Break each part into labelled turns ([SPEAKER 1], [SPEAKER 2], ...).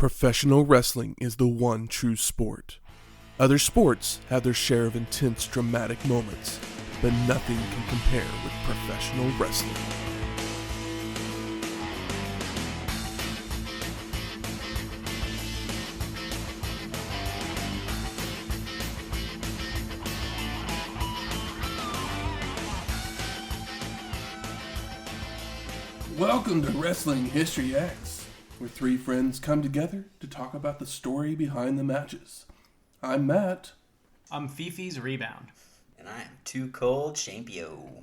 [SPEAKER 1] Professional wrestling is the one true sport. Other sports have their share of intense, dramatic moments, but nothing can compare with professional wrestling. Welcome to Wrestling History X, where three friends come together to talk about the story behind the matches. I'm Matt.
[SPEAKER 2] I'm Fifi's Rebound.
[SPEAKER 3] And I'm Too Cold Champio.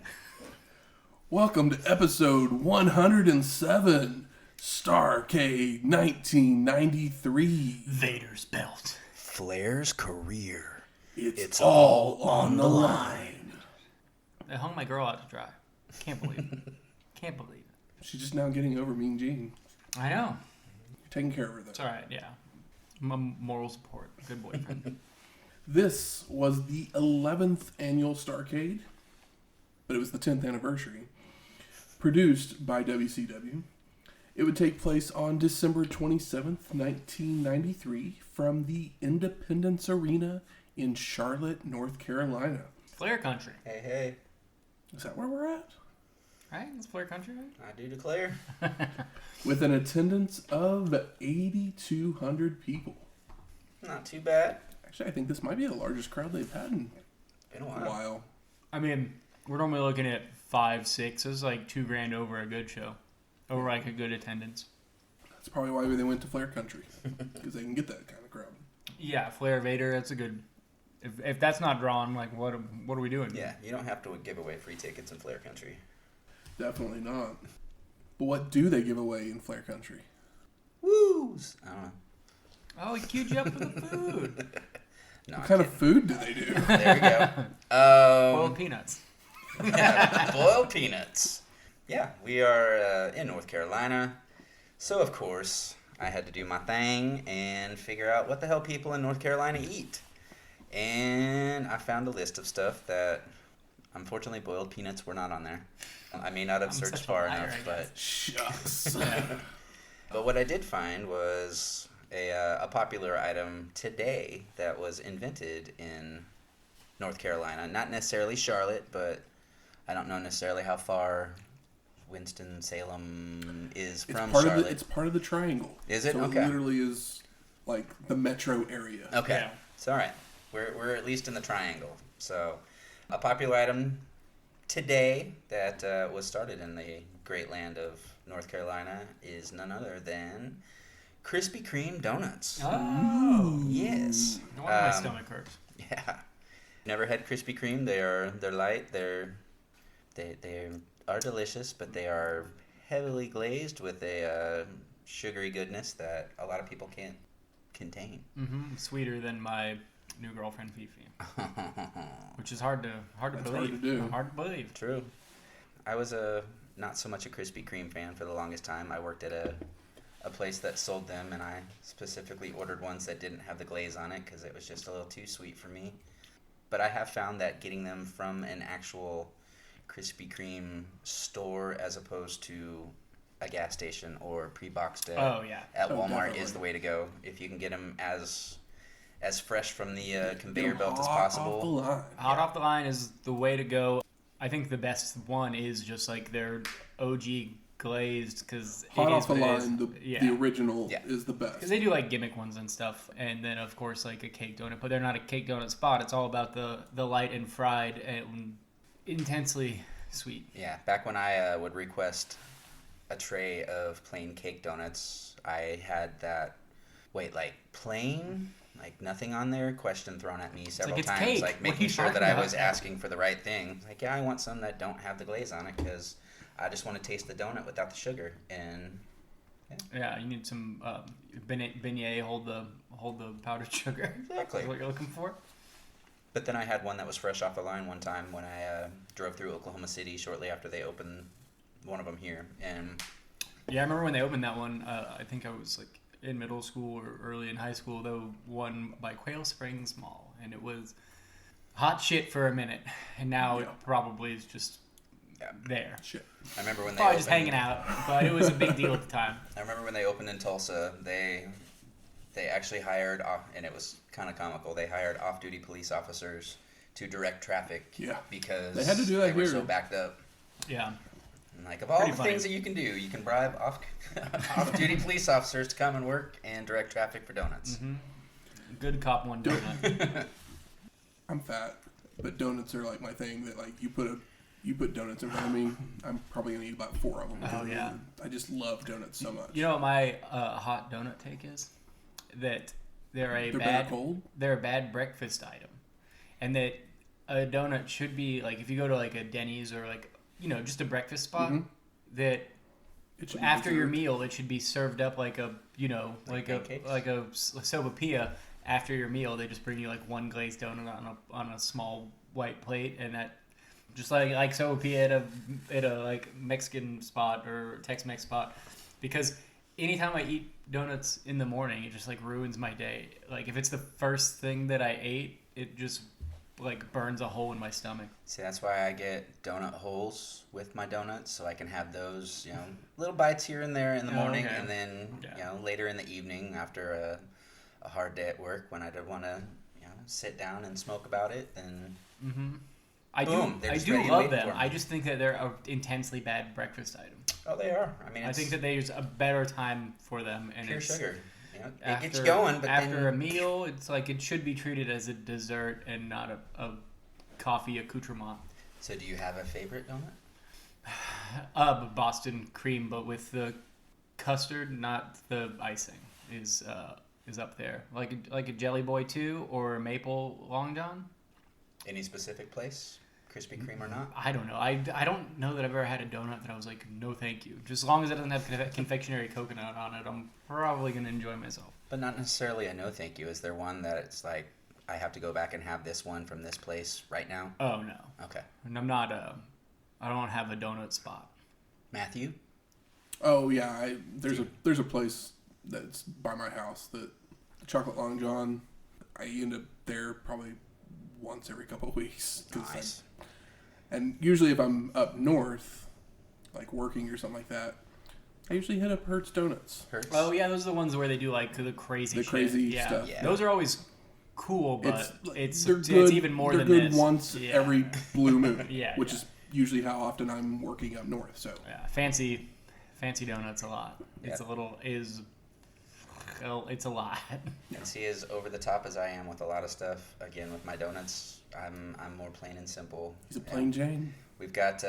[SPEAKER 1] Welcome to episode 107, Starrcade 1993.
[SPEAKER 2] Vader's belt.
[SPEAKER 3] Flair's career.
[SPEAKER 1] It's all on the line.
[SPEAKER 2] I hung my girl out to dry. Can't believe it. Can't believe it.
[SPEAKER 1] She's just now getting over Mean Gene.
[SPEAKER 2] I know.
[SPEAKER 1] You're taking care of her, though.
[SPEAKER 2] It's alright, yeah. I'm a moral support. Good boyfriend.
[SPEAKER 1] This was the 11th annual Starrcade, but it was the 10th anniversary. Produced by WCW. It would take place on December 27th, 1993, from the Independence Arena in Charlotte, North Carolina.
[SPEAKER 2] Flair country.
[SPEAKER 3] Hey.
[SPEAKER 1] Is that where we're at?
[SPEAKER 2] Right? It's Flair country, right?
[SPEAKER 3] I do declare.
[SPEAKER 1] With an attendance of 8,200 people.
[SPEAKER 3] Not too bad.
[SPEAKER 1] Actually, I think this might be the largest crowd they've had in
[SPEAKER 3] Been a
[SPEAKER 1] a
[SPEAKER 3] while.
[SPEAKER 1] while.
[SPEAKER 2] I mean, we're normally looking at 5, 6. This is like $2,000 over a good show. Over like a good attendance.
[SPEAKER 1] That's probably why they went to Flair Country, because they can get that kind of crowd.
[SPEAKER 2] Yeah, Flair, Vader, that's a good... If that's not drawn, like, what are we doing?
[SPEAKER 3] Yeah, you don't have to give away free tickets in Flair Country.
[SPEAKER 1] Definitely not. But what do they give away in Flair Country?
[SPEAKER 3] Woos! I don't know.
[SPEAKER 2] Oh, he queued you up for the food.
[SPEAKER 3] No,
[SPEAKER 1] What
[SPEAKER 3] I'm
[SPEAKER 1] kind of
[SPEAKER 3] kidding.
[SPEAKER 1] food do they do?
[SPEAKER 3] There we go.
[SPEAKER 2] Boiled peanuts.
[SPEAKER 3] Boiled peanuts. Yeah, we are in North Carolina. So, of course, I had to do my thing and figure out what the hell people in North Carolina eat. And I found a list of stuff that, unfortunately, boiled peanuts were not on there. I may not have searched far enough, but...
[SPEAKER 1] Shucks.
[SPEAKER 3] But what I did find was a popular item today that was invented in North Carolina. Not necessarily Charlotte, but I don't know necessarily how far Winston-Salem is from Charlotte.
[SPEAKER 1] It's part of the triangle.
[SPEAKER 3] Is it?
[SPEAKER 1] So
[SPEAKER 3] Okay.
[SPEAKER 1] It literally is like the metro area.
[SPEAKER 3] Okay.
[SPEAKER 2] Yeah.
[SPEAKER 3] It's all right. We're at least in the triangle. So a popular item today that was started in the great land of North Carolina is none other than Krispy Kreme donuts.
[SPEAKER 2] Oh.
[SPEAKER 3] Yes.
[SPEAKER 2] No wonder my stomach hurts.
[SPEAKER 3] Yeah. Never had Krispy Kreme. They're light. They are delicious, but they are heavily glazed with a sugary goodness that a lot of people can't contain.
[SPEAKER 2] Mm-hmm. Sweeter than my new girlfriend Fifi, which is hard to
[SPEAKER 1] That's
[SPEAKER 2] believe.
[SPEAKER 1] hard to do.
[SPEAKER 2] Hard to believe.
[SPEAKER 3] True. I was not so much a Krispy Kreme fan for the longest time. I worked at a place that sold them, and I specifically ordered ones that didn't have the glaze on it because it was just a little too sweet for me. But I have found that getting them from an actual Krispy Kreme store as opposed to a gas station or pre-boxed at Walmart
[SPEAKER 1] definitely.
[SPEAKER 3] is the way to go. If you can get them as fresh from the conveyor belt as possible.
[SPEAKER 1] Off the line.
[SPEAKER 2] Hot off the line is the way to go. I think the best one is just like their OG glazed because
[SPEAKER 1] Hot off the line, the original
[SPEAKER 3] Yeah.
[SPEAKER 1] is the best.
[SPEAKER 2] Because they do like gimmick ones and stuff, and then of course like a cake donut, but they're not a cake donut spot. It's all about the light and fried and intensely sweet.
[SPEAKER 3] Yeah, back when I would request a tray of plain cake donuts, I had that, plain? Like nothing on there? Question thrown at me several
[SPEAKER 2] it's
[SPEAKER 3] times.
[SPEAKER 2] cake.
[SPEAKER 3] Like
[SPEAKER 2] What are
[SPEAKER 3] making
[SPEAKER 2] you
[SPEAKER 3] sure that
[SPEAKER 2] talking
[SPEAKER 3] I
[SPEAKER 2] about?
[SPEAKER 3] was asking for the right thing. Like, yeah, I want some that don't have the glaze on it because I just want to taste the donut without the sugar. And
[SPEAKER 2] Yeah, you need some beignet hold the powdered sugar.
[SPEAKER 3] Exactly.
[SPEAKER 2] That's what you're looking for.
[SPEAKER 3] But then I had one that was fresh off the line one time when I drove through Oklahoma City shortly after they opened one of them here. And
[SPEAKER 2] Yeah, I remember when they opened that one. I think I was like in middle school or early in high school. Though one by Quail Springs Mall, and it was hot shit for a minute, and now it probably is just there.
[SPEAKER 1] Shit.
[SPEAKER 3] I remember when they
[SPEAKER 2] Probably
[SPEAKER 3] opened,
[SPEAKER 2] just hanging out, but it was a big deal at the time.
[SPEAKER 3] I remember when they opened in Tulsa, they actually hired, and it was kind of comical. They hired off-duty police officers to direct traffic.
[SPEAKER 1] Yeah.
[SPEAKER 3] Because
[SPEAKER 1] they had to do that
[SPEAKER 3] they were
[SPEAKER 1] here.
[SPEAKER 3] so backed up.
[SPEAKER 2] Yeah.
[SPEAKER 3] And like, of all
[SPEAKER 2] Pretty
[SPEAKER 3] the
[SPEAKER 2] funny.
[SPEAKER 3] things that you can do, you can bribe off-duty police officers to come and work and direct traffic for donuts.
[SPEAKER 2] Mm-hmm. Good cop, one donut.
[SPEAKER 1] I'm fat, but donuts are like my thing. That like you put donuts in front of me, I'm probably gonna eat about 4 of them.
[SPEAKER 2] Oh, yeah.
[SPEAKER 1] I just love donuts so much.
[SPEAKER 2] You know what my hot donut take is? That they're
[SPEAKER 1] better cold.
[SPEAKER 2] They're a bad breakfast item, and that a donut should be like if you go to like a Denny's or like just a breakfast spot that after your meal it should be served up like a like a sopapilla. After your meal, they just bring you like one glazed donut on a small white plate, and that just like sopapilla at a like Mexican spot or Tex-Mex spot, because anytime I eat donuts in the morning, it just like ruins my day. Like if it's the first thing that I ate, it just like burns a hole in my stomach.
[SPEAKER 3] See, that's why I get donut holes with my donuts, so I can have those, little bites here and there in the morning,
[SPEAKER 2] okay.
[SPEAKER 3] and then, later in the evening after a hard day at work when I did want to, sit down and smoke about it, then
[SPEAKER 2] I
[SPEAKER 3] boom,
[SPEAKER 2] do love them. I just think that they're an intensely bad breakfast item.
[SPEAKER 3] Oh, they are. I mean,
[SPEAKER 2] I think that there's a better time for them, and
[SPEAKER 3] pure
[SPEAKER 2] it's
[SPEAKER 3] sugar. It gets you going, but
[SPEAKER 2] after a meal, it's like it should be treated as a dessert and not a coffee accoutrement.
[SPEAKER 3] So, do you have a favorite donut?
[SPEAKER 2] Boston cream, but with the custard, not the icing, is up there. Like a Jelly Boy 2 or a Maple Long John.
[SPEAKER 3] Any specific place? Krispy Kreme or not?
[SPEAKER 2] I don't know. I don't know that I've ever had a donut that I was like, no thank you. Just as long as it doesn't have confectionery coconut on it, I'm probably going to enjoy myself.
[SPEAKER 3] But not necessarily a no thank you. Is there one that it's like, I have to go back and have this one from this place right now?
[SPEAKER 2] Oh, no.
[SPEAKER 3] Okay.
[SPEAKER 2] And I'm not I don't have a donut spot.
[SPEAKER 3] Matthew?
[SPEAKER 1] Oh yeah, there's a place that's by my house that the chocolate Long John. I end up there probably once every couple of weeks.
[SPEAKER 3] Nice.
[SPEAKER 1] And usually if I'm up north, like working or something like that, I usually hit up Hertz Donuts.
[SPEAKER 3] Hertz?
[SPEAKER 2] Oh yeah, those are the ones where they do like the crazy
[SPEAKER 1] stuff.
[SPEAKER 3] Yeah.
[SPEAKER 2] Those are always cool, but it's
[SPEAKER 1] good,
[SPEAKER 2] even more
[SPEAKER 1] they're
[SPEAKER 2] than
[SPEAKER 1] good
[SPEAKER 2] this.
[SPEAKER 1] once every blue moon. Which
[SPEAKER 2] yeah.
[SPEAKER 1] is usually how often I'm working up north. So
[SPEAKER 2] yeah, fancy donuts a lot.
[SPEAKER 3] Yeah.
[SPEAKER 2] It's a lot.
[SPEAKER 3] And see, as over the top as I am with a lot of stuff, again with my donuts, I'm more plain and simple.
[SPEAKER 1] He's a plain Jane.
[SPEAKER 3] We've got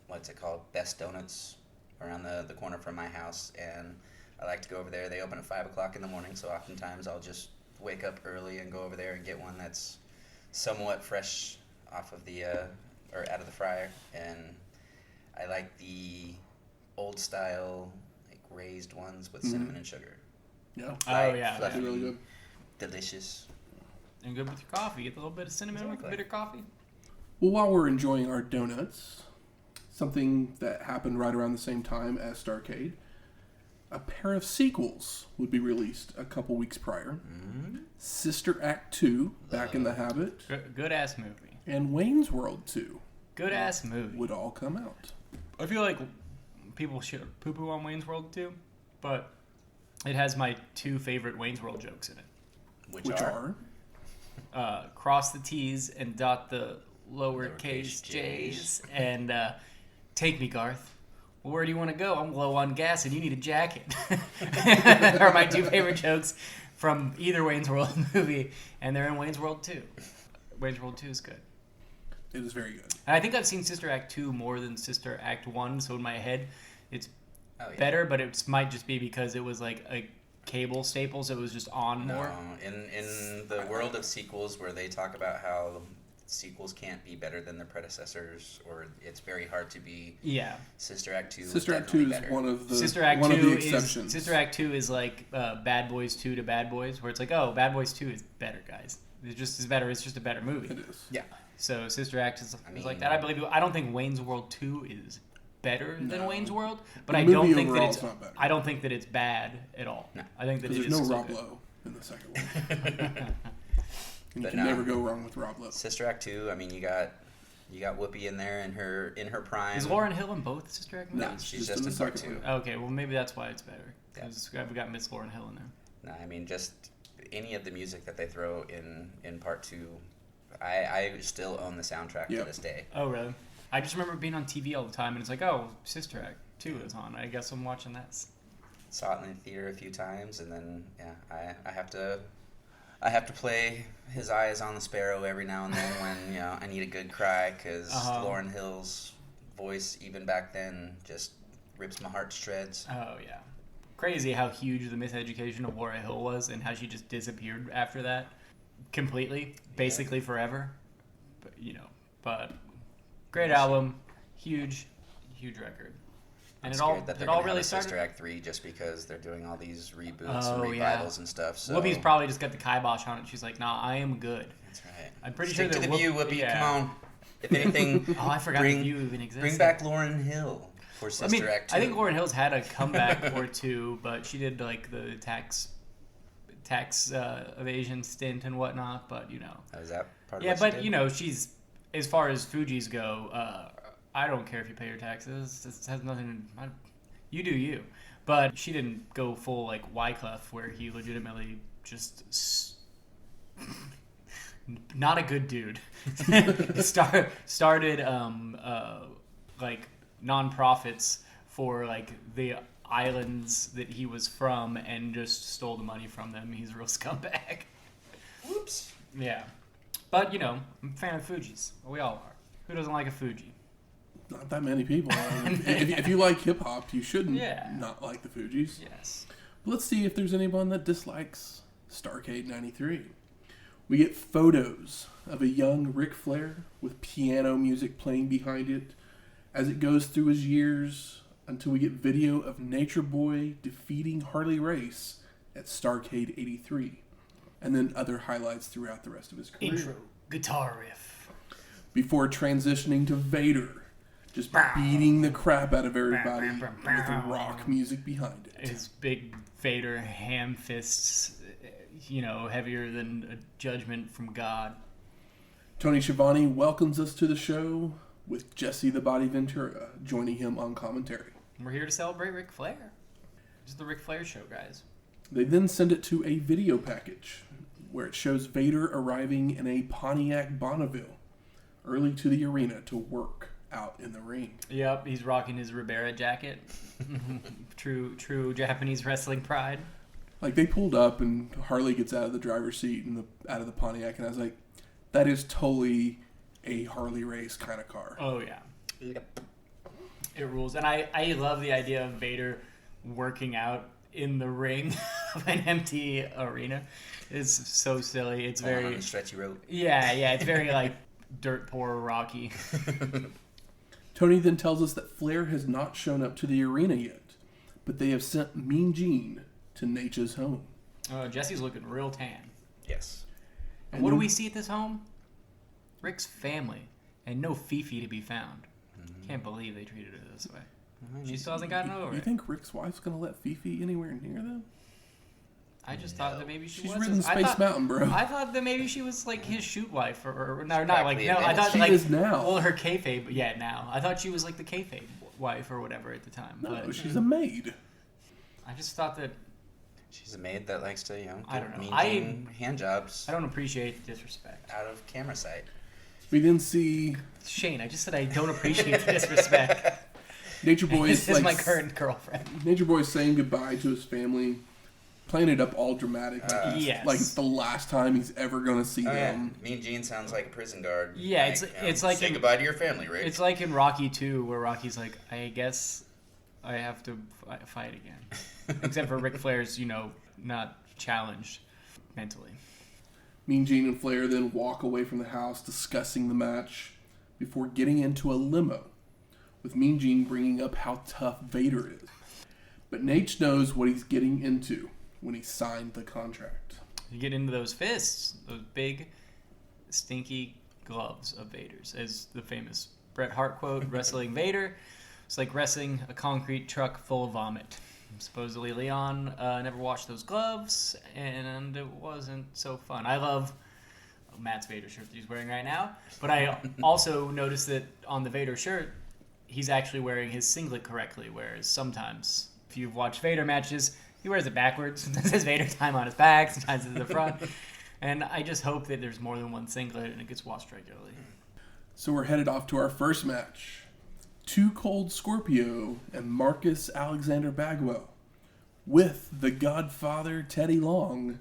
[SPEAKER 3] what's it called? Best Donuts around the corner from my house, and I like to go over there. They open at 5:00 in the morning, so oftentimes I'll just wake up early and go over there and get one that's somewhat fresh off of the or out of the fryer. And I like the old style like raised ones with cinnamon and sugar.
[SPEAKER 1] Yeah.
[SPEAKER 2] Oh yeah,
[SPEAKER 3] fluffy,
[SPEAKER 1] really good.
[SPEAKER 3] delicious.
[SPEAKER 2] and good with your coffee. Get a little bit of cinnamon with bitter coffee.
[SPEAKER 1] Well, while we're enjoying our donuts, something that happened right around the same time as Starrcade, a pair of sequels would be released a couple weeks prior.
[SPEAKER 3] Mm-hmm.
[SPEAKER 1] Sister Act 2, Back in the Habit,
[SPEAKER 2] Good ass movie.
[SPEAKER 1] and Wayne's World 2
[SPEAKER 2] Good ass movie.
[SPEAKER 1] would all come out.
[SPEAKER 2] I feel like people should poo poo on Wayne's World too, but it has my two favorite Wayne's World jokes in it.
[SPEAKER 3] Which are?
[SPEAKER 2] Cross the T's and dot the lowercase J's. And take me, Garth. Well, where do you want to go? I'm low on gas and you need a jacket. Are my two favorite jokes from either Wayne's World movie, and they're in Wayne's World 2. Wayne's World 2 is good.
[SPEAKER 1] It is very good.
[SPEAKER 2] And I think I've seen Sister Act 2 more than Sister Act 1, so in my head it's
[SPEAKER 3] better,
[SPEAKER 2] but it might just be because it was like a cable staple, so it was just on more.
[SPEAKER 3] In the world of sequels where they talk about how sequels can't be better than their predecessors, or it's very hard to be.
[SPEAKER 2] Yeah.
[SPEAKER 3] Sister Act 2.
[SPEAKER 1] Sister Act 2 is one of the exceptions.
[SPEAKER 2] Sister Act 2 is like Bad Boys 2 to Bad Boys, where it's like, oh, Bad Boys 2 is better, guys. It's just better. It's just a better movie.
[SPEAKER 1] It is.
[SPEAKER 3] Yeah.
[SPEAKER 2] So Sister Act is like that. I don't think Wayne's World 2 is better than Wayne's World, but I don't think that it's
[SPEAKER 1] not better.
[SPEAKER 2] I don't think that it's bad at all.
[SPEAKER 3] No.
[SPEAKER 2] I think that it
[SPEAKER 1] there's
[SPEAKER 2] is
[SPEAKER 1] no
[SPEAKER 2] still
[SPEAKER 1] Rob
[SPEAKER 2] good.
[SPEAKER 1] Lowe in the second one. And you
[SPEAKER 3] But
[SPEAKER 1] can never go wrong with Rob Lowe.
[SPEAKER 3] Sister Act 2. I mean, you got Whoopi in there in her prime.
[SPEAKER 2] Is Lauryn Hill in both Sister Act movies?
[SPEAKER 3] No, she's
[SPEAKER 1] just
[SPEAKER 3] just
[SPEAKER 1] in
[SPEAKER 3] in
[SPEAKER 1] the
[SPEAKER 3] part
[SPEAKER 1] second
[SPEAKER 3] 2.
[SPEAKER 1] one.
[SPEAKER 2] Okay, well maybe that's why it's better. Because we got Miss Lauryn Hill in there.
[SPEAKER 3] No, I mean, just any of the music that they throw in part 2, I still own the soundtrack to this day.
[SPEAKER 2] Oh, really? I just remember being on TV all the time, and it's like, oh, Sister Act 2 is on. I guess I'm watching that.
[SPEAKER 3] Saw it in the theater a few times, and then I have to play His Eye is on the Sparrow every now and then when I need a good cry, because Lauryn Hill's voice even back then just rips my heart to shreds.
[SPEAKER 2] Oh yeah, crazy how huge the miseducation of Lauryn Hill was, and how she just disappeared after that completely, basically forever. But great album, huge record. And
[SPEAKER 3] I'm scared that they're going to have a Sister Act 3 just because they're doing all these reboots and revivals and stuff. So
[SPEAKER 2] Whoopi's probably just got the kibosh on it. She's like, nah, I am good.
[SPEAKER 3] That's right.
[SPEAKER 2] I'm pretty
[SPEAKER 3] Stick
[SPEAKER 2] sure
[SPEAKER 3] to
[SPEAKER 2] that
[SPEAKER 3] the View, Whoopi.
[SPEAKER 2] Yeah.
[SPEAKER 3] Come on. If anything,
[SPEAKER 2] I forgot the View even existed.
[SPEAKER 3] Bring back Lauryn Hill for Sister Act 2.
[SPEAKER 2] I think Lauryn Hill's had a comeback or two, but she did like the tax evasion stint and whatnot. But
[SPEAKER 3] Oh, is that part of
[SPEAKER 2] yeah,
[SPEAKER 3] what
[SPEAKER 2] but
[SPEAKER 3] she did?
[SPEAKER 2] she's, as far as Fugees go, I don't care if you pay your taxes. This has nothing. You do you. But she didn't go full like Wyclef, where he legitimately just not a good dude. Started like nonprofits for like the islands that he was from, and just stole the money from them. He's a real scumbag.
[SPEAKER 3] Whoops.
[SPEAKER 2] Yeah, but I'm a fan of Fugees. We all are. Who doesn't like a Fuji?
[SPEAKER 1] Not that many people. If you like hip hop, you shouldn't not like the Fugees.
[SPEAKER 2] Yes.
[SPEAKER 1] But let's see if there's anyone that dislikes Starrcade 93. We get photos of a young Ric Flair with piano music playing behind it as it goes through his years, until we get video of Nature Boy defeating Harley Race at Starrcade 83, and then other highlights throughout the rest of his career.
[SPEAKER 2] Intro, guitar riff.
[SPEAKER 1] Before transitioning to Vader, just beating the crap out of everybody with the rock music behind it.
[SPEAKER 2] His big Vader ham fists, heavier than a judgment from God.
[SPEAKER 1] Tony Schiavone welcomes us to the show with Jesse the Body Ventura joining him on commentary.
[SPEAKER 2] We're here to celebrate Ric Flair. This is the Ric Flair show, guys.
[SPEAKER 1] They then send it to a video package where it shows Vader arriving in a Pontiac Bonneville early to the arena to work out in the ring.
[SPEAKER 2] Yep, he's rocking his Ribera jacket. True Japanese wrestling pride.
[SPEAKER 1] Like, they pulled up and Harley gets out of the driver's seat and out of the Pontiac, and I was like, that is totally a Harley race kind of car.
[SPEAKER 2] Oh yeah.
[SPEAKER 3] Yep.
[SPEAKER 2] It rules. And I love the idea of Vader working out in the ring of an empty arena. It's so silly. It's very
[SPEAKER 3] on a stretchy rope.
[SPEAKER 2] Yeah, it's very like dirt poor Rocky.
[SPEAKER 1] Tony then tells us that Flair has not shown up to the arena yet, but they have sent Mean Gene to Nature's home.
[SPEAKER 2] Jesse's looking real tan.
[SPEAKER 3] Yes.
[SPEAKER 2] And what do we see at this home? Rick's family, and no Fifi to be found. Can't believe they treated her this way. She still hasn't gotten over
[SPEAKER 1] You
[SPEAKER 2] it.
[SPEAKER 1] think Rick's wife's going to let Fifi anywhere near them?
[SPEAKER 2] I just thought that maybe she
[SPEAKER 1] She's
[SPEAKER 2] was.
[SPEAKER 1] ridden Space Mountain, bro.
[SPEAKER 2] I thought that maybe she was like his shoot wife, or no, not like
[SPEAKER 3] Practically
[SPEAKER 2] no. I thought
[SPEAKER 1] She
[SPEAKER 2] like
[SPEAKER 1] is now.
[SPEAKER 2] well, her kayfabe. Yeah, now I thought she was like the kayfabe wife or whatever at the time.
[SPEAKER 1] No,
[SPEAKER 2] But
[SPEAKER 1] she's a maid.
[SPEAKER 2] I just thought that
[SPEAKER 3] She's a maid that likes to,
[SPEAKER 2] I don't know.
[SPEAKER 3] Mean Gene hand jobs
[SPEAKER 2] I don't appreciate the disrespect.
[SPEAKER 3] out of camera sight.
[SPEAKER 1] We then see
[SPEAKER 2] Shane, I just said I don't appreciate the disrespect.
[SPEAKER 1] Nature Boy
[SPEAKER 2] This
[SPEAKER 1] is
[SPEAKER 2] is
[SPEAKER 1] like
[SPEAKER 2] my current girlfriend.
[SPEAKER 1] Nature Boy saying goodbye to his family, playing it up all dramatic,
[SPEAKER 2] Yes.
[SPEAKER 1] like it's the last time he's ever going to see
[SPEAKER 3] Oh, yeah.
[SPEAKER 1] them.
[SPEAKER 3] Mean Gene sounds like a prison guard.
[SPEAKER 2] Yeah, it's like
[SPEAKER 3] say
[SPEAKER 2] in-
[SPEAKER 3] goodbye to your family, Rick.
[SPEAKER 2] It's like in Rocky 2, where Rocky's like, I guess I have to fight again. Except for Ric Flair's, not challenged mentally.
[SPEAKER 1] Mean Gene and Flair then walk away from the house discussing the match before getting into a limo, with Mean Gene bringing up how tough Vader is. But Nate knows what he's getting into when he signed the contract.
[SPEAKER 2] You get into those fists, those big, stinky gloves of Vader's, as the famous Bret Hart quote, wrestling Vader. It's like wrestling a concrete truck full of vomit. Supposedly Leon never washed those gloves, and it wasn't so fun. I love Matt's Vader shirt that he's wearing right now, but I also noticed that on the Vader shirt, he's actually wearing his singlet correctly, whereas sometimes, if you've watched Vader matches, He wears it backwards. Sometimes his Vader time on his back, sometimes it's in the front. And I just hope that there's more than one singlet and it gets washed regularly.
[SPEAKER 1] So we're headed off to our first match. Too Cold Scorpio and Marcus Alexander Bagwell with the Godfather Teddy Long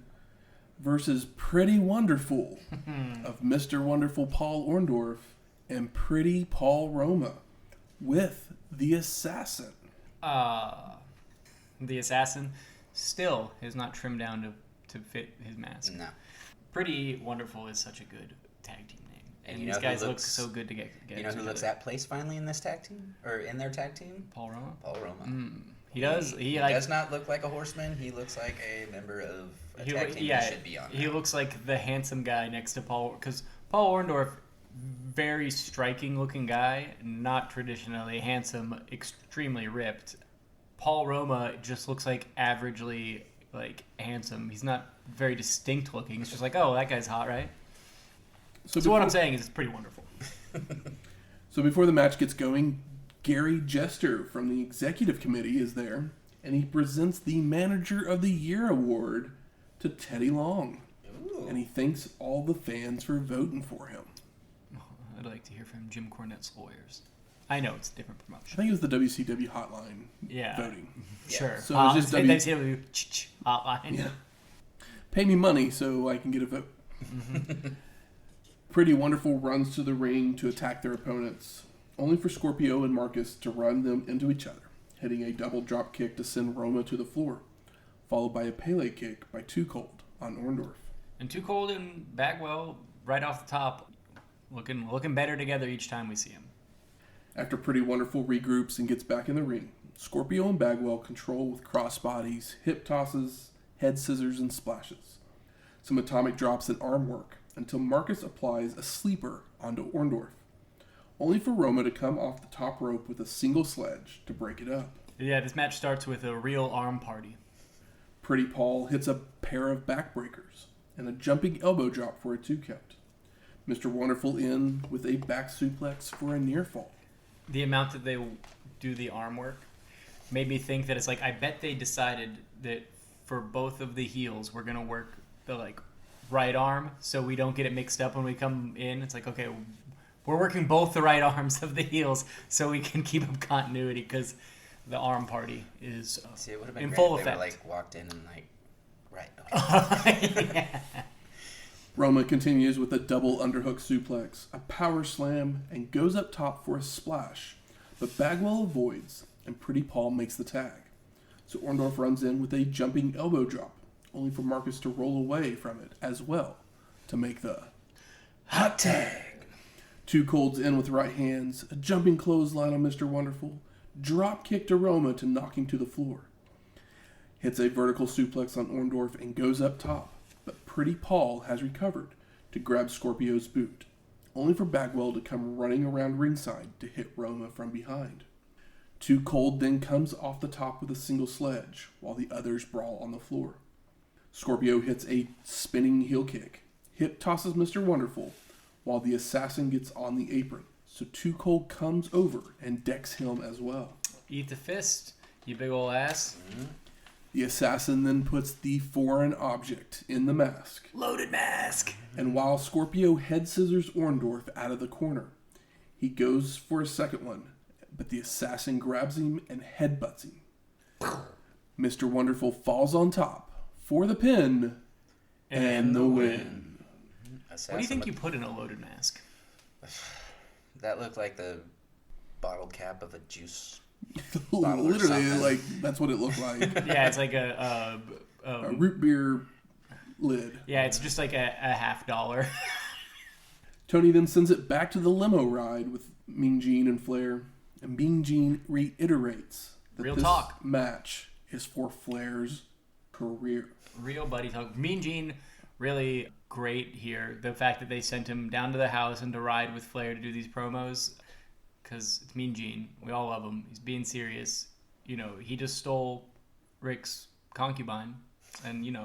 [SPEAKER 1] versus Pretty Wonderful of Mr. Wonderful Paul Orndorff and Pretty Paul Roma with the Assassin.
[SPEAKER 2] The Assassin still is not trimmed down to fit his mask.
[SPEAKER 3] No.
[SPEAKER 2] Pretty Wonderful is such a good tag team name. And
[SPEAKER 3] you
[SPEAKER 2] these
[SPEAKER 3] know
[SPEAKER 2] guys
[SPEAKER 3] who
[SPEAKER 2] look
[SPEAKER 3] looks-
[SPEAKER 2] so good to get
[SPEAKER 3] You know who
[SPEAKER 2] together.
[SPEAKER 3] looks at place finally in this tag team? Or in their tag team?
[SPEAKER 2] Paul Roma?
[SPEAKER 3] Paul Roma.
[SPEAKER 2] He does. He
[SPEAKER 3] does not look like a horseman. He looks like a member of a tag team
[SPEAKER 2] yeah,
[SPEAKER 3] he should be on.
[SPEAKER 2] he
[SPEAKER 3] now.
[SPEAKER 2] looks like the handsome guy next to Paul. Because Paul Orndorff, very striking looking guy, not traditionally handsome, extremely ripped. Paul Roma just looks like averagely handsome. He's not very distinct looking. It's just like, oh, that guy's hot, right? So what I'm saying is it's pretty wonderful.
[SPEAKER 1] So before the match gets going, Gary Jester from the executive committee is there, and he presents the Manager of the Year award to Teddy Long.
[SPEAKER 3] Ooh.
[SPEAKER 1] And he thanks all the fans for voting for him.
[SPEAKER 2] I'd like to hear from Jim Cornette's lawyers. I know it's a different
[SPEAKER 1] I
[SPEAKER 2] promotion.
[SPEAKER 1] think it was the WCW hotline
[SPEAKER 2] Yeah.
[SPEAKER 1] voting.
[SPEAKER 2] Sure.
[SPEAKER 1] So it's just
[SPEAKER 2] WCW hotline.
[SPEAKER 1] Yeah. Pay me money so I can get a vote. Pretty Wonderful runs to the ring to attack their opponents, only for Scorpio and Marcus to run them into each other, hitting a double drop kick to send Roma to the floor, followed by a Pele kick by Too Cold on Orndorff.
[SPEAKER 2] And Too Cold and Bagwell, right off the top, looking better together each time we see him.
[SPEAKER 1] After Pretty Wonderful regroups and gets back in the ring, Scorpio and Bagwell control with crossbodies, hip tosses, head scissors, and splashes. Some atomic drops and arm work until Marcus applies a sleeper onto Orndorff, only for Roma to come off the top rope with a single sledge to break it up.
[SPEAKER 2] Yeah, this match starts with a real arm party.
[SPEAKER 1] Pretty Paul hits a pair of backbreakers and a jumping elbow drop for a 2 count. Mr. Wonderful in with a back suplex for a near fall.
[SPEAKER 2] The amount that they do the arm work made me think that it's like, I bet they decided that for both of the heels, we're going to work the right arm so we don't get it mixed up when we come in. It's like, okay, we're working both the right arms of the heels so we can keep up continuity because the arm party is
[SPEAKER 3] See, it would have been
[SPEAKER 2] in
[SPEAKER 3] great
[SPEAKER 2] full
[SPEAKER 3] if they
[SPEAKER 2] effect.
[SPEAKER 3] were, walked in and right. Okay.
[SPEAKER 2] Yeah.
[SPEAKER 1] Roma continues with a double underhook suplex, a power slam, and goes up top for a splash, but Bagwell avoids, and Pretty Paul makes the tag. So Orndorff runs in with a jumping elbow drop, only for Marcus to roll away from it as well to make the hot tag. Too Cold's in with right hands, a jumping clothesline on Mr. Wonderful, drop kick to Roma to knock him to the floor. Hits a vertical suplex on Orndorff and goes up top, but Pretty Paul has recovered to grab Scorpio's boot, only for Bagwell to come running around ringside to hit Roma from behind. Too Cold then comes off the top with a single sledge, while the others brawl on the floor. Scorpio hits a spinning heel kick, hip tosses Mr. Wonderful, while the Assassin gets on the apron, so Too Cold comes over and decks him as well.
[SPEAKER 2] Eat the fist, you big ol' ass.
[SPEAKER 1] The Assassin then puts the foreign object in the mask,
[SPEAKER 2] Loaded mask.
[SPEAKER 1] and while Scorpio head scissors Orndorff out of the corner, he goes for a second one, but the Assassin grabs him and headbutts him. Mr. Wonderful falls on top for the pin and the win.
[SPEAKER 2] What do you think you put in a loaded mask?
[SPEAKER 3] That looked like the bottle cap of a juice. Bottle or
[SPEAKER 1] Literally,
[SPEAKER 3] something.
[SPEAKER 1] that's what it looked like.
[SPEAKER 2] Yeah, it's like a
[SPEAKER 1] root beer lid.
[SPEAKER 2] yeah, it's just like a $50.
[SPEAKER 1] Tony then sends it back to the limo ride with Mean Gene and Flair, and Mean Gene reiterates that
[SPEAKER 2] Real
[SPEAKER 1] this
[SPEAKER 2] talk.
[SPEAKER 1] match is for Flair's career.
[SPEAKER 2] Real buddy talk. Mean Gene, really great here. The fact that they sent him down to the house and to ride with Flair to do these promos, because it's Mean Gene. We all love him. He's being serious. He just stole Rick's concubine, and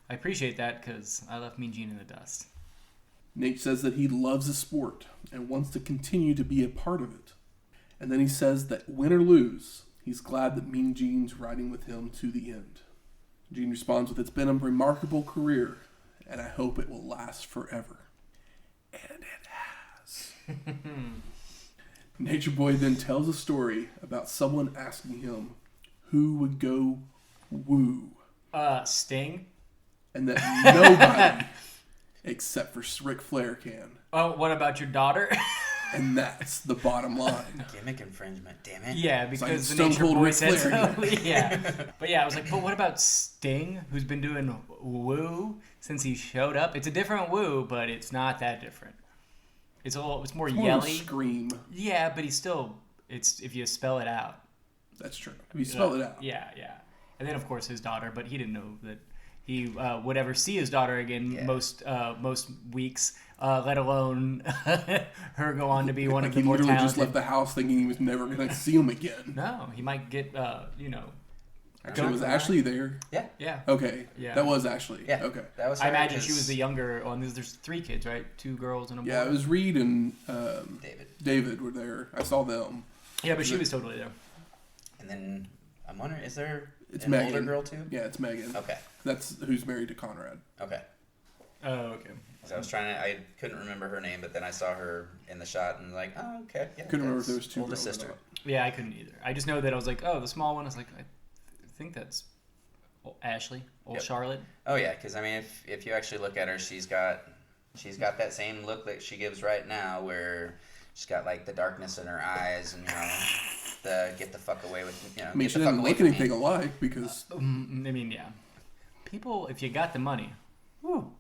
[SPEAKER 2] I appreciate that because I left Mean Gene in the dust.
[SPEAKER 1] Nate says that he loves the sport and wants to continue to be a part of it. And then he says that win or lose, he's glad that Mean Gene's riding with him to the end. Gene responds with, "It's been a remarkable career, and I hope it will last forever." And it has. Nature Boy then tells a story about someone asking him who would go woo.
[SPEAKER 2] Sting.
[SPEAKER 1] And that nobody except for Ric Flair can.
[SPEAKER 2] Oh, what about your daughter?
[SPEAKER 1] And that's the bottom line.
[SPEAKER 3] Gimmick infringement, damn it.
[SPEAKER 2] Yeah, because the
[SPEAKER 1] Stone
[SPEAKER 2] Nature
[SPEAKER 1] Cold
[SPEAKER 2] Boy
[SPEAKER 1] Ric
[SPEAKER 2] said
[SPEAKER 1] Flair.
[SPEAKER 2] so. Yeah. But yeah, I was like, but what about Sting, who's been doing woo since he showed up? It's a different woo, but it's not that different. It's more
[SPEAKER 1] More
[SPEAKER 2] yelly.
[SPEAKER 1] of a scream.
[SPEAKER 2] Yeah, but he's still, it's if you spell it out.
[SPEAKER 1] That's true. If you spell it out.
[SPEAKER 2] Yeah. And then, of course, his daughter, but he didn't know that he would ever see his daughter again most weeks, let alone her go on to be one of the more
[SPEAKER 1] He literally
[SPEAKER 2] talented.
[SPEAKER 1] just left the house thinking he was never going to see him again.
[SPEAKER 2] No, he might get,
[SPEAKER 1] Actually, was Ashley there?
[SPEAKER 2] Yeah.
[SPEAKER 1] Okay.
[SPEAKER 2] Yeah.
[SPEAKER 1] That was Ashley.
[SPEAKER 3] Yeah.
[SPEAKER 1] Okay.
[SPEAKER 3] That was
[SPEAKER 2] I
[SPEAKER 3] her,
[SPEAKER 2] imagine
[SPEAKER 3] 'cause
[SPEAKER 2] she was the younger one. There's 3 kids, right? 2 girls and a boy.
[SPEAKER 1] Yeah, it was Reed and
[SPEAKER 3] David.
[SPEAKER 1] were there. I saw them.
[SPEAKER 2] Yeah, but she was totally there.
[SPEAKER 3] And then, I'm wondering, is there
[SPEAKER 1] It's
[SPEAKER 3] an
[SPEAKER 1] Megan.
[SPEAKER 3] older girl too?
[SPEAKER 1] Yeah, it's Megan.
[SPEAKER 3] Okay.
[SPEAKER 1] That's who's married to Conrad.
[SPEAKER 3] Okay.
[SPEAKER 2] Oh, okay.
[SPEAKER 3] So I couldn't remember her name, but then I saw her in the shot and like, oh, okay. Yeah,
[SPEAKER 1] Couldn't remember if
[SPEAKER 3] that's
[SPEAKER 1] there was 2
[SPEAKER 3] oldest
[SPEAKER 1] girls or
[SPEAKER 3] sister.
[SPEAKER 1] not.
[SPEAKER 2] Yeah, I couldn't either. I just know that I was like, oh, the small one. I was like, I think that's Ashley,
[SPEAKER 3] Yep.
[SPEAKER 2] Charlotte.
[SPEAKER 3] Oh yeah, because I mean, if you actually look at her, she's got that same look that she gives right now, where she's got like the darkness in her eyes, and the get the fuck away with
[SPEAKER 1] I mean,
[SPEAKER 3] get
[SPEAKER 1] she
[SPEAKER 3] the fuck
[SPEAKER 1] didn't
[SPEAKER 3] away
[SPEAKER 1] look
[SPEAKER 3] from
[SPEAKER 1] anything
[SPEAKER 3] me.
[SPEAKER 1] alike because
[SPEAKER 2] I mean, yeah. People, if you got the money, woo.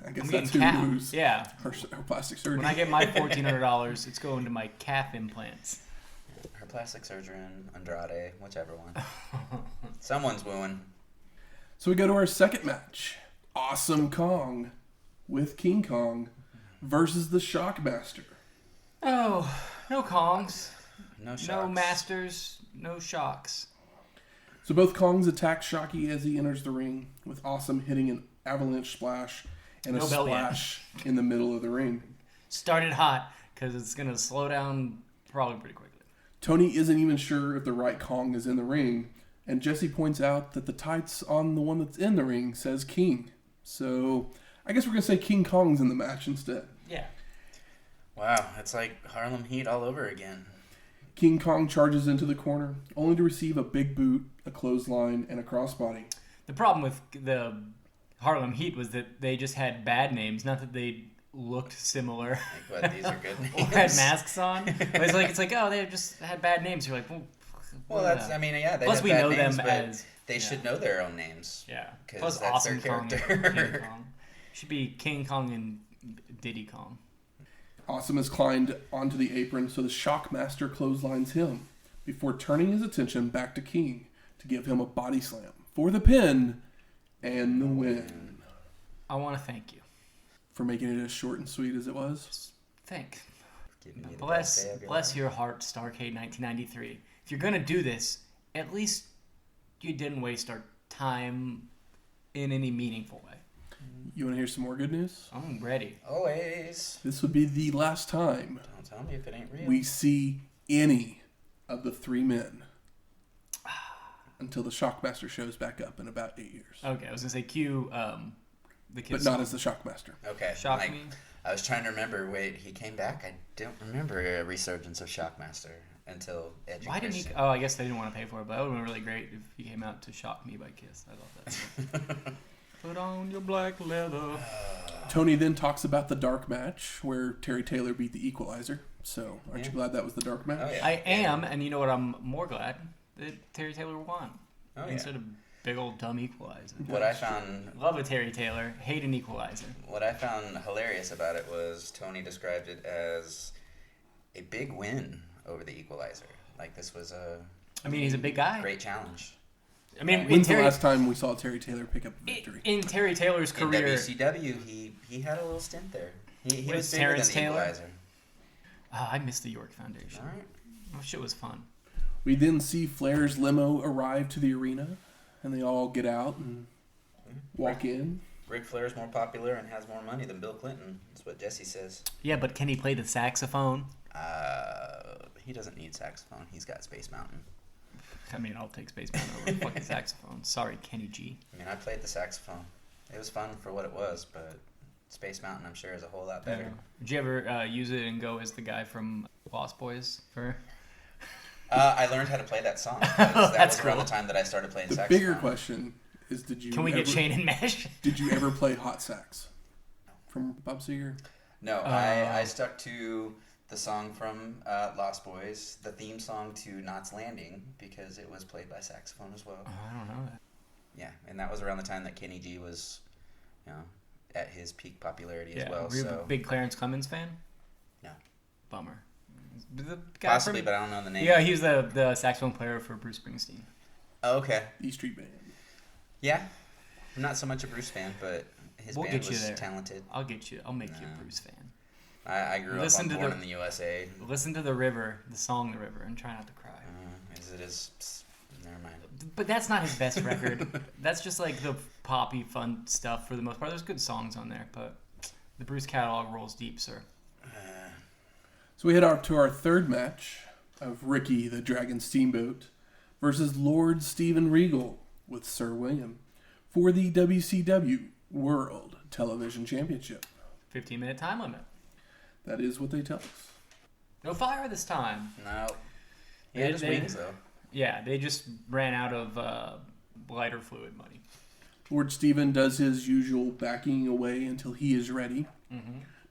[SPEAKER 1] I guess
[SPEAKER 2] I'm
[SPEAKER 1] that's
[SPEAKER 2] getting
[SPEAKER 1] who
[SPEAKER 2] calf.
[SPEAKER 1] moves
[SPEAKER 2] Yeah.
[SPEAKER 1] her plastic surgery.
[SPEAKER 2] When I get my $1,400, it's going to my calf implants.
[SPEAKER 3] Her plastic surgeon, Andrade, whichever one. Someone's wooing.
[SPEAKER 1] So we go to our second match. Awesome Kong with King Kong versus the Shockmaster.
[SPEAKER 2] Oh, no Kongs.
[SPEAKER 3] No shots.
[SPEAKER 2] No Masters. No Shocks.
[SPEAKER 1] So both Kongs attack Shocky as he enters the ring, with Awesome hitting an avalanche splash and
[SPEAKER 2] No
[SPEAKER 1] a
[SPEAKER 2] bell yet.
[SPEAKER 1] splash in the middle of the ring.
[SPEAKER 2] Started hot, because it's going to slow down probably pretty quickly.
[SPEAKER 1] Tony isn't even sure if the right Kong is in the ring, and Jesse points out that the tights on the one that's in the ring says King. So I guess we're going to say King Kong's in the match instead.
[SPEAKER 2] Yeah.
[SPEAKER 3] Wow, it's like Harlem Heat all over again.
[SPEAKER 1] King Kong charges into the corner, only to receive a big boot, a clothesline, and a crossbody.
[SPEAKER 2] The problem with the Harlem Heat was that they just had bad names, not that they looked similar.
[SPEAKER 3] Like, what, these are good
[SPEAKER 2] or
[SPEAKER 3] names?
[SPEAKER 2] had masks on. But it's like, oh, they just had bad names. You're like,
[SPEAKER 3] Well, that's, I mean, yeah, they
[SPEAKER 2] Plus
[SPEAKER 3] have
[SPEAKER 2] we
[SPEAKER 3] bad
[SPEAKER 2] know
[SPEAKER 3] names,
[SPEAKER 2] them
[SPEAKER 3] but
[SPEAKER 2] as
[SPEAKER 3] they should know their own names.
[SPEAKER 2] Yeah.
[SPEAKER 3] 'Cause
[SPEAKER 2] Plus
[SPEAKER 3] that's
[SPEAKER 2] Awesome
[SPEAKER 3] their
[SPEAKER 2] Kong.
[SPEAKER 3] character.
[SPEAKER 2] King Kong. Should be King Kong and Diddy Kong.
[SPEAKER 1] Awesome has climbed onto the apron, so the Shockmaster clotheslines him before turning his attention back to King to give him a body slam for the pin and the win.
[SPEAKER 2] I want to thank you.
[SPEAKER 1] For making it as short and sweet as it was.
[SPEAKER 2] Thank.
[SPEAKER 3] Giving you the
[SPEAKER 2] Bless,
[SPEAKER 3] best day of your
[SPEAKER 2] bless
[SPEAKER 3] life.
[SPEAKER 2] your heart, Starrcade 1993. If you're gonna do this, at least you didn't waste our time in any meaningful way.
[SPEAKER 1] You want to hear some more good news?
[SPEAKER 2] I'm ready.
[SPEAKER 3] Always.
[SPEAKER 1] This would be the last time
[SPEAKER 3] Don't tell me if it ain't real.
[SPEAKER 1] we see any of the 3 men until the Shockmaster shows back up in about 8 years.
[SPEAKER 2] Okay, I was gonna say cue the kids.
[SPEAKER 1] But not as the Shockmaster.
[SPEAKER 3] Okay.
[SPEAKER 2] Shock
[SPEAKER 3] like,
[SPEAKER 2] me.
[SPEAKER 3] I was trying to remember. Wait, he came back? I don't remember a resurgence of Shockmaster until Edge.
[SPEAKER 2] Why didn't he? Oh, I guess they didn't want to pay for it, but that would have been really great if he came out to shock me by Kiss. I love that. Put on your black leather.
[SPEAKER 1] Tony then talks about the dark match where Terry Taylor beat the Equalizer. So, aren't you glad that was the dark match?
[SPEAKER 3] Oh, yeah.
[SPEAKER 2] I am, and you know what? I'm more glad that Terry Taylor won
[SPEAKER 3] Oh, yeah.
[SPEAKER 2] instead of big old dumb Equalizer.
[SPEAKER 3] What I found
[SPEAKER 2] Love a Terry Taylor, hate an Equalizer.
[SPEAKER 3] What I found hilarious about it was Tony described it as a big win over the Equalizer. Like, this was
[SPEAKER 2] I mean, he's a big guy.
[SPEAKER 3] great challenge.
[SPEAKER 2] I mean, in
[SPEAKER 1] When's the
[SPEAKER 2] Terry,
[SPEAKER 1] last time we saw Terry Taylor pick up a victory?
[SPEAKER 2] in Terry Taylor's
[SPEAKER 3] In
[SPEAKER 2] career,
[SPEAKER 3] WCW, he had a little stint there. He
[SPEAKER 2] With
[SPEAKER 3] was bigger
[SPEAKER 2] Terrence
[SPEAKER 3] than the
[SPEAKER 2] Taylor?
[SPEAKER 3] Equalizer.
[SPEAKER 2] I missed the York Foundation.
[SPEAKER 3] All right.
[SPEAKER 2] That shit was fun.
[SPEAKER 1] We then see Flair's limo arrive to the arena, and they all get out and walk in.
[SPEAKER 3] Ric Flair's more popular and has more money than Bill Clinton. That's what Jesse says.
[SPEAKER 2] Yeah, but can he play the saxophone?
[SPEAKER 3] He doesn't need saxophone. He's got Space Mountain.
[SPEAKER 2] I mean, I'll take Space Mountain over fucking saxophone. Sorry, Kenny G.
[SPEAKER 3] I mean, I played the saxophone. It was fun for what it was, but Space Mountain, I'm sure, is a whole lot better.
[SPEAKER 2] Did you ever use it and go as the guy from Lost Boys?
[SPEAKER 3] I learned how to play that song. That was around the time that I started playing saxophone.
[SPEAKER 1] The bigger question is,
[SPEAKER 2] Can we get Shane and Mesh?
[SPEAKER 1] Did you ever play Hot Sax from Bob Seger?
[SPEAKER 3] No, I stuck to the song from Lost Boys, the theme song to Knots Landing, because it was played by saxophone as well.
[SPEAKER 2] Oh, I don't know that.
[SPEAKER 3] Yeah, and that was around the time that Kenny G was, at his peak popularity as well.
[SPEAKER 2] Were you a big Clarence Clemens fan?
[SPEAKER 3] No.
[SPEAKER 2] Bummer. The guy
[SPEAKER 3] Possibly, but I don't know the name.
[SPEAKER 2] Yeah, he was the saxophone player for Bruce Springsteen.
[SPEAKER 3] Oh, okay.
[SPEAKER 1] E Street Band.
[SPEAKER 3] Yeah. I'm not so much a Bruce fan, but his band was talented.
[SPEAKER 2] I'll get you. I'll make you a Bruce fan.
[SPEAKER 3] I grew up on Born in the USA.
[SPEAKER 2] Listen to The River, the song The River, and try not to cry.
[SPEAKER 3] Never mind.
[SPEAKER 2] But that's not his best record. That's just like the poppy, fun stuff for the most part. There's good songs on there, but the Bruce catalog rolls deep, sir.
[SPEAKER 1] So we head out to our third match of Ricky the Dragon Steamboat versus Lord Steven Regal with Sir William for the WCW World Television Championship.
[SPEAKER 2] 15-minute time limit.
[SPEAKER 1] That is what they tell us.
[SPEAKER 2] No fire this time.
[SPEAKER 3] No. Yeah, just wings, though.
[SPEAKER 2] Yeah, they just ran out of lighter fluid money.
[SPEAKER 1] Lord Steven does his usual backing away until he is ready,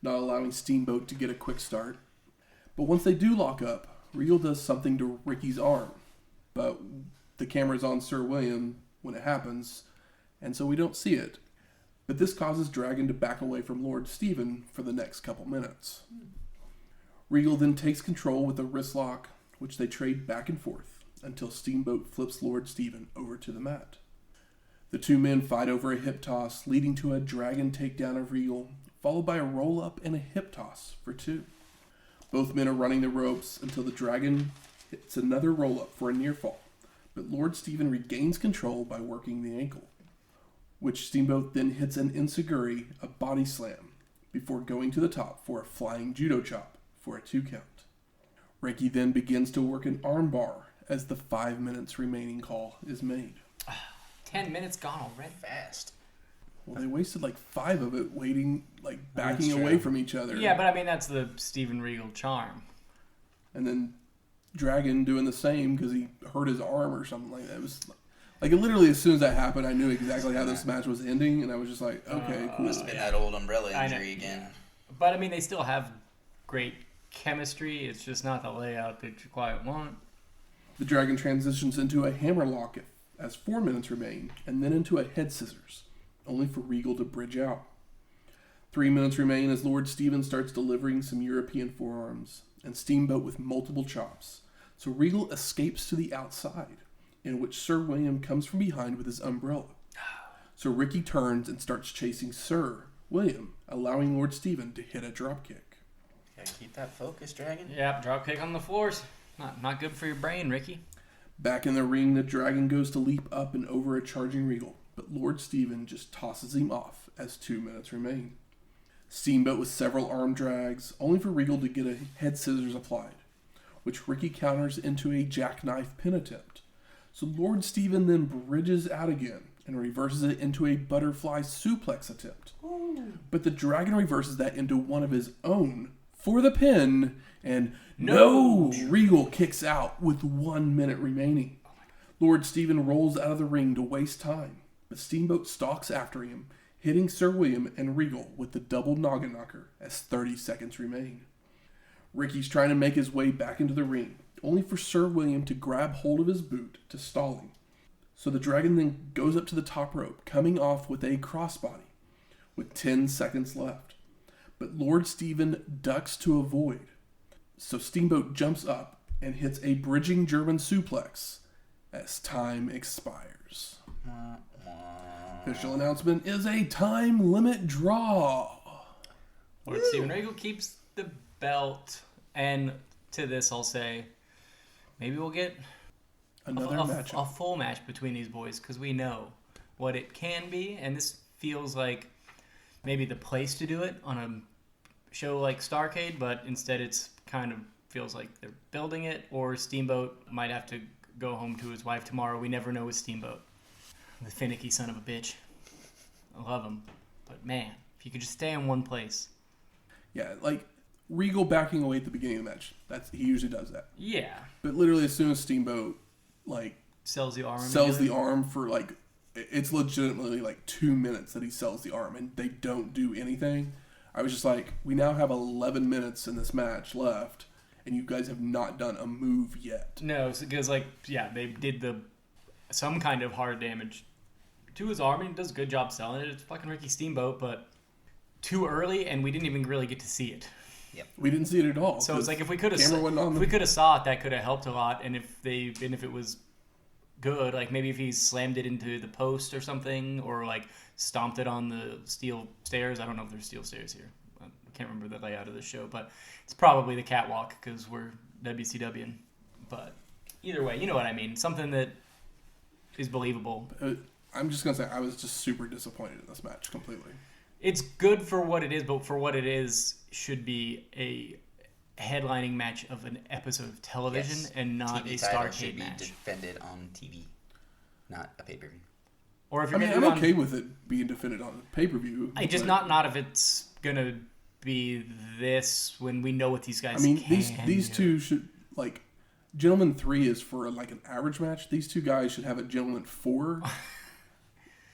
[SPEAKER 1] not allowing Steamboat to get a quick start. But once they do lock up, Regal does something to Ricky's arm. But the camera's on Sir William when it happens, and so we don't see it. But this causes Dragon to back away from Lord Steven for the next couple minutes. Regal then takes control with a wrist lock, which they trade back and forth until Steamboat flips Lord Steven over to the mat. The two men fight over a hip toss, leading to a Dragon takedown of Regal, followed by a roll-up and a hip toss for two. Both men are running the ropes until the Dragon hits another roll-up for a near fall, but Lord Steven regains control by working the ankle, which Steamboat then hits an enziguri, a body slam, before going to the top for a flying judo chop for a 2 count. Ricky then begins to work an armbar as the 5 minutes remaining call is made.
[SPEAKER 2] 10 minutes gone already.
[SPEAKER 3] Fast.
[SPEAKER 1] Well, they wasted like 5 of it waiting, backing away from each other.
[SPEAKER 2] Yeah, but I mean, that's the Steven Regal charm.
[SPEAKER 1] And then Dragon doing the same because he hurt his arm or something like that. It was literally as soon as that happened, I knew exactly how this match was ending, and I was just like, okay, cool.
[SPEAKER 3] Must have been that old umbrella injury again.
[SPEAKER 2] But I mean, they still have great chemistry. It's just not the layout that you quite want.
[SPEAKER 1] The Dragon transitions into a hammerlock as 4 minutes remain, and then into a head scissors, only for Regal to bridge out. 3 minutes remain as Lord Steven starts delivering some European forearms, and Steamboat with multiple chops. So Regal escapes to the outside, in which Sir William comes from behind with his umbrella. So Ricky turns and starts chasing Sir William, allowing Lord Steven to hit a dropkick.
[SPEAKER 3] Gotta keep that focus, Dragon.
[SPEAKER 2] Yep, dropkick on the floors. Not good for your brain, Ricky.
[SPEAKER 1] Back in the ring, the Dragon goes to leap up and over a charging Regal, but Lord Steven just tosses him off as 2 minutes remain. Steamboat with several arm drags, only for Regal to get a head scissors applied, which Ricky counters into a jackknife pin attempt. So Lord Steven then bridges out again and reverses it into a butterfly suplex attempt. Ooh. But the Dragon reverses that into one of his own for the pin, and no! Regal kicks out with 1 minute remaining. Lord Steven rolls out of the ring to waste time, but Steamboat stalks after him, hitting Sir William and Regal with the double noggin knocker as 30 seconds remain. Ricky's trying to make his way back into the ring, only for Sir William to grab hold of his boot to stall him. So the Dragon then goes up to the top rope, coming off with a crossbody, with 10 seconds left. But Lord Steven ducks to avoid. So Steamboat jumps up and hits a bridging German suplex as time expires. Official announcement is a time limit draw.
[SPEAKER 2] Lord Steven Regal keeps the belt, and to this I'll say, maybe we'll get a full match between these boys, because we know what it can be, and this feels like maybe the place to do it on a show like Starrcade, but instead it's kind of feels like they're building it, or Steamboat might have to go home to his wife tomorrow. We never know with Steamboat. The finicky son of a bitch. I love him. But man, if you could just stay in one place.
[SPEAKER 1] Yeah, like Regal backing away at the beginning of the match. He usually does that.
[SPEAKER 2] Yeah.
[SPEAKER 1] But literally as soon as Steamboat
[SPEAKER 2] sells the
[SPEAKER 1] arm for like, it's legitimately like 2 minutes that he sells the arm and they don't do anything. I was just like, we now have 11 minutes in this match left and you guys have not done a move yet.
[SPEAKER 2] No, because they did some kind of hard damage to his arm and he does a good job selling it. It's fucking Ricky Steamboat, but too early and we didn't even really get to see it.
[SPEAKER 3] Yep.
[SPEAKER 1] We didn't see it at all.
[SPEAKER 2] So it's like if we could have saw it, that could have helped a lot. And if it was good, like maybe if he slammed it into the post or something, or like stomped it on the steel stairs. I don't know if there's steel stairs here. I can't remember the layout of the show, but it's probably the catwalk because we're WCW. But either way, you know what I mean. Something that is believable.
[SPEAKER 1] I'm just gonna say I was just super disappointed in this match completely.
[SPEAKER 2] It's good for what it is, but for what it is, should be a headlining match of an episode of television and not
[SPEAKER 3] TV
[SPEAKER 2] a
[SPEAKER 3] title should
[SPEAKER 2] Starrcade
[SPEAKER 3] be
[SPEAKER 2] match.
[SPEAKER 3] defended on TV, not a pay-per-view.
[SPEAKER 2] Or if
[SPEAKER 1] I'm okay with it being defended on a pay-per-view.
[SPEAKER 2] Not if it's gonna be this when we know what these guys.
[SPEAKER 1] These two should like. Gentleman 3 is for like an average match. These two guys should have a Gentleman 4.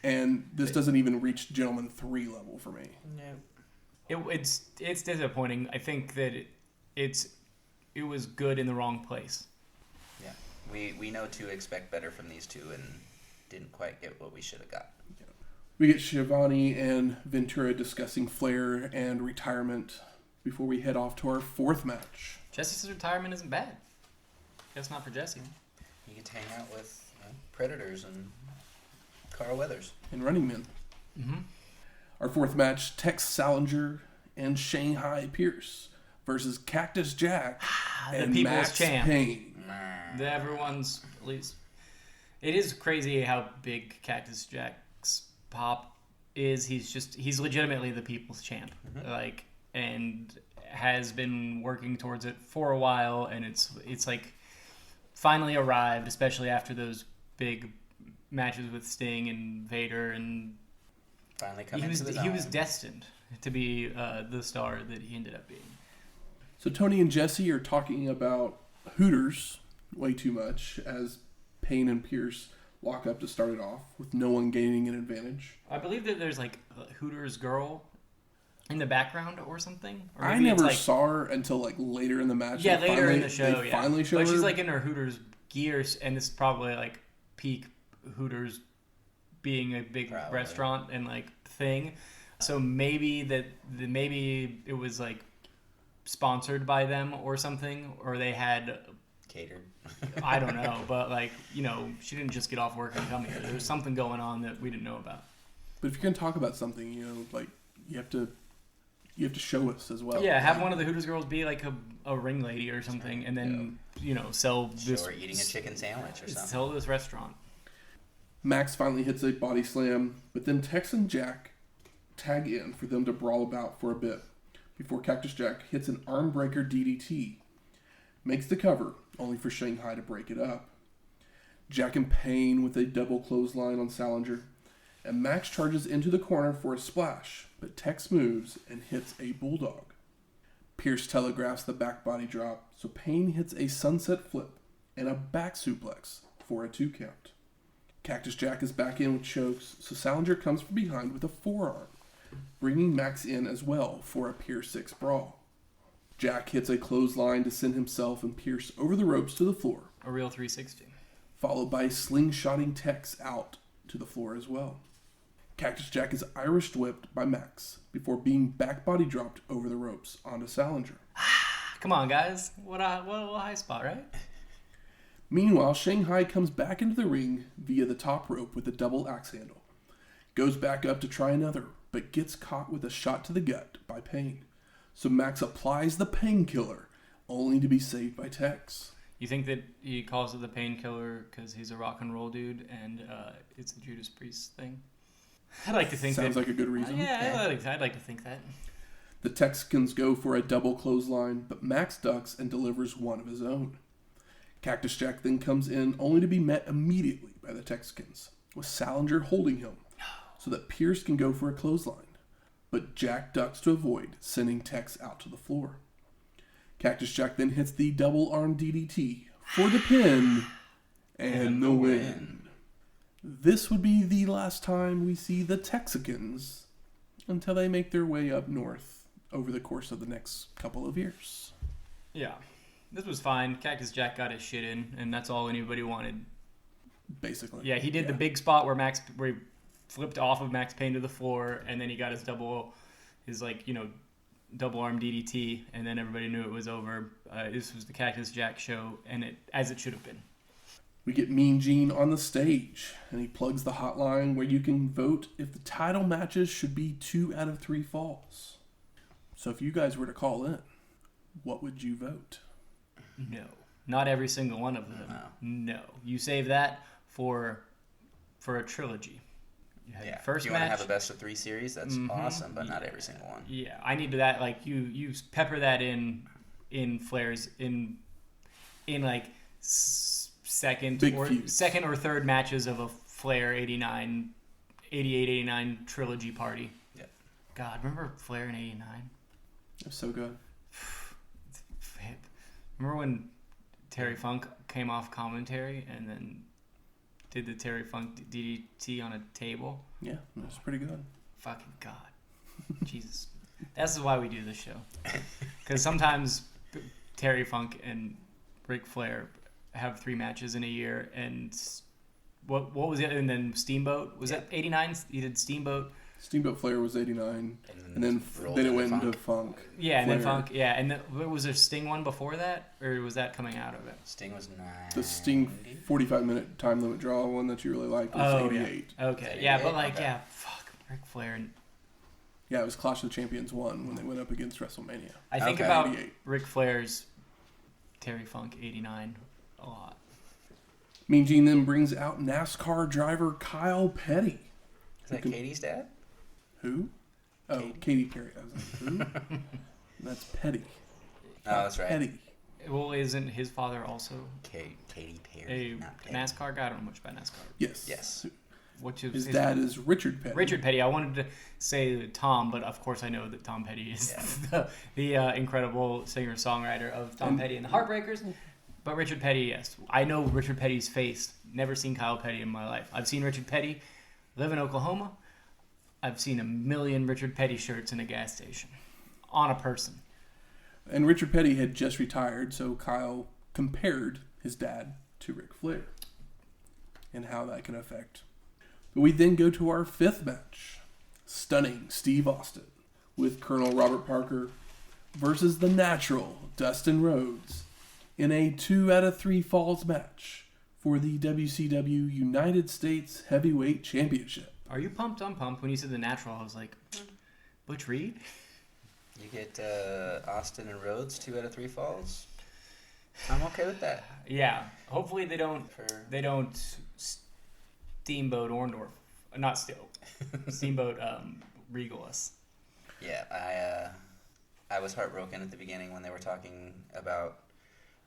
[SPEAKER 1] And this doesn't even reach Gentleman 3 level for me.
[SPEAKER 3] No.
[SPEAKER 2] It's disappointing. I think that it was good in the wrong place.
[SPEAKER 3] Yeah. We know to expect better from these two and didn't quite get what we should have got.
[SPEAKER 1] Yeah. We get Shivani and Ventura discussing Flair and retirement before we head off to our fourth match.
[SPEAKER 2] Jesse's retirement isn't bad. Guess not for Jesse.
[SPEAKER 3] You get to hang out with Predators and Carl Weathers.
[SPEAKER 1] And Running Men.
[SPEAKER 2] Mm-hmm.
[SPEAKER 1] Our fourth match, Tex Slazenger and Shanghai Pierce versus Cactus Jack and
[SPEAKER 2] the people's
[SPEAKER 1] Maxx
[SPEAKER 2] champ.
[SPEAKER 1] Payne.
[SPEAKER 2] Everyone's, at least. It is crazy how big Cactus Jack's pop is. He's legitimately the people's champ. Mm-hmm. And has been working towards it for a while, and it's like finally arrived, especially after those big matches with Sting and Vader, and
[SPEAKER 3] finally coming to the
[SPEAKER 2] he was destined to be the star that he ended up being.
[SPEAKER 1] So Tony and Jesse are talking about Hooters way too much as Payne and Pierce lock up to start it off with no one gaining an advantage.
[SPEAKER 2] I believe that there's like a Hooters girl in the background or something. Or
[SPEAKER 1] I never saw her until like later in the match.
[SPEAKER 2] Yeah, later in the show.
[SPEAKER 1] They finally showed her.
[SPEAKER 2] But she's like in her Hooters gears, and this is probably like peak Hooters being a big restaurant and like thing. So maybe it was like sponsored by them or something, or they had
[SPEAKER 3] catered.
[SPEAKER 2] I don't know, but like, she didn't just get off work and come here. There was something going on that we didn't know about.
[SPEAKER 1] But if you're gonna talk about something, like you have to show us as well.
[SPEAKER 2] Yeah, have one of the Hooters girls be like a ring lady or something, and then sell this.
[SPEAKER 3] Show her eating a chicken sandwich or something.
[SPEAKER 2] Sell this restaurant.
[SPEAKER 1] Maxx finally hits a body slam, but then Tex and Jack tag in for them to brawl about for a bit before Cactus Jack hits an arm breaker DDT, makes the cover, only for Shanghai to break it up. Jack and Payne with a double clothesline on Slazenger, and Maxx charges into the corner for a splash, but Tex moves and hits a bulldog. Pierce telegraphs the back body drop, so Payne hits a sunset flip and a back suplex for a 2 count. Cactus Jack is back in with chokes, so Slazenger comes from behind with a forearm, bringing Maxx in as well for a Pier 6 brawl. Jack hits a clothesline to send himself and Pierce over the ropes to the floor.
[SPEAKER 2] A real 360.
[SPEAKER 1] Followed by slingshotting Tex out to the floor as well. Cactus Jack is Irish whipped by Maxx before being back body dropped over the ropes onto Slazenger.
[SPEAKER 2] Come on, guys. What a high spot, right?
[SPEAKER 1] Meanwhile, Shanghai comes back into the ring via the top rope with a double axe handle. Goes back up to try another, but gets caught with a shot to the gut by Payne. So Maxx applies the painkiller, only to be saved by Tex.
[SPEAKER 2] You think that he calls it the painkiller because he's a rock and roll dude and it's a Judas Priest thing? I'd like to think
[SPEAKER 1] Sounds like a good reason.
[SPEAKER 2] I'd like to think that.
[SPEAKER 1] The Texans go for a double clothesline, but Maxx ducks and delivers one of his own. Cactus Jack then comes in only to be met immediately by the Texicans, with Slazenger holding him so that Pierce can go for a clothesline. But Jack ducks to avoid, sending Tex out to the floor. Cactus Jack then hits the double arm DDT for the pin and the win. This would be the last time we see the Texicans until they make their way up north over the course of the next couple of years.
[SPEAKER 2] Yeah. This was fine. Cactus Jack got his shit in, and that's all anybody wanted.
[SPEAKER 1] Basically.
[SPEAKER 2] Yeah, he did the big spot where he flipped off of Max Payne to the floor, and then he got his double arm DDT, and then everybody knew it was over. This was the Cactus Jack show, and as it should have been.
[SPEAKER 1] We get Mean Gene on the stage, and he plugs the hotline where you can vote if the title matches should be 2 out of 3 falls. So if you guys were to call in, what would you vote?
[SPEAKER 2] No. Not every single one of them. No. You save that for a trilogy.
[SPEAKER 3] Yeah.
[SPEAKER 2] First
[SPEAKER 3] if you
[SPEAKER 2] match,
[SPEAKER 3] want to have a best of 3 series, that's awesome, but not every single one.
[SPEAKER 2] Yeah, I need that. Like you pepper that in Flair's in like second or third matches of a Flair 88, 89 trilogy party.
[SPEAKER 3] Yeah.
[SPEAKER 2] God, remember Flair in 89?
[SPEAKER 1] It was so good.
[SPEAKER 2] Remember when Terry Funk came off commentary and then did the Terry Funk DDT on a table?
[SPEAKER 1] Yeah, it was pretty good.
[SPEAKER 2] Fucking God. Jesus. That's why we do this show. Because sometimes Terry Funk and Ric Flair have 3 matches in a year, and what was it? And then Steamboat, was that 89? He did Steamboat.
[SPEAKER 1] Steamboat Flair was 89, and then it went into Funk.
[SPEAKER 2] Yeah, and then Funk. Yeah, and was there Sting one before that, or was that coming out of it?
[SPEAKER 3] Sting was 9.
[SPEAKER 1] The Sting 45-minute time limit draw one that you really liked was 88.
[SPEAKER 2] Yeah. Okay, yeah, but fuck, Ric Flair and.
[SPEAKER 1] Yeah, it was Clash of the Champions 1 when they went up against WrestleMania.
[SPEAKER 2] I think about Ric Flair's Terry Funk 89 a lot.
[SPEAKER 1] Mean Gene then brings out NASCAR driver Kyle Petty.
[SPEAKER 3] Is that Katie's dad?
[SPEAKER 1] Who? Oh, Katy Perry. I was like, who? That's Petty.
[SPEAKER 3] Oh, that's right.
[SPEAKER 1] Petty.
[SPEAKER 2] Well, isn't his father also
[SPEAKER 3] Katy Perry?
[SPEAKER 2] a NASCAR guy? I don't know much about NASCAR.
[SPEAKER 1] Yes.
[SPEAKER 2] His
[SPEAKER 1] dad is Richard Petty.
[SPEAKER 2] Richard Petty. I wanted to say Tom, but of course I know that Tom Petty is the incredible singer-songwriter of Tom Petty and the Heartbreakers. But Richard Petty, yes. I know Richard Petty's face. Never seen Kyle Petty in my life. I've seen Richard Petty live in Oklahoma. I've seen a million Richard Petty shirts in a gas station on a person.
[SPEAKER 1] And Richard Petty had just retired, so Kyle compared his dad to Ric Flair and how that can affect. We then go to our 5th match. Stunning Steve Austin with Colonel Robert Parker versus the Natural Dustin Rhodes in a 2 out of 3 falls match for the WCW United States Heavyweight Championship.
[SPEAKER 2] Are you pumped? I'm pumped. When you said the Natural, I was like, Butch Reed?
[SPEAKER 3] You get Austin and Rhodes 2 out of 3 falls. I'm okay with that.
[SPEAKER 2] Yeah. Hopefully they don't Steamboat Orndorff. Not still. Steamboat Regal us.
[SPEAKER 3] Yeah, I was heartbroken at the beginning when they were talking about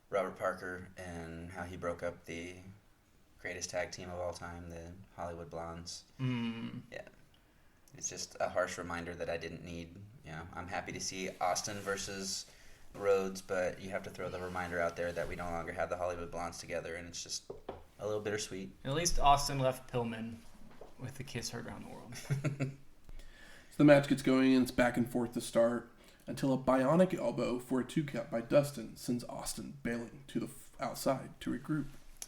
[SPEAKER 3] Robert Parker and how he broke up the greatest tag team of all time, the Hollywood Blondes. Yeah. It's just a harsh reminder that I didn't need. I'm happy to see Austin versus Rhodes, but you have to throw the reminder out there that we no longer have the Hollywood Blondes together, and it's just a little bittersweet.
[SPEAKER 2] At least Austin left Pillman with the kiss heard around the world.
[SPEAKER 1] So the match gets going, and it's back and forth to start until a bionic elbow for a 2 count by Dustin sends Austin bailing to the outside to regroup.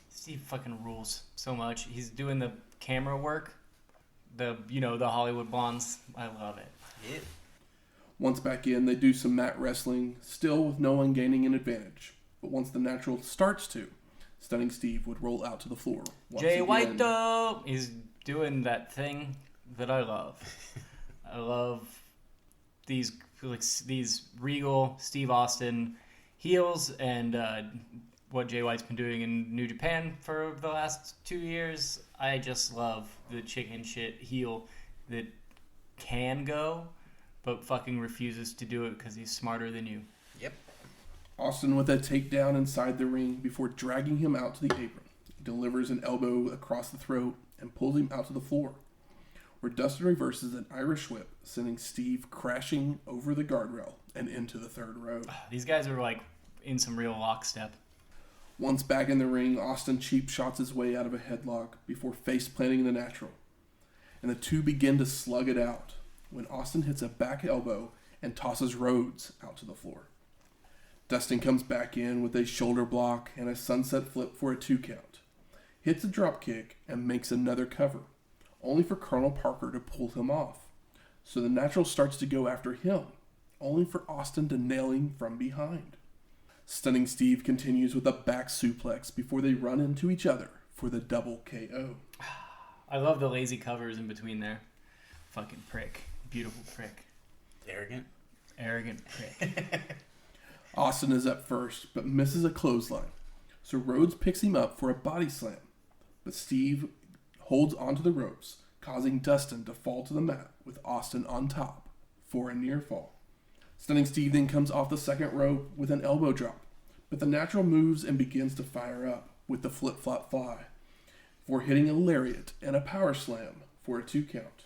[SPEAKER 2] Steve fucking rules so much. He's doing the camera work, the Hollywood Blondes. I love it.
[SPEAKER 3] Yeah.
[SPEAKER 1] Once back in, they do some mat wrestling, still with no one gaining an advantage. But once the Natural starts to, Stunning Steve would roll out to the floor.
[SPEAKER 2] Jay White, though, he's doing that thing that I love. I love these Regal, Steve Austin heels, and what Jay White's been doing in New Japan for the last 2 years. I just love the chicken shit heel that can go, but fucking refuses to do it because he's smarter than you.
[SPEAKER 3] Yep.
[SPEAKER 1] Austin with a takedown inside the ring before dragging him out to the apron. He delivers an elbow across the throat and pulls him out to the floor, where Dustin reverses an Irish whip, sending Steve crashing over the guardrail and into the third row.
[SPEAKER 2] These guys are like in some real lockstep.
[SPEAKER 1] Once back in the ring, Austin cheap shots his way out of a headlock before face planting the natural, and the two begin to slug it out when Austin hits a back elbow and tosses Rhodes out to the floor. Dustin comes back in with a shoulder block and a sunset flip for a 2 count, hits a drop kick and makes another cover, only for Colonel Parker to pull him off. So the natural starts to go after him, only for Austin to nail him from behind. Stunning Steve continues with a back suplex before they run into each other for the double KO.
[SPEAKER 2] I love the lazy covers in between there. Fucking prick. Beautiful prick. Arrogant prick.
[SPEAKER 1] Austin is up first, but misses a clothesline. So Rhodes picks him up for a body slam. But Steve holds onto the ropes, causing Dustin to fall to the mat with Austin on top for a near fall. Stunning Steve then comes off the second rope with an elbow drop, but the natural moves and begins to fire up with the flip-flop fly, before hitting a lariat and a power slam for a 2 count.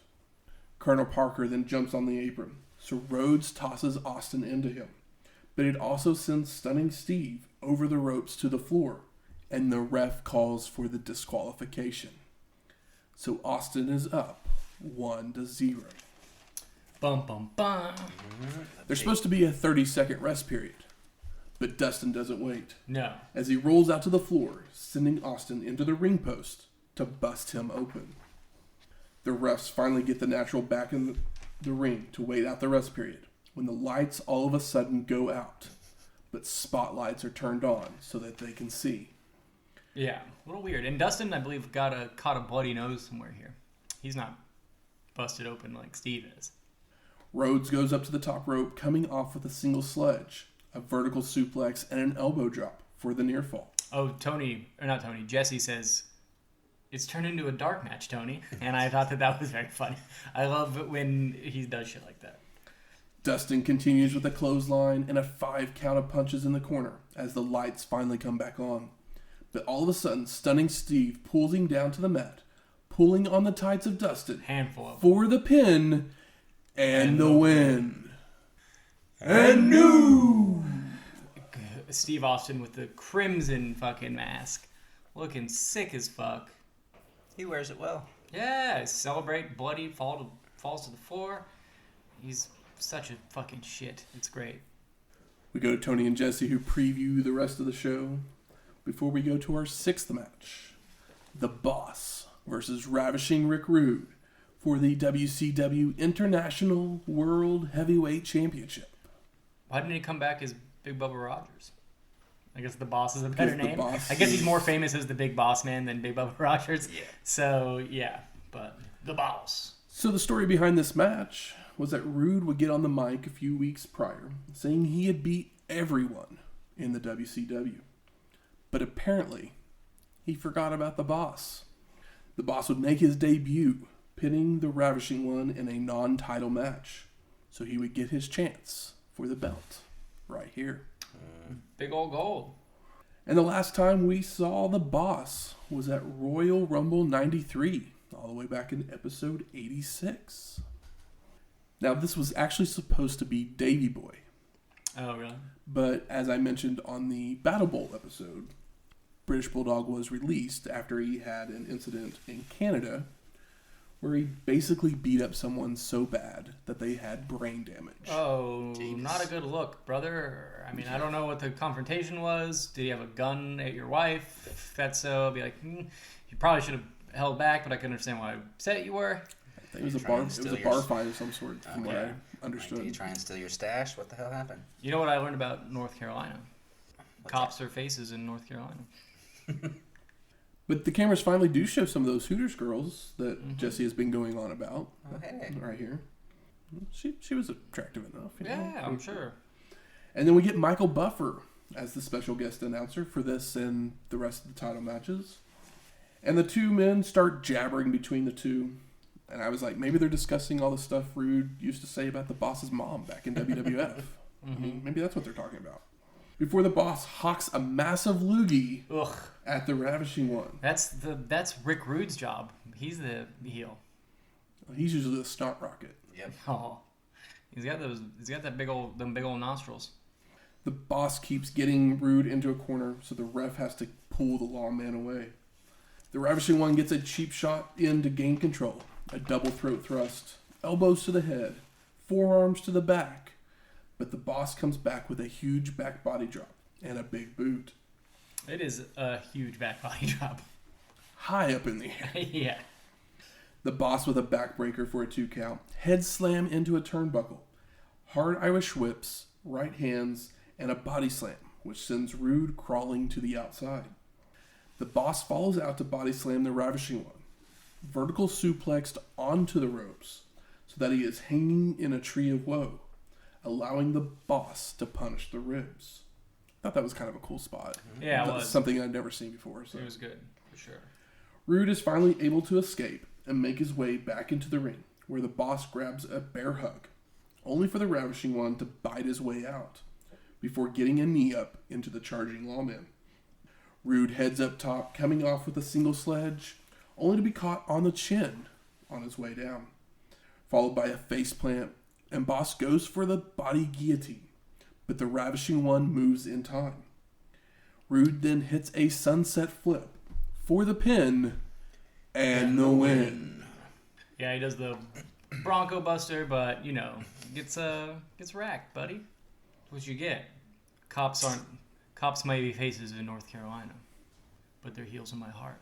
[SPEAKER 1] Colonel Parker then jumps on the apron, so Rhodes tosses Austin into him, but it also sends Stunning Steve over the ropes to the floor, and the ref calls for the disqualification. So Austin is up 1-0.
[SPEAKER 2] Bum, bum, bum.
[SPEAKER 1] There's supposed to be a 30-second rest period, but Dustin doesn't wait,
[SPEAKER 2] No.
[SPEAKER 1] as he rolls out to the floor, sending Austin into the ring post to bust him open. The refs finally get the natural back in the ring to wait out the rest period, when the lights all of a sudden go out, but spotlights are turned on so that they can see.
[SPEAKER 2] Yeah, a little weird. And Dustin, I believe, caught a bloody nose somewhere here. He's not busted open like Steve is.
[SPEAKER 1] Rhodes goes up to the top rope, coming off with a single sledge, a vertical suplex, and an elbow drop for the near fall.
[SPEAKER 2] Oh, Jesse says, it's turned into a dark match, Tony. And I thought that was very funny. I love it when he does shit like that.
[SPEAKER 1] Dustin continues with a clothesline and a 5 count of punches in the corner as the lights finally come back on. But all of a sudden, Stunning Steve pulls him down to the mat, pulling on the tights of Dustin
[SPEAKER 2] Handful of
[SPEAKER 1] for the pin and the win. And new
[SPEAKER 2] Steve Austin with the crimson fucking mask, looking sick as fuck.
[SPEAKER 3] He wears it well.
[SPEAKER 2] Yeah, celebrate, bloody, falls to the floor. He's such a fucking shit. It's great.
[SPEAKER 1] We go to Tony and Jesse, who preview the rest of the show before we go to our 6th match. The Boss versus Ravishing Rick Rude for the WCW International World Heavyweight Championship.
[SPEAKER 2] Why didn't he come back as Big Bubba Rogers? I guess the Boss is a better name.
[SPEAKER 1] Boss.
[SPEAKER 2] I guess he's more famous as the Big Boss Man than Big Bubba Rogers.
[SPEAKER 3] Yeah.
[SPEAKER 2] So, yeah, but the Boss.
[SPEAKER 1] So the story behind this match was that Rude would get on the mic a few weeks prior, saying he had beat everyone in the WCW. But apparently, he forgot about the Boss. The Boss would make his debut, pinning the Ravishing One in a non-title match. So he would get his chance for the belt right here.
[SPEAKER 2] Big old gold.
[SPEAKER 1] And the last time we saw the Boss was at Royal Rumble 93, all the way back in episode 86. Now, this was actually supposed to be Davey Boy.
[SPEAKER 2] Oh, really?
[SPEAKER 1] But as I mentioned on the Battle Bowl episode, British Bulldog was released after he had an incident in Canada where he basically beat up someone so bad that they had brain damage.
[SPEAKER 2] Oh,
[SPEAKER 3] Jeez.
[SPEAKER 2] not a good look, brother. I mean, I don't know what the confrontation was. Did he have a gun at your wife? If that's so, I'd be like, you probably should have held back, but I can understand why upset you were.
[SPEAKER 1] I think it was a bar fight of some sort, from what I understood.
[SPEAKER 3] Did you try and steal your stash? What the hell happened?
[SPEAKER 2] You know what I learned about North Carolina? Cops are faces in North Carolina.
[SPEAKER 1] But the cameras finally do show some of those Hooters girls that Jesse has been going on about.
[SPEAKER 3] Oh, hey.
[SPEAKER 1] Right here. She was attractive enough. You know?
[SPEAKER 2] Yeah, I'm sure.
[SPEAKER 1] And then we get Michael Buffer as the special guest announcer for this and the rest of the title matches. And the two men start jabbering between the two. And I was like, maybe they're discussing all the stuff Rude used to say about the Boss's mom back in WWF. I mean, maybe that's what they're talking about. before the boss hawks a massive loogie
[SPEAKER 2] Ugh.
[SPEAKER 1] at the Ravishing One.
[SPEAKER 2] That's Rick Rude's job. He's the heel.
[SPEAKER 1] He's usually the snot rocket.
[SPEAKER 3] Yep.
[SPEAKER 2] Oh, he's got them big old nostrils.
[SPEAKER 1] The boss keeps getting Rude into a corner, so the ref has to pull the lawman away. The Ravishing One gets a cheap shot in to gain control. A double throat thrust, elbows to the head, forearms to the back. But the boss comes back with a huge back body drop and a big boot.
[SPEAKER 2] It is a huge back body drop.
[SPEAKER 1] High up in the air.
[SPEAKER 2] Yeah.
[SPEAKER 1] The boss with a backbreaker for a 2 count. Head slam into a turnbuckle. Hard Irish whips, right hands, and a body slam, which sends Rude crawling to the outside. The boss follows out to body slam the Ravishing One. Vertical suplexed onto the ropes so that he is hanging in a tree of woe, allowing the boss to punish the ribs. I thought that was kind of a cool spot.
[SPEAKER 2] Yeah, it
[SPEAKER 1] That's
[SPEAKER 2] was.
[SPEAKER 1] something I'd never seen before. So.
[SPEAKER 2] It was good, for sure.
[SPEAKER 1] Rude is finally able to escape and make his way back into the ring, where the boss grabs a bear hug, only for the Ravishing One to bite his way out, before getting a knee up into the charging lawman. Rude heads up top, coming off with a single sledge, only to be caught on the chin on his way down, followed by a faceplant, and boss goes for the body guillotine, but the Ravishing One moves in time. Rude then hits a sunset flip for the pin and the win.
[SPEAKER 2] Yeah, he does the Bronco Buster, but gets racked, buddy. What you get? Cops might be faces in North Carolina, but they're heels in my heart.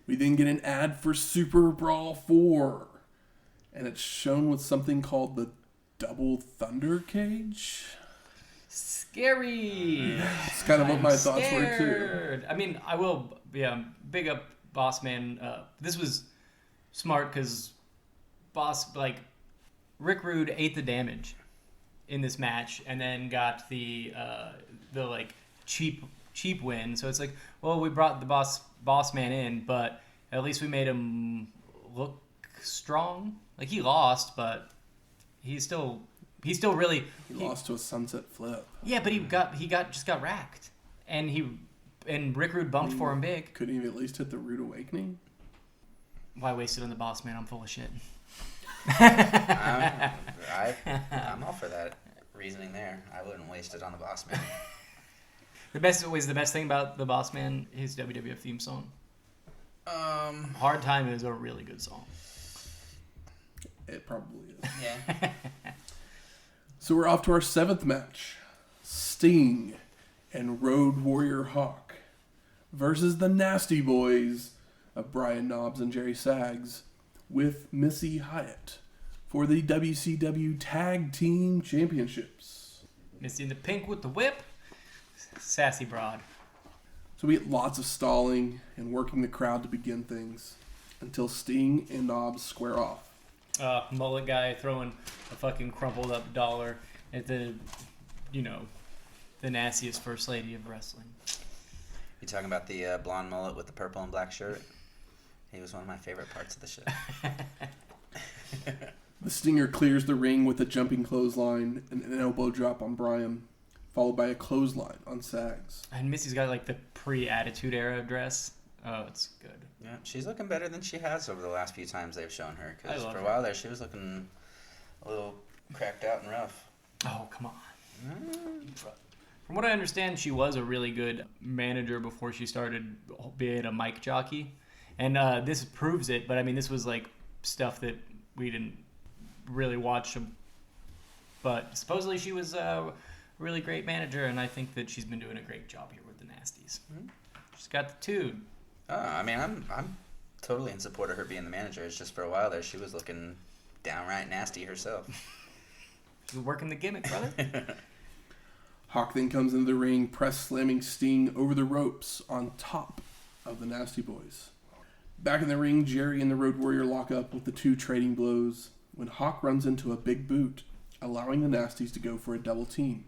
[SPEAKER 1] We then get an ad for Super Brawl 4, and it's shown with something called the Double Thunder Cage.
[SPEAKER 2] Scary.
[SPEAKER 1] It's kind of what my thoughts were
[SPEAKER 2] Scared. I mean, I will, big up Boss Man. This was smart because Rick Rude ate the damage in this match and then got the cheap win. So it's like, well, we brought the boss man in, but at least we made him look strong. Like, he lost, but he's still really.
[SPEAKER 1] He lost to a sunset flip.
[SPEAKER 2] Yeah, but he just got racked, and Rick Rude bumped for him big.
[SPEAKER 1] Couldn't he have at least hit the Rude Awakening?
[SPEAKER 2] Why waste it on the boss man? I'm full of shit.
[SPEAKER 3] I'm all for that reasoning there. I wouldn't waste it on the boss man.
[SPEAKER 2] The best thing about the boss man, his WWF theme song. Hard Time is a really good song.
[SPEAKER 1] It probably is.
[SPEAKER 3] Yeah.
[SPEAKER 1] So we're off to our 7th match. Sting and Road Warrior Hawk versus the Nasty Boys of Brian Knobbs and Jerry Sags with Missy Hyatt for the WCW Tag Team Championships.
[SPEAKER 2] Missy in the pink with the whip. Sassy broad.
[SPEAKER 1] So we get lots of stalling and working the crowd to begin things until Sting and Knobbs square off.
[SPEAKER 2] Mullet guy throwing a fucking crumpled up dollar at the nastiest first lady of wrestling.
[SPEAKER 3] You talking about the blonde mullet with the purple and black shirt? He was one of my favorite parts of the show.
[SPEAKER 1] The Stinger clears the ring with a jumping clothesline and an elbow drop on Brian, followed by a clothesline on Sags.
[SPEAKER 2] And Missy's got like the pre-Attitude Era dress. Oh, it's good.
[SPEAKER 3] Yeah, she's looking better than she has over the last few times they've shown her. Because for a
[SPEAKER 2] her.
[SPEAKER 3] while there, she was looking a little cracked out and rough.
[SPEAKER 2] Oh, come on. From what I understand, she was a really good manager before she started being a mic jockey. And this proves it, but I mean, this was like stuff that we didn't really watch. But supposedly she was a really great manager, and I think that she's been doing a great job here with the Nasties. Mm-hmm. She's got the tude.
[SPEAKER 3] I mean, I'm totally in support of her being the manager. It's just for a while there, she was looking downright nasty herself.
[SPEAKER 2] She's working the gimmick, brother.
[SPEAKER 1] Hawk then comes into the ring, press slamming Sting over the ropes on top of the Nasty Boys. Back in the ring, Jerry and the Road Warrior lock up with the two trading blows when Hawk runs into a big boot, allowing the Nasties to go for a double team,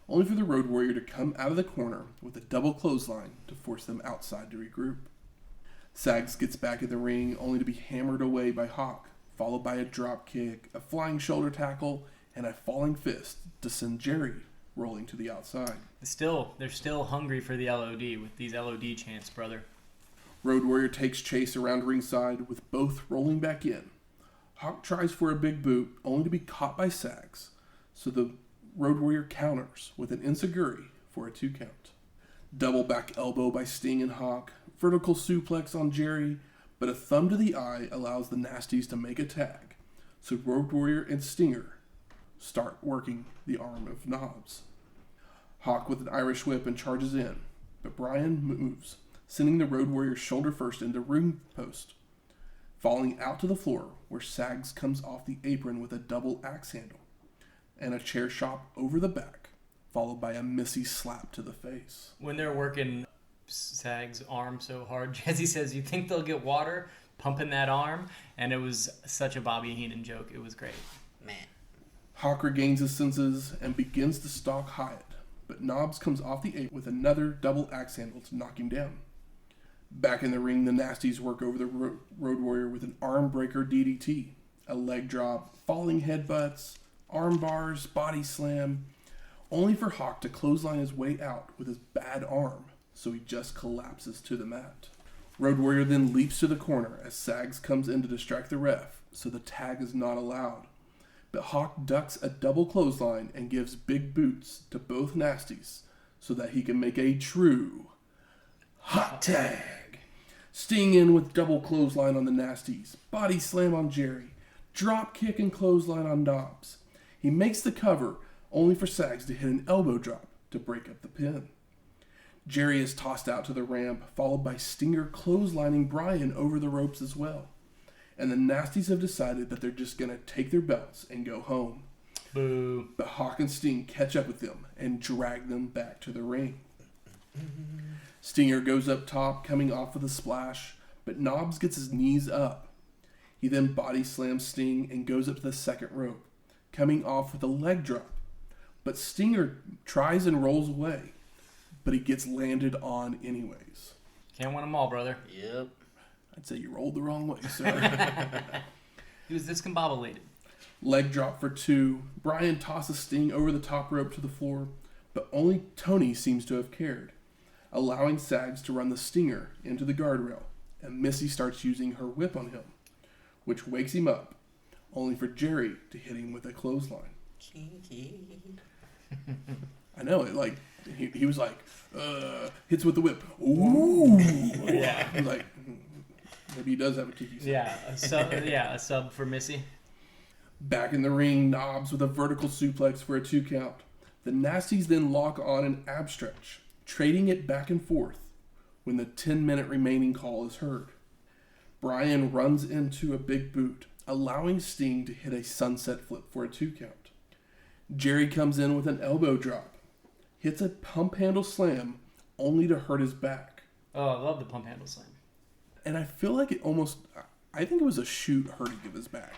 [SPEAKER 1] only for the Road Warrior to come out of the corner with a double clothesline to force them outside to regroup. Sags gets back in the ring, only to be hammered away by Hawk, followed by a drop kick, a flying shoulder tackle, and a falling fist to send Jerry rolling to the outside.
[SPEAKER 2] They're still hungry for the LOD with these LOD chants, brother.
[SPEAKER 1] Road Warrior takes chase around ringside with both rolling back in. Hawk tries for a big boot, only to be caught by Sags, so the Road Warrior counters with an enziguri for a 2 count. Double back elbow by Sting and Hawk, vertical suplex on Jerry, but a thumb to the eye allows the Nasties to make a tag, so Road Warrior and Stinger start working the arm of Knobs. Hawk with an Irish whip and charges in, but Brian moves, sending the Road Warrior shoulder first into ring post, falling out to the floor where Sags comes off the apron with a double axe handle and a chair shot over the back, followed by a Missy slap to the face.
[SPEAKER 2] When they're working Sags' arm so hard, Jesse says, "You think they'll get water pumping that arm?" And it was such a Bobby Heenan joke. It was great.
[SPEAKER 3] Man.
[SPEAKER 1] Hawk regains his senses and begins to stalk Hyatt, but Knobs comes off the apron with another double axe handle to knock him down. Back in the ring, the Nasties work over the Road Warrior with an arm breaker DDT, a leg drop, falling headbutts, arm bars, body slam, only for Hawk to clothesline his way out with his bad arm, so he just collapses to the mat. Road Warrior then leaps to the corner as Sags comes in to distract the ref, so the tag is not allowed. But Hawk ducks a double clothesline and gives big boots to both Nasties so that he can make a true hot tag. Sting in with double clothesline on the Nasties, body slam on Jerry, drop kick and clothesline on Knobs. He makes the cover, only for Sags to hit an elbow drop to break up the pin. Jerry is tossed out to the ramp, followed by Stinger clotheslining Brian over the ropes as well. And the Nasties have decided that they're just going to take their belts and go home.
[SPEAKER 2] Boo.
[SPEAKER 1] But Hawk and Sting catch up with them and drag them back to the ring. Stinger goes up top, coming off with a splash, but Knobs gets his knees up. He then body slams Sting and goes up to the second rope, coming off with a leg drop. But Stinger tries and rolls away, but he gets landed on anyways.
[SPEAKER 2] Can't win them all, brother.
[SPEAKER 3] Yep.
[SPEAKER 1] I'd say you rolled the wrong way, sir.
[SPEAKER 2] He was discombobulated.
[SPEAKER 1] Leg drop for 2. Brian tosses Sting over the top rope to the floor, but only Tony seems to have cared, allowing Sags to run the Stinger into the guardrail, and Missy starts using her whip on him, which wakes him up, only for Jerry to hit him with a clothesline. I know, he was like, hits with the whip. Ooh!
[SPEAKER 2] Yeah.
[SPEAKER 1] I was like, maybe he does have a tiki sub.
[SPEAKER 2] Yeah, a sub for Missy.
[SPEAKER 1] Back in the ring, Knobs with a vertical suplex for a 2 count. The Nasties then lock on an ab stretch, trading it back and forth when the 10-minute remaining call is heard. Brian runs into a big boot, allowing Sting to hit a sunset flip for a 2 count. Jerry comes in with an elbow drop, hits a pump handle slam, only to hurt his back.
[SPEAKER 2] Oh, I love the pump handle slam.
[SPEAKER 1] And I feel like I think it was a shoot hurting of his back.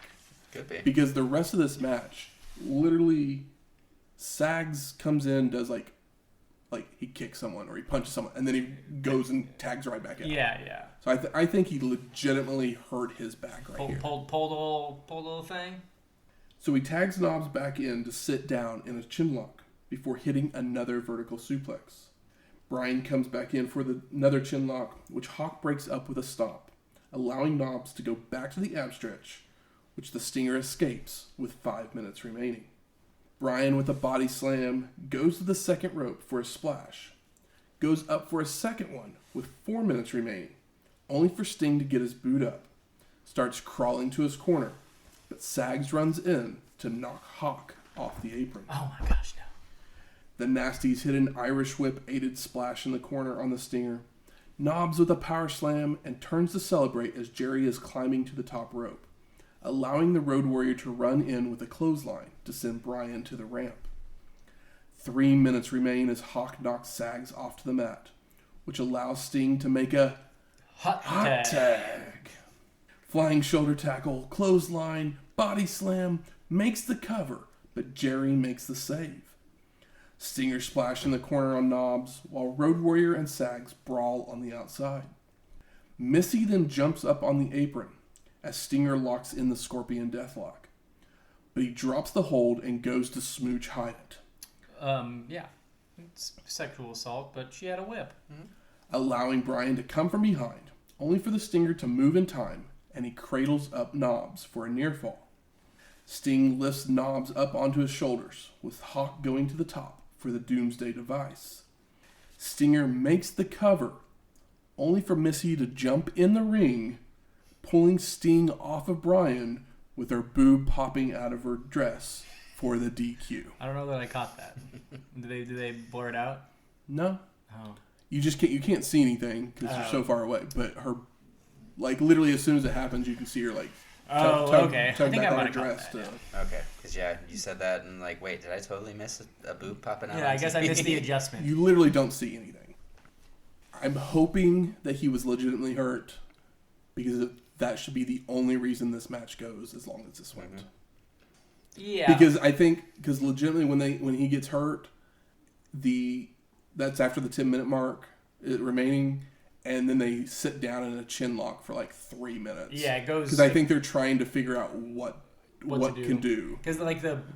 [SPEAKER 3] Could be.
[SPEAKER 1] Because the rest of this match, literally, Sags comes in, does like he kicks someone or he punches someone, and then he goes and tags right back in.
[SPEAKER 2] Yeah.
[SPEAKER 1] So I think he legitimately hurt his back here.
[SPEAKER 2] Pulled the little thing.
[SPEAKER 1] So he tags Knobs back in to sit down in a chin lock before hitting another vertical suplex. Brian comes back in for another chin lock, which Hawk breaks up with a stomp, allowing Knobs to go back to the ab stretch, which the Stinger escapes with 5 minutes remaining. Brian with a body slam goes to the second rope for a splash, goes up for a second one with 4 minutes remaining, only for Sting to get his boot up, starts crawling to his corner, but Sags runs in to knock Hawk off the apron.
[SPEAKER 2] Oh my gosh, no.
[SPEAKER 1] The Nasties hit an Irish whip aided splash in the corner on the Stinger, Knobs with a power slam, and turns to celebrate as Jerry is climbing to the top rope, allowing the Road Warrior to run in with a clothesline to send Brian to the ramp. 3 minutes remain as Hawk knocks Sags off to the mat, which allows Sting to make a
[SPEAKER 2] hot
[SPEAKER 1] tag. Flying shoulder tackle, clothesline, body slam, makes the cover, but Jerry makes the save. Stinger splash in the corner on Knobs, while Road Warrior and Sags brawl on the outside. Missy then jumps up on the apron as Stinger locks in the Scorpion Deathlock, but he drops the hold and goes to smooch Hyatt.
[SPEAKER 2] Yeah. It's sexual assault, but she had a whip.
[SPEAKER 1] allowing Bryan to come from behind, only for the Stinger to move in time, and he cradles up Knobs for a near fall. Sting lifts Knobs up onto his shoulders, with Hawk going to the top for the Doomsday device. Stinger makes the cover, only for Missy to jump in the ring, pulling Sting off of Bryan with her boob popping out of her dress for the DQ.
[SPEAKER 2] I don't know that I caught that. Did they blur it out?
[SPEAKER 1] No.
[SPEAKER 2] Oh.
[SPEAKER 1] You can't see anything because you're so far away, but her, like, literally as soon as it happens, you can see her, like,
[SPEAKER 2] okay.
[SPEAKER 1] tug
[SPEAKER 2] I think
[SPEAKER 1] back
[SPEAKER 2] I
[SPEAKER 1] on
[SPEAKER 2] might
[SPEAKER 1] her
[SPEAKER 2] have
[SPEAKER 1] dress.
[SPEAKER 2] caught that.
[SPEAKER 3] Okay, because you said that and like, wait, did I totally miss a boob popping out?
[SPEAKER 2] Yeah, I guess I missed the adjustment.
[SPEAKER 1] You literally don't see anything. I'm hoping that he was legitimately hurt because that should be the only reason this match goes as long as this went.
[SPEAKER 3] Mm-hmm.
[SPEAKER 2] Yeah.
[SPEAKER 1] Because legitimately when he gets hurt, that's after the 10-minute mark remaining, and then they sit down in a chin lock for like 3 minutes.
[SPEAKER 2] Yeah, it goes
[SPEAKER 1] because I think they're trying to figure out what can do.
[SPEAKER 2] Because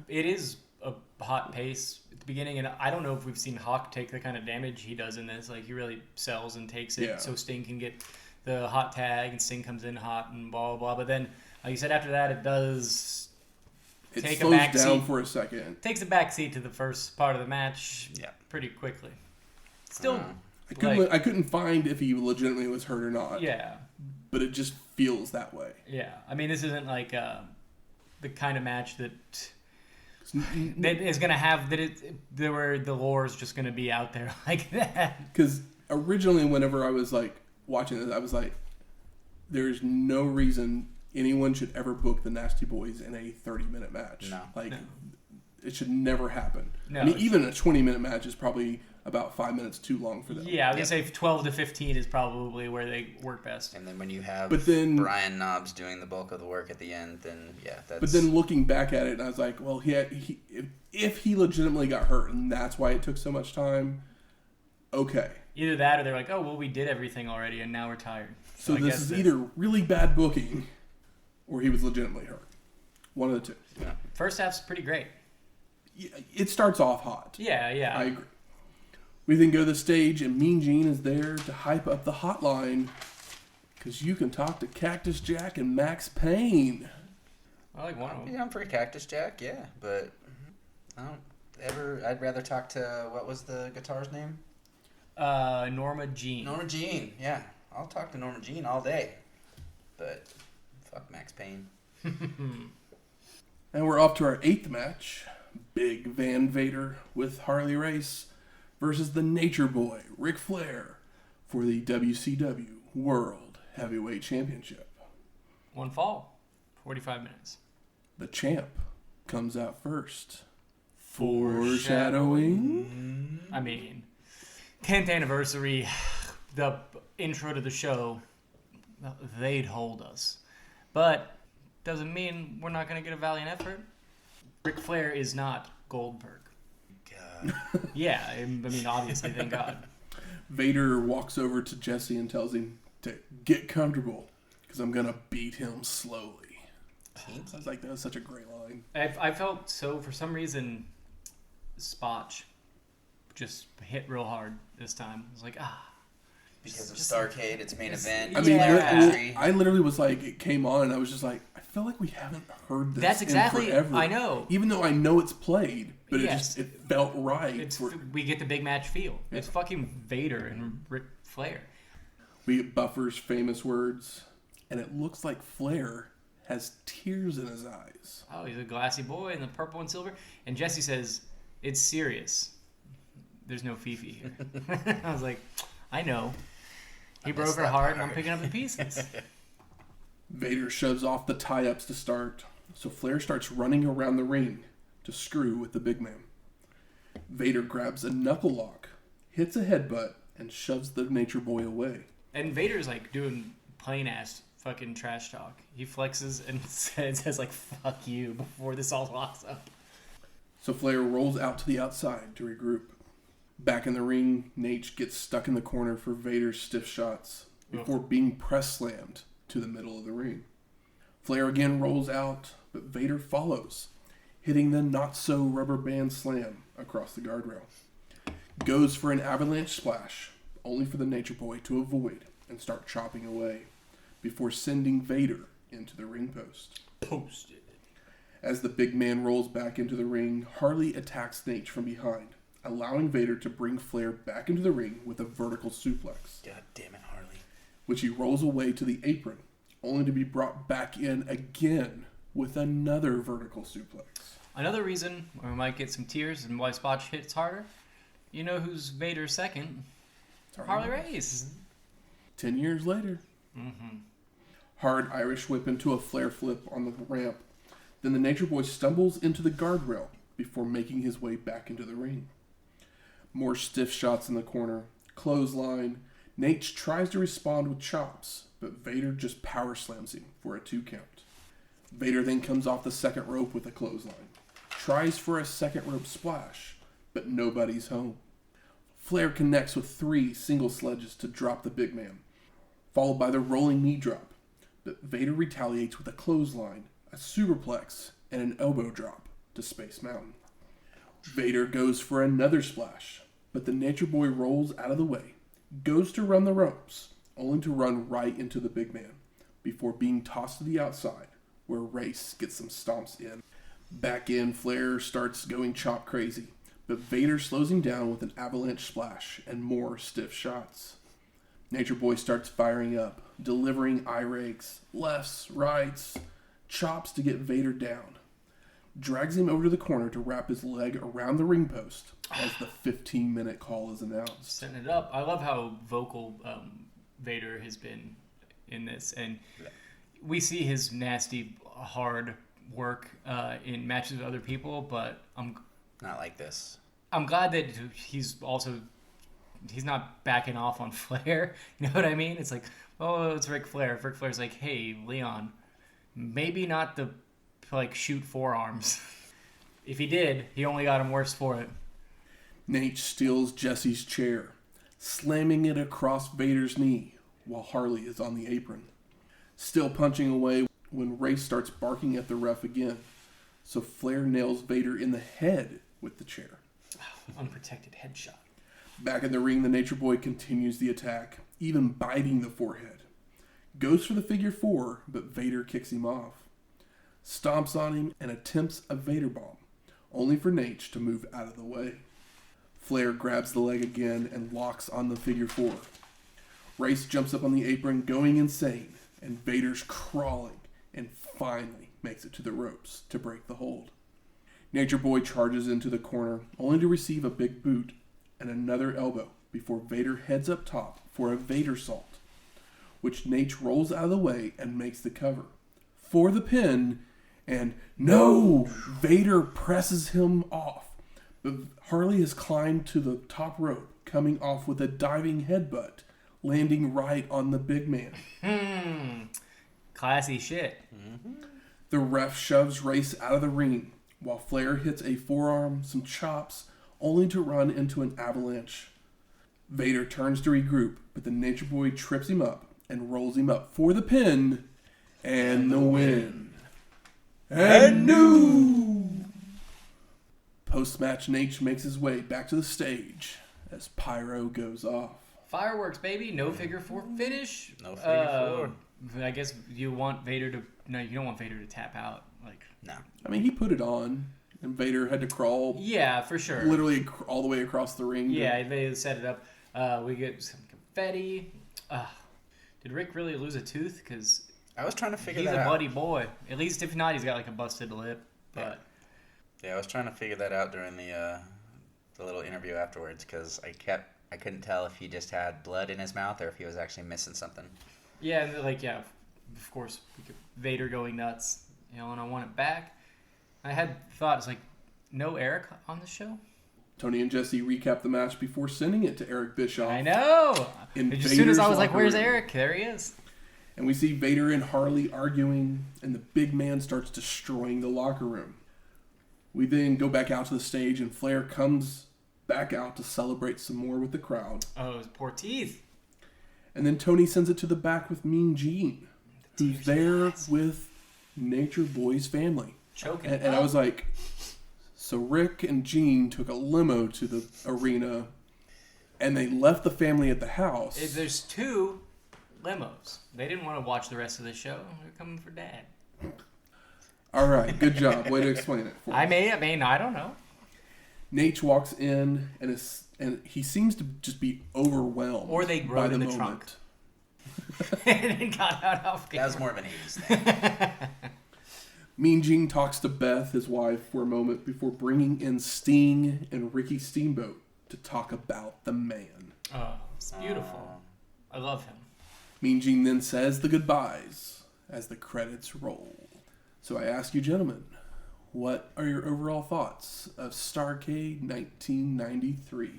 [SPEAKER 2] it is a hot pace at the beginning, and I don't know if we've seen Hawk take the kind of damage he does in this. Like, he really sells and takes it, so Sting can get the hot tag, and Sting comes in hot and blah blah blah. But then, like you said, after that, it does.
[SPEAKER 1] It
[SPEAKER 2] take
[SPEAKER 1] slows
[SPEAKER 2] a back
[SPEAKER 1] down
[SPEAKER 2] seat,
[SPEAKER 1] for a second.
[SPEAKER 2] Takes a back seat to the first part of the match pretty quickly. Still,
[SPEAKER 1] I couldn't find if he legitimately was hurt or not.
[SPEAKER 2] Yeah. But
[SPEAKER 1] it just feels that way.
[SPEAKER 2] Yeah. I mean, this isn't like the kind of match that is going to have where the lore is just going to be out there like that.
[SPEAKER 1] Because originally, whenever I was like watching this, I was like, there's no reason anyone should ever book the Nasty Boys in a 30-minute match.
[SPEAKER 3] No.
[SPEAKER 1] It should never happen.
[SPEAKER 2] No,
[SPEAKER 1] I mean, even a 20-minute match is probably about 5 minutes too long for them.
[SPEAKER 2] Yeah, I was going to say 12 to 15 is probably where they work best.
[SPEAKER 3] And then when you have Bryan Knobs doing the bulk of the work at the end, then that's...
[SPEAKER 1] But then looking back at it, I was like, well, if he legitimately got hurt and that's why it took so much time, okay.
[SPEAKER 2] Either that or they're like, oh, well, we did everything already and now we're tired.
[SPEAKER 1] So this is either really bad booking or he was legitimately hurt. One of the two.
[SPEAKER 3] Yeah.
[SPEAKER 2] First half's pretty great.
[SPEAKER 1] It starts off hot.
[SPEAKER 2] Yeah.
[SPEAKER 1] I agree. We then go to the stage, and Mean Gene is there to hype up the hotline because you can talk to Cactus Jack and Max Payne.
[SPEAKER 2] I like one of them.
[SPEAKER 3] I'm for Cactus Jack, yeah, but I'd rather talk to, what was the guitar's name?
[SPEAKER 2] Norma Jean.
[SPEAKER 3] Norma Jean, yeah. I'll talk to Norma Jean all day. But fuck Max Payne.
[SPEAKER 1] And we're off to our 8th match. Big Van Vader with Harley Race versus the Nature Boy, Ric Flair, for the WCW World Heavyweight Championship.
[SPEAKER 2] One fall, 45 minutes.
[SPEAKER 1] The champ comes out first. Foreshadowing.
[SPEAKER 2] I mean, 10th anniversary, the intro to the show, they'd hold us. But doesn't mean we're not going to get a valiant effort. Ric Flair is not Goldberg.
[SPEAKER 3] God.
[SPEAKER 2] Yeah, I mean, obviously, thank God.
[SPEAKER 1] Vader walks over to Jesse and tells him to get comfortable because I'm going to beat him slowly. I was like, that was such a great line.
[SPEAKER 2] I felt so, for some reason, Spotch just hit real hard this time. I was like,
[SPEAKER 3] Because of Starrcade, its main event.
[SPEAKER 1] I mean,
[SPEAKER 2] Yeah.
[SPEAKER 1] I literally was like, it came on, and I was just like, I feel like we haven't heard this
[SPEAKER 2] That's exactly,
[SPEAKER 1] in forever.
[SPEAKER 2] I know.
[SPEAKER 1] Even though I know it's played, but
[SPEAKER 2] Yes.
[SPEAKER 1] it felt right.
[SPEAKER 2] We get the big match feel.
[SPEAKER 1] Yeah.
[SPEAKER 2] It's fucking Vader and Ric Flair.
[SPEAKER 1] We get Buffer's famous words, and it looks like Flair has tears in his eyes.
[SPEAKER 2] Oh, he's a glassy boy in the purple and silver. And Jesse says, it's serious. There's no Fifi here. I was like, I know. He broke her heart, and I'm picking up the pieces.
[SPEAKER 1] Vader shoves off the tie-ups to start, so Flair starts running around the ring to screw with the big man. Vader grabs a knuckle lock, hits a headbutt, and shoves the Nature Boy away.
[SPEAKER 2] And Vader's like doing plain-ass fucking trash talk. He flexes and says like, fuck you, before this all locks up.
[SPEAKER 1] So Flair rolls out to the outside to regroup. Back in the ring, Nate gets stuck in the corner for Vader's stiff shots before being press slammed to the middle of the ring. Flair again rolls out, but Vader follows. hitting the not-so-rubber band slam across the guardrail. Goes for an avalanche splash, only for the Nature Boy to avoid and start chopping away, before sending Vader into the ring post.
[SPEAKER 2] Posted.
[SPEAKER 1] As the big man rolls back into the ring, Harley attacks Nate from behind, allowing Vader to bring Flair back into the ring with a vertical suplex.
[SPEAKER 3] God damn it, Harley.
[SPEAKER 1] Which he rolls away to the apron, only to be brought back in again with another vertical suplex.
[SPEAKER 2] Another reason why we might get some tears and why Spot hits harder, you know who's Vader's second? Harley Race.
[SPEAKER 1] 10 years later.
[SPEAKER 2] Mm-hmm.
[SPEAKER 1] Hard Irish whip into a Flair flip on the ramp. Then the Nature Boy stumbles into the guardrail before making his way back into the ring. More stiff shots in the corner. Clothesline. Nate tries to respond with chops, but Vader just power slams him for a 2 count. Vader then comes off the second rope with a clothesline. Tries for a second rope splash, but nobody's home. Flair connects with 3 single sledges to drop the big man, followed by the rolling knee drop, but Vader retaliates with a clothesline, a superplex, and an elbow drop to Space Mountain. Vader goes for another splash, but the Nature Boy rolls out of the way, goes to run the ropes, only to run right into the big man, before being tossed to the outside, where Race gets some stomps in. Back in, Flair starts going chop crazy, but Vader slows him down with an avalanche splash and more stiff shots. Nature Boy starts firing up, delivering eye rakes, lefts, rights, chops to get Vader down. Drags him over to the corner to wrap his leg around the ring post as the 15-minute call is announced.
[SPEAKER 2] Setting it up. I love how vocal Vader has been in this. And we see his nasty, hard work in matches with other people, but
[SPEAKER 3] Not like this.
[SPEAKER 2] I'm glad that he's not backing off on Flair. You know what I mean? It's like, oh, it's Ric Flair. Ric Flair's like, hey, Leon, maybe not the shoot forearms. If he did, he only got him worse for it.
[SPEAKER 1] Nate steals Jesse's chair, slamming it across Vader's knee while Harley is on the apron. Still punching away when Race starts barking at the ref again, so Flair nails Vader in the head with the chair.
[SPEAKER 2] Unprotected headshot.
[SPEAKER 1] Back in the ring, the Nature Boy continues the attack, even biting the forehead. Goes for the figure 4, but Vader kicks him off. Stomps on him and attempts a Vader bomb, only for Nate to move out of the way. Flair grabs the leg again and locks on the figure 4. Race jumps up on the apron, going insane, and Vader's crawling and finally makes it to the ropes to break the hold. Nature Boy charges into the corner, only to receive a big boot and another elbow before Vader heads up top for a Vader salt, which Nate rolls out of the way and makes the cover. For the pin, and no! Vader presses him off, but Harley has climbed to the top rope, coming off with a diving headbutt, landing right on the big man.
[SPEAKER 2] Classy shit.
[SPEAKER 3] Mm-hmm.
[SPEAKER 1] The ref shoves Race out of the ring, while Flair hits a forearm, some chops, only to run into an avalanche. Vader turns to regroup, but the Nature Boy trips him up and rolls him up for the pin and the win. And new! Post-match, Nate makes his way back to the stage as Pyro goes off.
[SPEAKER 2] Fireworks, baby. No figure 4 finish.
[SPEAKER 3] No figure 4.
[SPEAKER 2] I guess you want Vader to... No, you don't want Vader to tap out.
[SPEAKER 3] No.
[SPEAKER 1] I mean, he put it on, and Vader had to crawl
[SPEAKER 2] Yeah, for sure.
[SPEAKER 1] literally all the way across the ring.
[SPEAKER 2] Yeah, they set it up. We get some confetti. Did Rick really lose a tooth? Because
[SPEAKER 3] I was trying to figure
[SPEAKER 2] he's
[SPEAKER 3] that
[SPEAKER 2] a
[SPEAKER 3] out.
[SPEAKER 2] buddy boy. At least if not, he's got a busted lip. But
[SPEAKER 3] Yeah, I was trying to figure that out during the little interview afterwards because I couldn't tell if he just had blood in his mouth or if he was actually missing something.
[SPEAKER 2] yeah, and of course, Vader going nuts. And I want it back. I had thought, it's no Eric on the show?
[SPEAKER 1] Tony and Jesse recap the match before sending it to Eric Bischoff.
[SPEAKER 2] I know! As soon as I was like, where's Eric? There he is.
[SPEAKER 1] And we see Vader and Harley arguing, and the big man starts destroying the locker room. We then go back out to the stage, and Flair comes back out to celebrate some more with the crowd.
[SPEAKER 2] Oh, his poor teeth.
[SPEAKER 1] And then Tony sends it to the back with Mean Gene, who's there with Nature Boy's family,
[SPEAKER 2] Choking.
[SPEAKER 1] And I was like, so Rick and Gene took a limo to the arena, and they left the family at the house.
[SPEAKER 2] There's 2 limos. They didn't want to watch the rest of the show. They're coming for Dad.
[SPEAKER 1] All right, good job. Way to explain it for me.
[SPEAKER 2] I don't know.
[SPEAKER 1] Nate walks in, and he seems to just be overwhelmed.
[SPEAKER 2] Or they
[SPEAKER 1] by
[SPEAKER 2] rode
[SPEAKER 1] the
[SPEAKER 2] in the
[SPEAKER 1] moment.
[SPEAKER 2] trunk. And got out off camera.
[SPEAKER 3] That was more of an 80s thing.
[SPEAKER 1] Mean Gene talks to Beth, his wife, for a moment before bringing in Sting and Ricky Steamboat to talk about the man.
[SPEAKER 2] Oh, it's beautiful. I love him.
[SPEAKER 1] Mean Gene then says the goodbyes as the credits roll. So I ask you, gentlemen, what are your overall thoughts of Starrcade 1993?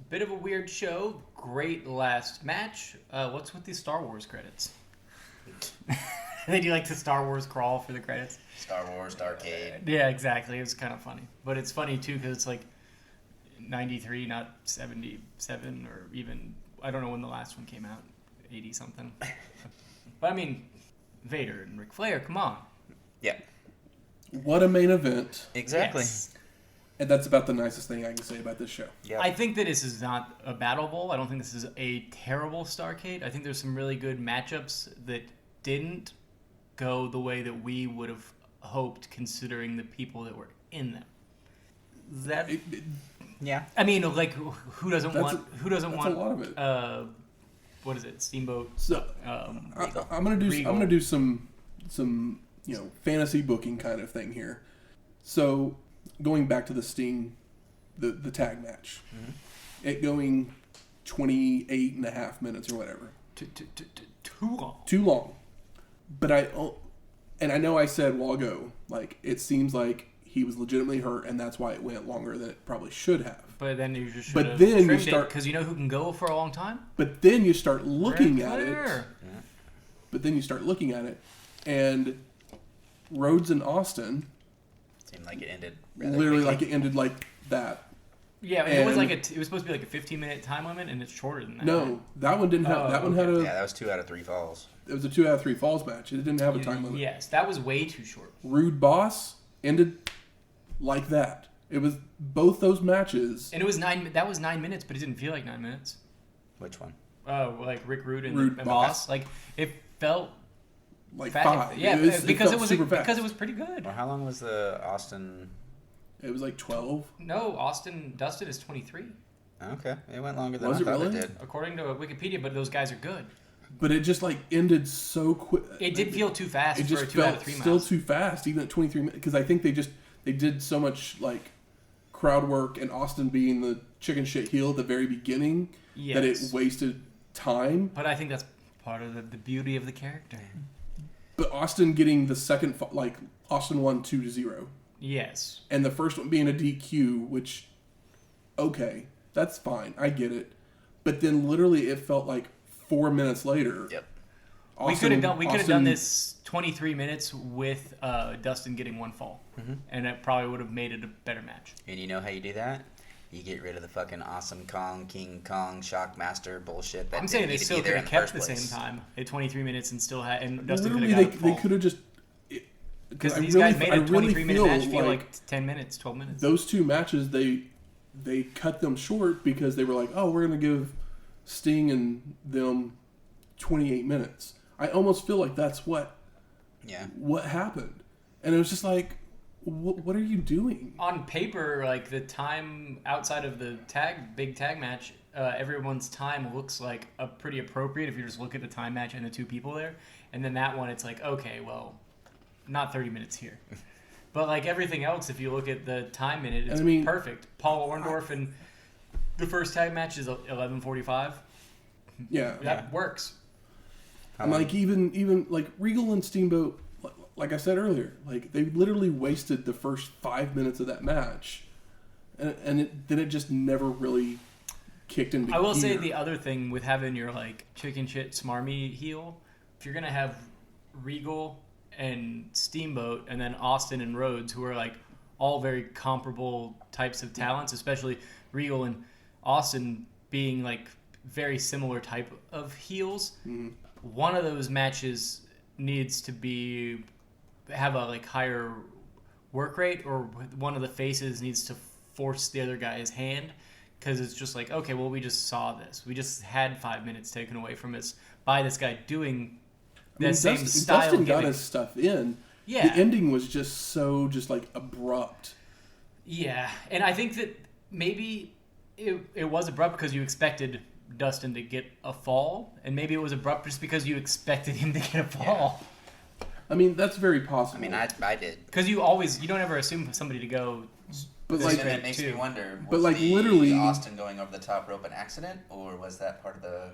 [SPEAKER 2] Bit of a weird show. Great last match. What's with these Star Wars credits? They do like the Star Wars crawl for the credits.
[SPEAKER 3] Star Wars, Starrcade.
[SPEAKER 2] Yeah, exactly. It was kind of funny. But it's funny, too, because it's like 93, not 77, or even, I don't know when the last one came out, 80-something. But, I mean, Vader and Ric Flair, come on.
[SPEAKER 3] Yeah.
[SPEAKER 1] What a main event.
[SPEAKER 3] Exactly.
[SPEAKER 2] Yes.
[SPEAKER 1] And that's about the nicest thing I can say about this show.
[SPEAKER 3] Yeah.
[SPEAKER 2] I think that this is not a battle bowl. I don't think this is a terrible Starrcade. I think there's some really good matchups that didn't go the way that we would have hoped, considering the people that were in them. That
[SPEAKER 3] Yeah.
[SPEAKER 2] I mean, like, who doesn't want
[SPEAKER 1] that's a lot of it.
[SPEAKER 2] What is it? Steamboat.
[SPEAKER 1] So
[SPEAKER 3] Regal.
[SPEAKER 1] I'm gonna do
[SPEAKER 2] Regal.
[SPEAKER 1] I'm gonna do some fantasy booking kind of thing here. So going back to the Sting, the tag match, it going 28 and a half minutes or whatever.
[SPEAKER 2] Too long.
[SPEAKER 1] Too long. But I know I said a while ago, like, it seems like he was legitimately hurt, and that's why it went longer than it probably should have.
[SPEAKER 2] But then you just should
[SPEAKER 1] But
[SPEAKER 2] have
[SPEAKER 1] then you
[SPEAKER 2] trimmed
[SPEAKER 1] start-
[SPEAKER 2] because you know who can go for a long time?
[SPEAKER 1] But then you start looking at it.
[SPEAKER 2] Flair.
[SPEAKER 1] And Rhodes and Austin
[SPEAKER 3] Seemed like it ended rather
[SPEAKER 1] literally
[SPEAKER 3] quickly.
[SPEAKER 1] like it ended like that.
[SPEAKER 2] Yeah, it was
[SPEAKER 1] And-
[SPEAKER 2] like it was supposed to be like a 15-minute time limit, and it's shorter than that.
[SPEAKER 1] No, that one didn't have.
[SPEAKER 2] Oh,
[SPEAKER 1] that one had
[SPEAKER 2] okay.
[SPEAKER 1] a.
[SPEAKER 3] Yeah, that was 2 out of 3 falls.
[SPEAKER 1] It was a 2 out of 3 falls match. It didn't have a time limit.
[SPEAKER 2] Yes, that was way too short.
[SPEAKER 1] Rude Boss ended like that. It was both those matches.
[SPEAKER 2] And it was 9. That was 9 minutes, but it didn't feel like 9 minutes.
[SPEAKER 3] Which one?
[SPEAKER 2] Like Rick Rude and,
[SPEAKER 1] Rude
[SPEAKER 2] and
[SPEAKER 1] Boss.
[SPEAKER 2] Boss. Like it felt
[SPEAKER 1] Like
[SPEAKER 2] fast.
[SPEAKER 1] 5.
[SPEAKER 2] Yeah,
[SPEAKER 1] it
[SPEAKER 2] because
[SPEAKER 1] felt
[SPEAKER 2] it was
[SPEAKER 1] super fast.
[SPEAKER 2] because it was pretty good.
[SPEAKER 3] Well, how long was the Austin?
[SPEAKER 1] It was like 12.
[SPEAKER 2] No, Dustin is 23
[SPEAKER 3] Okay, it went longer than
[SPEAKER 1] Was
[SPEAKER 3] I
[SPEAKER 1] it
[SPEAKER 3] thought
[SPEAKER 1] really?
[SPEAKER 3] it did.
[SPEAKER 2] according to Wikipedia. But those guys are good.
[SPEAKER 1] But it just like ended so quick.
[SPEAKER 2] It did feel too fast
[SPEAKER 1] It
[SPEAKER 2] for
[SPEAKER 1] just
[SPEAKER 2] a 2 out
[SPEAKER 1] felt
[SPEAKER 2] of 3
[SPEAKER 1] still
[SPEAKER 2] miles.
[SPEAKER 1] too fast, even at 23 minutes. Because I think they did so much like crowd work and Austin being the chicken shit heel at the very beginning that it
[SPEAKER 2] Yes.
[SPEAKER 1] wasted time.
[SPEAKER 2] But I think that's part of the beauty of the character.
[SPEAKER 1] But Austin getting the second, Austin won 2-0.
[SPEAKER 2] Yes.
[SPEAKER 1] And the first one being a DQ, which, okay, that's fine. I get it. But then literally it felt like 4 minutes later.
[SPEAKER 3] Yep.
[SPEAKER 2] We could have done
[SPEAKER 1] Austin-
[SPEAKER 2] this 23 minutes with Dustin getting 1 fall, and it probably would have made it a better match.
[SPEAKER 3] And you know how you do that? You get rid of the fucking Awesome Kong, King Kong, Shockmaster bullshit. That
[SPEAKER 2] I'm saying
[SPEAKER 3] didn't
[SPEAKER 2] they
[SPEAKER 3] need to
[SPEAKER 2] still
[SPEAKER 3] be
[SPEAKER 2] could
[SPEAKER 3] there
[SPEAKER 2] have
[SPEAKER 3] in
[SPEAKER 2] kept the
[SPEAKER 3] first
[SPEAKER 2] same
[SPEAKER 3] place.
[SPEAKER 2] time at 23 minutes and still had, and Dustin could
[SPEAKER 1] Literally,
[SPEAKER 2] have got a
[SPEAKER 1] they
[SPEAKER 2] fall.
[SPEAKER 1] could have just.
[SPEAKER 2] Because
[SPEAKER 1] I
[SPEAKER 2] these
[SPEAKER 1] really-
[SPEAKER 2] guys made
[SPEAKER 1] I
[SPEAKER 2] a
[SPEAKER 1] really
[SPEAKER 2] 23-minute
[SPEAKER 1] feel
[SPEAKER 2] match feel like 10 minutes, 12 minutes.
[SPEAKER 1] Those 2 matches, they cut them short because they were like, oh, we're going to give Sting and them 28 minutes. I almost feel like that's what happened. And it was just like, what are you doing?
[SPEAKER 2] On paper, like the time outside of the big tag match, everyone's time looks like a pretty appropriate if you just look at the time match and the 2 people there. And then that one, it's like, okay, well, not 30 minutes here. But like everything else, if you look at the time minute, it's perfect. Paul Orndorff and the first tag match is 11:45.
[SPEAKER 1] Yeah.
[SPEAKER 2] That works.
[SPEAKER 1] And like even like Regal and Steamboat, like I said earlier, like they literally wasted the first 5 minutes of that match, and then it just never really kicked into
[SPEAKER 2] I will say
[SPEAKER 1] gear.
[SPEAKER 2] the other thing with having your like chicken shit smarmy heel, if you're gonna have Regal and Steamboat and then Austin and Rhodes, who are like all very comparable types of talents, especially Regal and Austin being like very similar type of heels.
[SPEAKER 1] Mhm.
[SPEAKER 2] One of those matches needs to have a like higher work rate, or one of the faces needs to force the other guy's hand, because it's just like, okay, well, we just saw this. We just had 5 minutes taken away from us by this guy doing that same style.
[SPEAKER 1] Dustin got his stuff in.
[SPEAKER 2] Yeah.
[SPEAKER 1] The ending was just so like abrupt.
[SPEAKER 2] Yeah, and I think that maybe it was abrupt because you expected Dustin to get a fall, and maybe it was abrupt just because you expected him to get a fall.
[SPEAKER 1] Yeah. I mean, that's very possible.
[SPEAKER 3] I mean, I did.
[SPEAKER 2] Because you don't ever assume somebody to go.
[SPEAKER 1] But
[SPEAKER 3] Like, and it makes me wonder. Was
[SPEAKER 1] literally,
[SPEAKER 3] Austin going over the top rope an accident, or was that part of the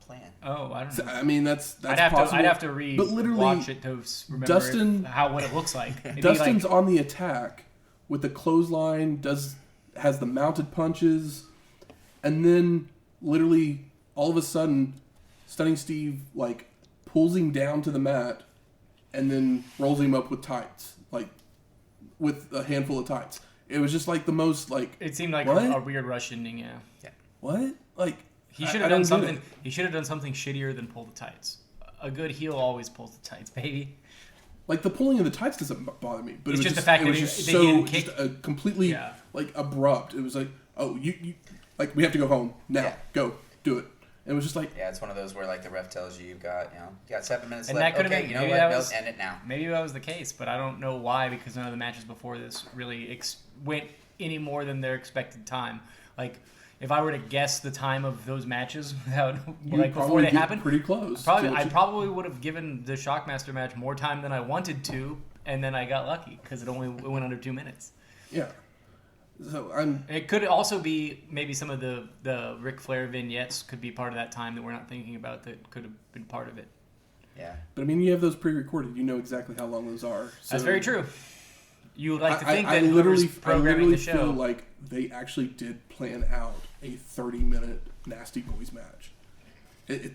[SPEAKER 3] plan?
[SPEAKER 2] Oh, I don't know.
[SPEAKER 1] I mean, that's
[SPEAKER 2] possible. I'd have to
[SPEAKER 1] but literally,
[SPEAKER 2] watch it to remember what it looks like.
[SPEAKER 1] Dustin's on the attack with the clothesline, has the mounted punches, and then literally all of a sudden, Stunning Steve like pulls him down to the mat, and then rolls him up with tights, like with a handful of tights. It was just like the most like.
[SPEAKER 2] It seemed like a weird rush ending. Yeah.
[SPEAKER 1] What? Like
[SPEAKER 2] he should have done something. He should have done something shittier than pull the tights. A good heel always pulls the tights, baby.
[SPEAKER 1] Like the pulling of the tights doesn't bother me, but
[SPEAKER 2] it's
[SPEAKER 1] it was
[SPEAKER 2] just the fact that
[SPEAKER 1] he
[SPEAKER 2] didn't kick.
[SPEAKER 1] Just a completely like abrupt. It was like, oh, you like we have to go home now. Yeah. Go do it. And it was just like
[SPEAKER 3] it's one of those where like the ref tells you you got 7 minutes
[SPEAKER 2] and
[SPEAKER 3] left.
[SPEAKER 2] That could have been,
[SPEAKER 3] you know what? End it now.
[SPEAKER 2] Maybe that was the case, but I don't know why, because none of the matches before this really went any more than their expected time. Like if I were to guess the time of those matches before they happened,
[SPEAKER 1] pretty close.
[SPEAKER 2] I probably would have given the Shockmaster match more time than I wanted to, and then I got lucky because it went under 2 minutes.
[SPEAKER 1] Yeah. So
[SPEAKER 2] It could also be maybe some of the Ric Flair vignettes could be part of that time that we're not thinking about that could have been part of it.
[SPEAKER 3] Yeah.
[SPEAKER 1] But I mean, you have those pre-recorded. You know exactly how long those are. So
[SPEAKER 2] that's very true. You would like to think
[SPEAKER 1] I
[SPEAKER 2] that whoever's programming the show,
[SPEAKER 1] feel like they actually did plan out a 30-minute Nasty Boys match.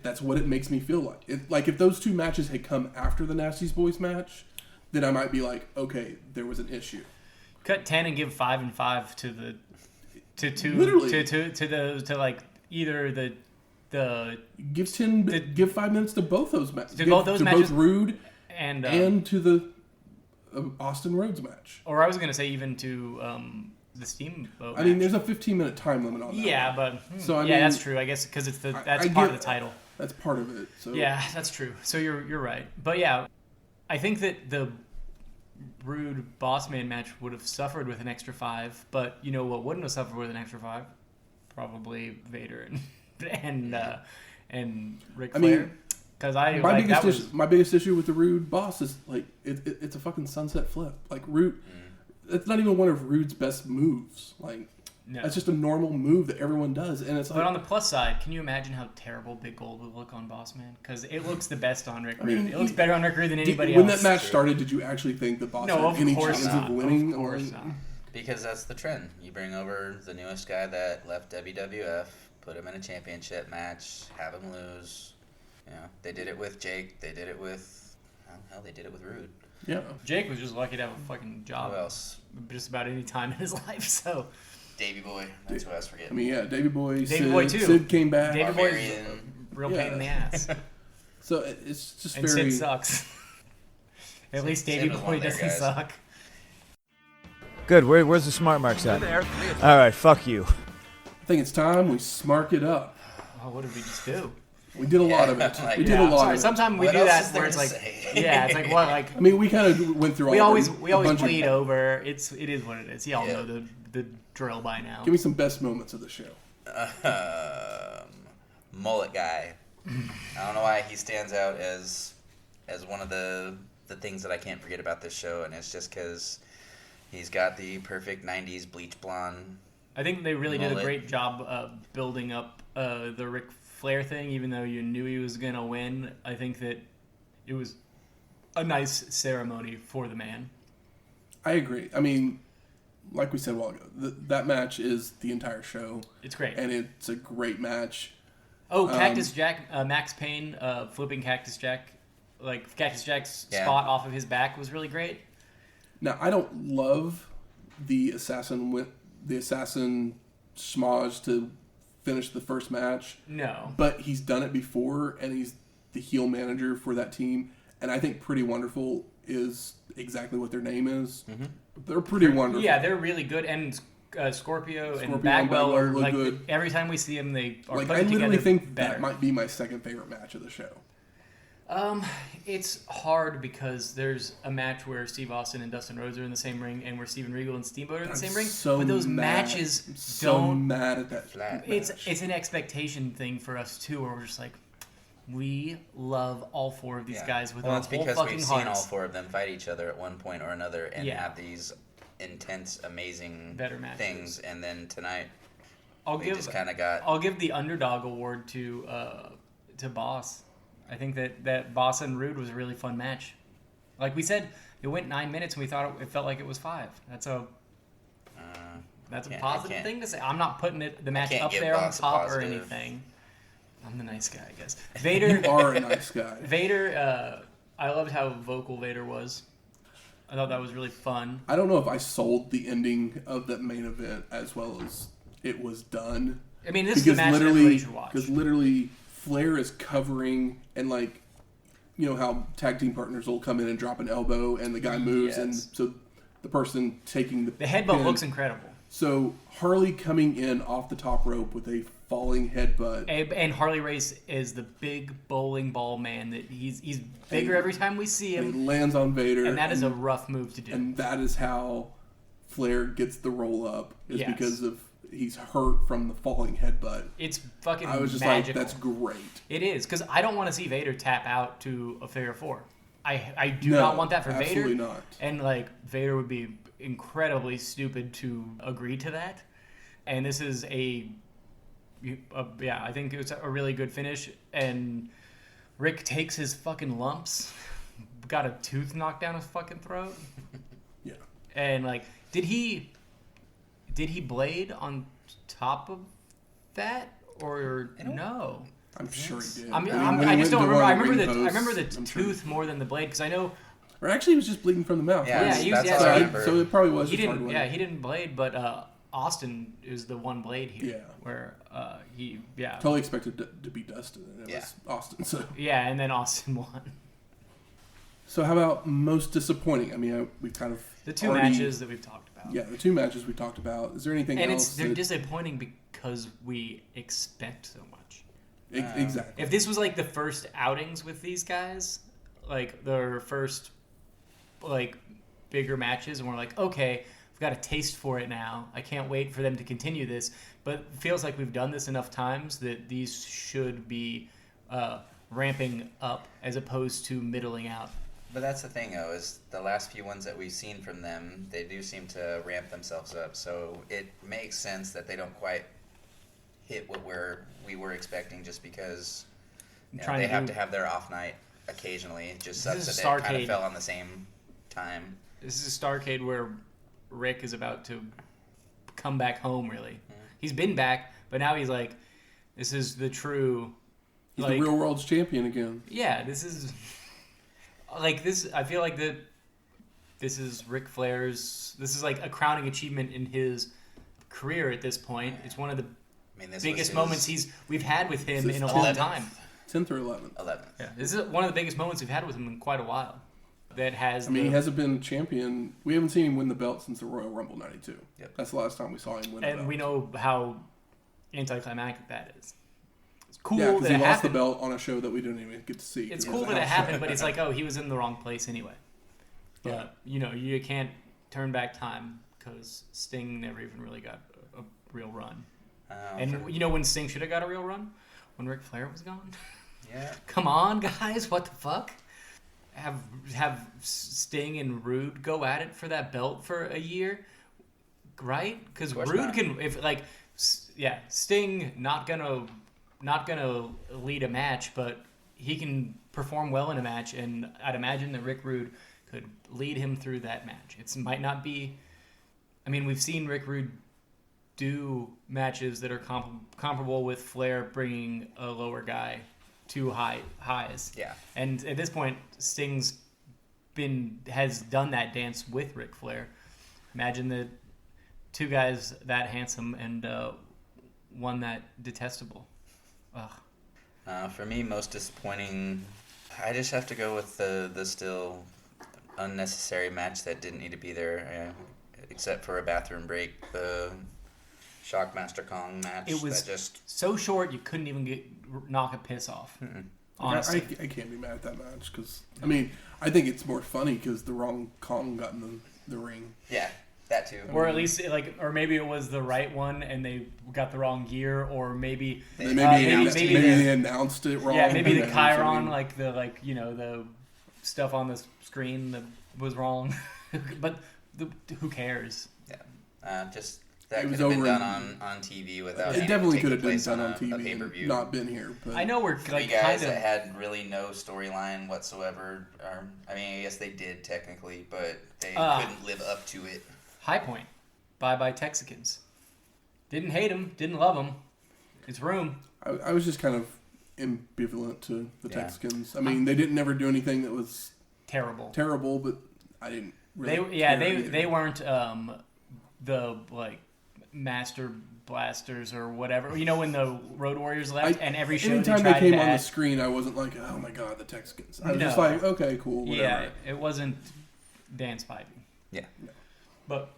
[SPEAKER 1] That's what it makes me feel like. Like if those two matches had come after the Nasty Boys match, then I might be like, okay, there was an issue.
[SPEAKER 2] Cut 10 and give 5 and 5 to the
[SPEAKER 1] literally
[SPEAKER 2] to like either the
[SPEAKER 1] give 10 give 5 minutes to both those matches.
[SPEAKER 2] Both
[SPEAKER 1] Rude
[SPEAKER 2] and
[SPEAKER 1] to the Austin Rhodes match.
[SPEAKER 2] Or I was gonna say even to the Steamboat.
[SPEAKER 1] I mean, there's a 15-minute time limit on that.
[SPEAKER 2] Yeah, but
[SPEAKER 1] so I mean,
[SPEAKER 2] that's true. I guess because that's part of the title.
[SPEAKER 1] That's part of it. So
[SPEAKER 2] yeah, that's true. So you're right. But yeah, I think that the Rude Bossman match would have suffered with an extra 5, but you know what wouldn't have suffered with an extra 5? Probably Vader and Ric Flair. Because
[SPEAKER 1] my biggest issue with the Rude Boss is like it's a fucking sunset flip. Like Rude, it's not even one of Rude's best moves. Like it's just a normal move that everyone does, and it's like.
[SPEAKER 2] But on the plus side, can you imagine how terrible Big Gold would look on Bossman? Because it looks the best on Rick Rude. I mean, it looks better on Rick Rude than anybody else.
[SPEAKER 1] When that match started, did you actually think the Boss had any chance of winning?
[SPEAKER 2] Of course not.
[SPEAKER 3] Because that's the trend. You bring over the newest guy that left WWF, put him in a championship match, have him lose. You know, they did it with Jake. They did it with they did it with Rude.
[SPEAKER 1] Yeah.
[SPEAKER 2] Jake was just lucky to have a fucking job.
[SPEAKER 3] Who else?
[SPEAKER 2] Just about any time in his life. So.
[SPEAKER 3] Davey Boy. That's who I was forgetting.
[SPEAKER 1] I mean, yeah, Davey Boy.
[SPEAKER 2] Davey Boy too.
[SPEAKER 1] Sid came back.
[SPEAKER 2] Davey Boy's real pain in the ass.
[SPEAKER 1] So it's just
[SPEAKER 2] and
[SPEAKER 1] very.
[SPEAKER 2] Sid sucks. At least Davey Boy doesn't suck.
[SPEAKER 4] Good. Where's the smart marks at? All right. Fuck you.
[SPEAKER 1] I think it's time we smark it up.
[SPEAKER 2] Oh, what did we just do?
[SPEAKER 1] We did a lot of it. We did a lot of it.
[SPEAKER 2] Sometimes we do that where it's like, it's like what, like.
[SPEAKER 1] I mean, we kind of went through all.
[SPEAKER 2] We always bleed over. It is what it is. Y'all know the drill by now.
[SPEAKER 1] Give me some best moments of the show.
[SPEAKER 3] Mullet guy. I don't know why he stands out as one of the things that I can't forget about this show, and it's just because he's got the perfect '90s bleach blonde.
[SPEAKER 2] I think they really did a great job of building up the Ric Flair thing, even though you knew he was gonna win. I think that it was a nice ceremony for the man.
[SPEAKER 1] I agree. I mean, like we said a while ago, that match is the entire show.
[SPEAKER 2] It's great,
[SPEAKER 1] and it's a great match.
[SPEAKER 2] Oh, Cactus Jack, Max Payne flipping Cactus Jack, like Cactus Jack's spot off of his back was really great.
[SPEAKER 1] Now, I don't love the assassin schmoz to finish the first match.
[SPEAKER 2] No,
[SPEAKER 1] but he's done it before, and he's the heel manager for that team, and I think Pretty Wonderful is exactly what their name is.
[SPEAKER 3] Mm-hmm.
[SPEAKER 1] They're pretty wonderful.
[SPEAKER 2] Yeah, they're really good. And Scorpio and
[SPEAKER 1] and
[SPEAKER 2] Bagwell are
[SPEAKER 1] look
[SPEAKER 2] like
[SPEAKER 1] good.
[SPEAKER 2] every time we see them, they are
[SPEAKER 1] Like,
[SPEAKER 2] putting
[SPEAKER 1] I literally
[SPEAKER 2] together
[SPEAKER 1] think
[SPEAKER 2] better.
[SPEAKER 1] that might be my second favorite match of the show.
[SPEAKER 2] It's hard because there's a match where Steve Austin and Dustin Rhodes are in the same ring, and where Steven Regal and Steamboat are in the same ring.
[SPEAKER 1] So
[SPEAKER 2] but those
[SPEAKER 1] mad.
[SPEAKER 2] matches
[SPEAKER 1] I'm so
[SPEAKER 2] don't.
[SPEAKER 1] mad at that.
[SPEAKER 3] Flat.
[SPEAKER 2] It's an expectation thing for us too, where we're just like, we love all four of these guys with our
[SPEAKER 3] it's
[SPEAKER 2] whole
[SPEAKER 3] because
[SPEAKER 2] fucking
[SPEAKER 3] we've
[SPEAKER 2] hearts.
[SPEAKER 3] seen all four of them fight each other at one point or another and
[SPEAKER 2] Yeah.
[SPEAKER 3] have these intense, amazing
[SPEAKER 2] Better matches.
[SPEAKER 3] things. And then tonight,
[SPEAKER 2] I'll
[SPEAKER 3] we just kind of got.
[SPEAKER 2] I'll give the underdog award to Boss. I think that Boss and Rude was a really fun match. Like we said, it went 9 minutes and we thought it felt like it was 5. That's a positive thing to say. I'm not putting the match up there on top or anything. I'm the nice guy, I guess. Vader.
[SPEAKER 1] You are a nice guy.
[SPEAKER 2] Vader. I loved how vocal Vader was. I thought that was really fun.
[SPEAKER 1] I don't know if I sold the ending of that main event as well as it was done.
[SPEAKER 2] I mean, this is the match that everybody should watch.
[SPEAKER 1] Because literally, Flair is covering, and like, you know how tag team partners will come in and drop an elbow, and the guy moves, and so the person taking the
[SPEAKER 2] headbutt
[SPEAKER 1] pin,
[SPEAKER 2] looks incredible.
[SPEAKER 1] So Harley coming in off the top rope with a falling headbutt,
[SPEAKER 2] and Harley Race is the big bowling ball man that he's bigger every time we see him.
[SPEAKER 1] He lands on Vader,
[SPEAKER 2] and that is a rough move to do.
[SPEAKER 1] And that is how Flair gets the roll up, is
[SPEAKER 2] Yes.
[SPEAKER 1] because of he's hurt from the falling headbutt.
[SPEAKER 2] It's fucking
[SPEAKER 1] I was just
[SPEAKER 2] magical.
[SPEAKER 1] like, that's great.
[SPEAKER 2] It is, because I don't want to see Vader tap out to a figure 4. I do not want that for Vader.
[SPEAKER 1] Absolutely not.
[SPEAKER 2] And like Vader would be incredibly stupid to agree to that. And this is I think it was a really good finish. And Rick takes his fucking lumps, got a tooth knocked down his fucking throat.
[SPEAKER 1] Yeah.
[SPEAKER 2] And like, did he blade on top of that or no?
[SPEAKER 1] I'm sure he did.
[SPEAKER 2] I just don't remember. I remember the tooth more than the blade, because I know.
[SPEAKER 1] Or actually, he was just bleeding from the mouth.
[SPEAKER 3] Yeah,
[SPEAKER 2] he was.
[SPEAKER 3] that's all I remember.
[SPEAKER 1] So it probably was.
[SPEAKER 2] He
[SPEAKER 1] just hard
[SPEAKER 2] didn't.
[SPEAKER 1] one.
[SPEAKER 2] Yeah, he didn't blade, but Austin is the one blade here.
[SPEAKER 1] Yeah.
[SPEAKER 2] Where he.
[SPEAKER 1] Totally expected to be Dustin, and it was Austin. So.
[SPEAKER 2] Yeah, and then Austin won.
[SPEAKER 1] So how about most disappointing? I mean, we kind of
[SPEAKER 2] the two matches that we've talked about.
[SPEAKER 1] Yeah, the two matches we talked about. Is there anything else?
[SPEAKER 2] And they're disappointing because we expect so much.
[SPEAKER 1] Exactly.
[SPEAKER 2] If this was like the first outings with these guys, like their first like bigger matches, and we're like, okay, we've got a taste for it now. I can't wait for them to continue this. But it feels like we've done this enough times that these should be ramping up as opposed to middling out.
[SPEAKER 3] But that's the thing, though, is the last few ones that we've seen from them, they do seem to ramp themselves up. So it makes sense that they don't quite hit what we were expecting, just because they have to have their off night occasionally. It just sucks that they kind of fell on the same time.
[SPEAKER 2] This is a Starrcade where Rick is about to come back home, really. Mm-hmm. He's been back, but now he's like, this is the true...
[SPEAKER 1] He's the real world's champion again.
[SPEAKER 2] Yeah, this is... Like, this... I feel like that this is Ric Flair's... This is like a crowning achievement in his career at this point. It's one of the biggest moments we've had with him in a long time.
[SPEAKER 1] 10th or 11th?
[SPEAKER 3] 11th.
[SPEAKER 2] Yeah, this is one of the biggest moments we've had with him in quite a while. That has.
[SPEAKER 1] He hasn't been champion. We haven't seen him win the belt since the Royal Rumble '92.
[SPEAKER 3] Yep.
[SPEAKER 1] That's the last time we saw him win the belt.
[SPEAKER 2] And we know how anticlimactic that is. It's cool
[SPEAKER 1] that
[SPEAKER 2] he
[SPEAKER 1] lost the belt on a show that we didn't even get to see.
[SPEAKER 2] It's cool that it happened, but it's like, oh, he was in the wrong place anyway. But, you can't turn back time because Sting never even really got a real run. When Sting should have got a real run? When Ric Flair was gone?
[SPEAKER 3] Yeah.
[SPEAKER 2] Come on, guys. What the fuck? Have Sting and Rude go at it for that belt for a year, right? Because Rude can, Sting not gonna lead a match, but he can perform well in a match, and I'd imagine that Rick Rude could lead him through that match. It might not be. I mean, we've seen Rick Rude do matches that are comparable with Flair bringing a lower guy to highs.
[SPEAKER 3] Yeah.
[SPEAKER 2] And at this point, Sting's has done that dance with Ric Flair. Imagine the two guys that handsome and one that detestable. Ugh.
[SPEAKER 3] For me, most disappointing, I just have to go with the still unnecessary match that didn't need to be there, except for a bathroom break. The Shockmaster Kong match.
[SPEAKER 2] It was
[SPEAKER 3] that just
[SPEAKER 2] so short you couldn't even knock a piss off. Honestly.
[SPEAKER 1] I can't be mad at that match because, I mean, I think it's more funny because the wrong Kong got in the ring.
[SPEAKER 3] Yeah, that too.
[SPEAKER 2] Or at least, or maybe it was the right one and they got the wrong gear, or maybe
[SPEAKER 1] Maybe they announced it wrong.
[SPEAKER 2] Yeah, maybe the Chiron, the stuff on the screen that was wrong. But who cares?
[SPEAKER 3] Yeah, just that could have been done on TV without.
[SPEAKER 1] It definitely could have
[SPEAKER 3] been
[SPEAKER 1] been done on TV,
[SPEAKER 3] a pay-per-view.
[SPEAKER 1] Not been here. But
[SPEAKER 2] I know we're
[SPEAKER 3] Three
[SPEAKER 2] like
[SPEAKER 3] guys
[SPEAKER 2] kind of
[SPEAKER 3] that had really no storyline whatsoever. I mean, I guess they did technically, but they couldn't live up to it.
[SPEAKER 2] High Point. Bye Texicans. Didn't hate them, didn't love them. It's room.
[SPEAKER 1] I was just kind of ambivalent to the Texicans. I mean, they didn't never do anything that was
[SPEAKER 2] terrible,
[SPEAKER 1] but I didn't really
[SPEAKER 2] they weren't the Master Blasters or whatever. You know, when the Road Warriors left and every show
[SPEAKER 1] anytime
[SPEAKER 2] they
[SPEAKER 1] they came
[SPEAKER 2] to
[SPEAKER 1] on the screen, I wasn't like, oh my god, the Texicans. I was just like, okay, cool, whatever.
[SPEAKER 2] Yeah, it wasn't Dan Spivey.
[SPEAKER 3] Yeah.
[SPEAKER 1] No.
[SPEAKER 2] But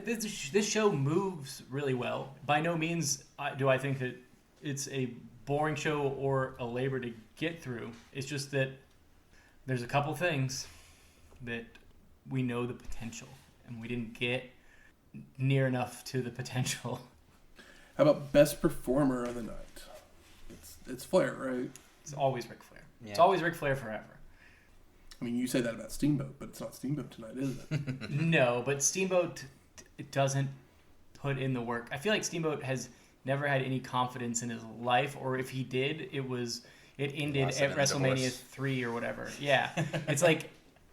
[SPEAKER 2] this show moves really well. By no means do I think that it's a boring show or a labor to get through. It's just that there's a couple things that we know the potential, and we didn't get near enough to the potential.
[SPEAKER 1] How about best performer of the night? It's Flair, right?
[SPEAKER 2] It's always Ric Flair.
[SPEAKER 3] Yeah.
[SPEAKER 2] It's always Ric Flair forever.
[SPEAKER 1] I mean, you say that about Steamboat, but it's not Steamboat tonight, is it?
[SPEAKER 2] No, but Steamboat doesn't put in the work. I feel like Steamboat has never had any confidence in his life, or if he did, it ended at WrestleMania 3 or whatever. Yeah. It's like,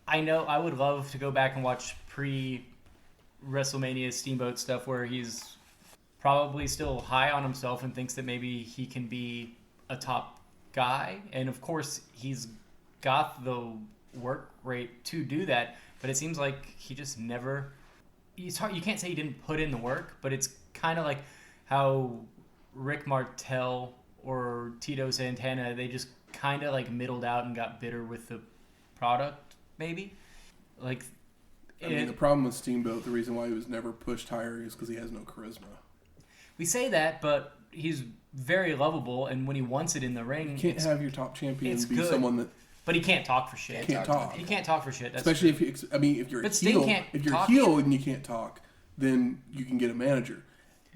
[SPEAKER 2] I know I would love to go back and watch pre-WrestleMania Steamboat stuff where he's probably still high on himself and thinks that maybe he can be a top guy. And of course, he's got the work rate to do that, but it seems like he just never... It's hard, you can't say he didn't put in the work, but it's kind of like how Rick Martel or Tito Santana, they just kind of like middled out and got bitter with the product, maybe. Like,
[SPEAKER 1] I mean, the problem with Steamboat, the reason why he was never pushed higher is because he has no charisma.
[SPEAKER 2] We say that, but he's very lovable, and when he wants it in the ring...
[SPEAKER 1] You can't have your top champion be
[SPEAKER 2] good.
[SPEAKER 1] Someone that...
[SPEAKER 2] But he can't talk for shit.
[SPEAKER 1] Can't talk.
[SPEAKER 2] He can't talk for shit. That's
[SPEAKER 1] Especially
[SPEAKER 2] true.
[SPEAKER 1] if you're a
[SPEAKER 2] But Sting
[SPEAKER 1] heel.
[SPEAKER 2] can't
[SPEAKER 1] If you're a
[SPEAKER 2] talk
[SPEAKER 1] heel
[SPEAKER 2] shit.
[SPEAKER 1] and you can't talk, then you can get a manager.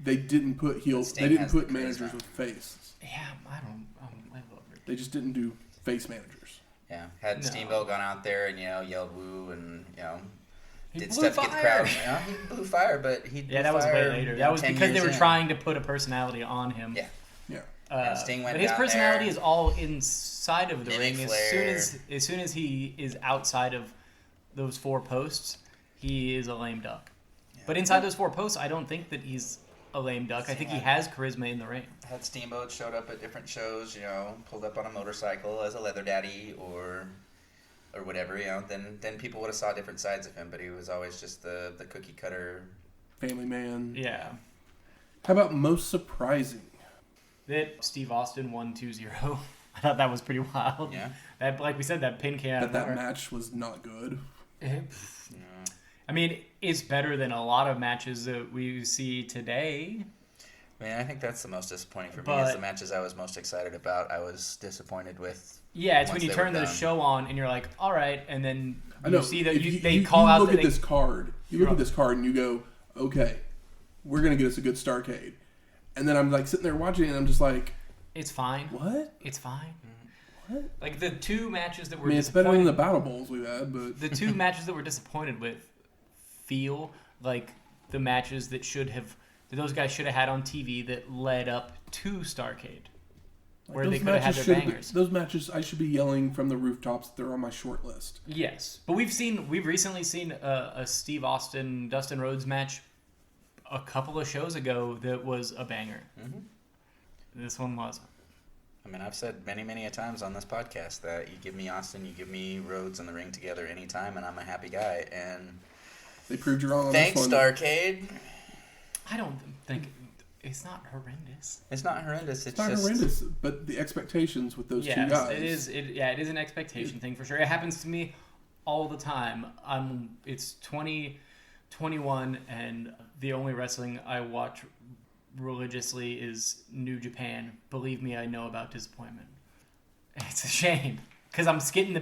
[SPEAKER 1] They didn't put heels.
[SPEAKER 3] Sting
[SPEAKER 1] They didn't
[SPEAKER 3] has
[SPEAKER 1] put
[SPEAKER 3] the
[SPEAKER 1] managers
[SPEAKER 3] charisma.
[SPEAKER 1] with face.
[SPEAKER 2] Yeah, I love Rick.
[SPEAKER 1] They just didn't do face managers.
[SPEAKER 3] Yeah, had Steamboat gone out there and yelled woo and
[SPEAKER 2] He
[SPEAKER 3] did
[SPEAKER 2] blew
[SPEAKER 3] stuff to get the
[SPEAKER 2] fire.
[SPEAKER 3] crowd. He blew fire, but he blew
[SPEAKER 2] That was way
[SPEAKER 3] fire
[SPEAKER 2] later. That was
[SPEAKER 3] 10
[SPEAKER 2] because they
[SPEAKER 3] years
[SPEAKER 2] were
[SPEAKER 3] in.
[SPEAKER 2] trying to put a personality on him.
[SPEAKER 3] Yeah.
[SPEAKER 1] Yeah.
[SPEAKER 3] And Sting went
[SPEAKER 2] but his
[SPEAKER 3] down
[SPEAKER 2] personality
[SPEAKER 3] there.
[SPEAKER 2] is all inside of the
[SPEAKER 3] Mimic
[SPEAKER 2] ring.
[SPEAKER 3] Flair.
[SPEAKER 2] As soon as he is outside of those four posts, he is a lame duck.
[SPEAKER 3] Yeah.
[SPEAKER 2] But inside those four posts, I don't think that he's a lame duck. I think he has charisma in the ring.
[SPEAKER 3] Had Steamboat showed up at different shows, pulled up on a motorcycle as a leather daddy or whatever, then people would have saw different sides of him, but he was always just the cookie cutter
[SPEAKER 1] Family man.
[SPEAKER 2] Yeah.
[SPEAKER 1] How about most surprising?
[SPEAKER 2] That Steve Austin won 2-0. I thought that was pretty wild.
[SPEAKER 3] Yeah.
[SPEAKER 2] That, like we said, that pin came out of
[SPEAKER 1] That
[SPEAKER 2] nowhere.
[SPEAKER 1] match was not good.
[SPEAKER 2] I mean, it's better than a lot of matches that we see today.
[SPEAKER 3] I mean, I think that's the most disappointing for me
[SPEAKER 2] But-
[SPEAKER 3] is the matches I was most excited about. I was disappointed with.
[SPEAKER 2] Yeah, it's when
[SPEAKER 3] once
[SPEAKER 2] you
[SPEAKER 3] they
[SPEAKER 2] turn
[SPEAKER 3] were
[SPEAKER 2] the
[SPEAKER 3] done.
[SPEAKER 2] show on and you're like, all right, and then
[SPEAKER 1] I know.
[SPEAKER 2] you see that
[SPEAKER 1] If
[SPEAKER 2] they call out
[SPEAKER 1] look
[SPEAKER 2] that
[SPEAKER 1] at this card. You look at this card and you go, okay, we're gonna get us a good Starrcade, and then I'm like sitting there watching it and I'm just like,
[SPEAKER 2] it's fine.
[SPEAKER 1] what?
[SPEAKER 2] It's fine.
[SPEAKER 1] What?
[SPEAKER 2] Like the two matches that
[SPEAKER 1] I
[SPEAKER 2] were
[SPEAKER 1] mean, it's better
[SPEAKER 2] disappointed.
[SPEAKER 1] than the Battle Bowls we've had, but
[SPEAKER 2] The two matches that we're disappointed with feel like the matches that those guys should have had on TV that led up to Starrcade, where
[SPEAKER 1] those
[SPEAKER 2] they could have had
[SPEAKER 1] matches
[SPEAKER 2] their
[SPEAKER 1] should be-
[SPEAKER 2] bangers.
[SPEAKER 1] those matches, I should be yelling from the rooftops. They're on my short list.
[SPEAKER 2] Yes, but we've recently seen a Steve Austin Dustin Rhodes match a couple of shows ago that was a banger.
[SPEAKER 3] Mm-hmm.
[SPEAKER 2] This one wasn't.
[SPEAKER 3] I mean, I've said many, many a times on this podcast that you give me Austin, you give me Rhodes in the ring together anytime, and I'm a happy guy. And
[SPEAKER 1] They proved you wrong on
[SPEAKER 3] thanks,
[SPEAKER 1] this one.
[SPEAKER 3] Starrcade.
[SPEAKER 2] I don't think it's not horrendous.
[SPEAKER 3] It's not horrendous.
[SPEAKER 1] It's not horrendous, but the expectations with those two guys.
[SPEAKER 2] It is. It is an expectation thing for sure. It happens to me all the time. It's 2021, and the only wrestling I watch religiously is New Japan. Believe me, I know about disappointment. It's a shame because I'm getting the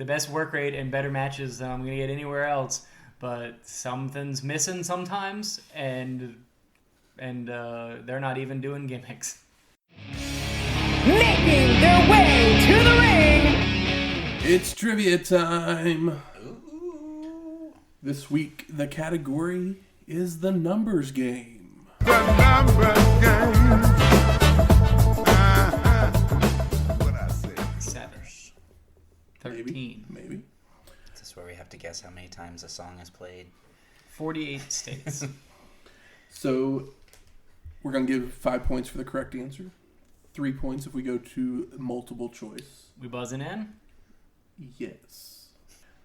[SPEAKER 2] best work rate and better matches than I'm gonna get anywhere else. But something's missing sometimes, and they're not even doing gimmicks.
[SPEAKER 5] Making their way to the ring.
[SPEAKER 1] It's trivia time.
[SPEAKER 3] Ooh.
[SPEAKER 1] This week, the category is the numbers game.
[SPEAKER 6] What I say?
[SPEAKER 2] 7. 13.
[SPEAKER 1] Maybe.
[SPEAKER 3] Is this where we have to guess how many times a song is played?
[SPEAKER 2] 48 states.
[SPEAKER 1] So, we're going to give 5 points for the correct answer. 3 points if we go to multiple choice.
[SPEAKER 2] We buzzing in?
[SPEAKER 1] Yes.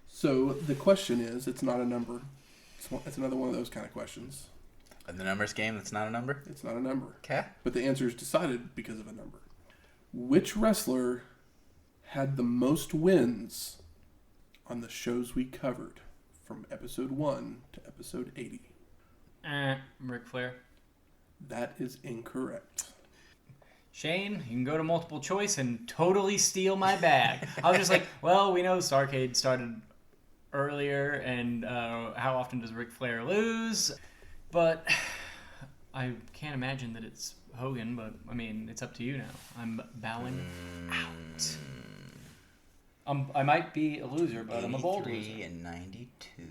[SPEAKER 1] So, the question is, it's not a number. It's another one of those kind of questions.
[SPEAKER 3] In the numbers game, that's not a number?
[SPEAKER 1] It's not a number.
[SPEAKER 3] Okay.
[SPEAKER 1] But the answer is decided because of a number. Which wrestler had the most wins on the shows we covered from episode 1 to episode 80?
[SPEAKER 2] Ric Flair.
[SPEAKER 1] That is incorrect.
[SPEAKER 2] Shane, you can go to multiple choice and totally steal my bag. I was just like, well, we know Starrcade started earlier, and how often does Ric Flair lose? But I can't imagine that it's Hogan, but I mean, it's up to you now. I'm bowing out. I might be a loser, but I'm a bold loser.
[SPEAKER 3] 83 and 92.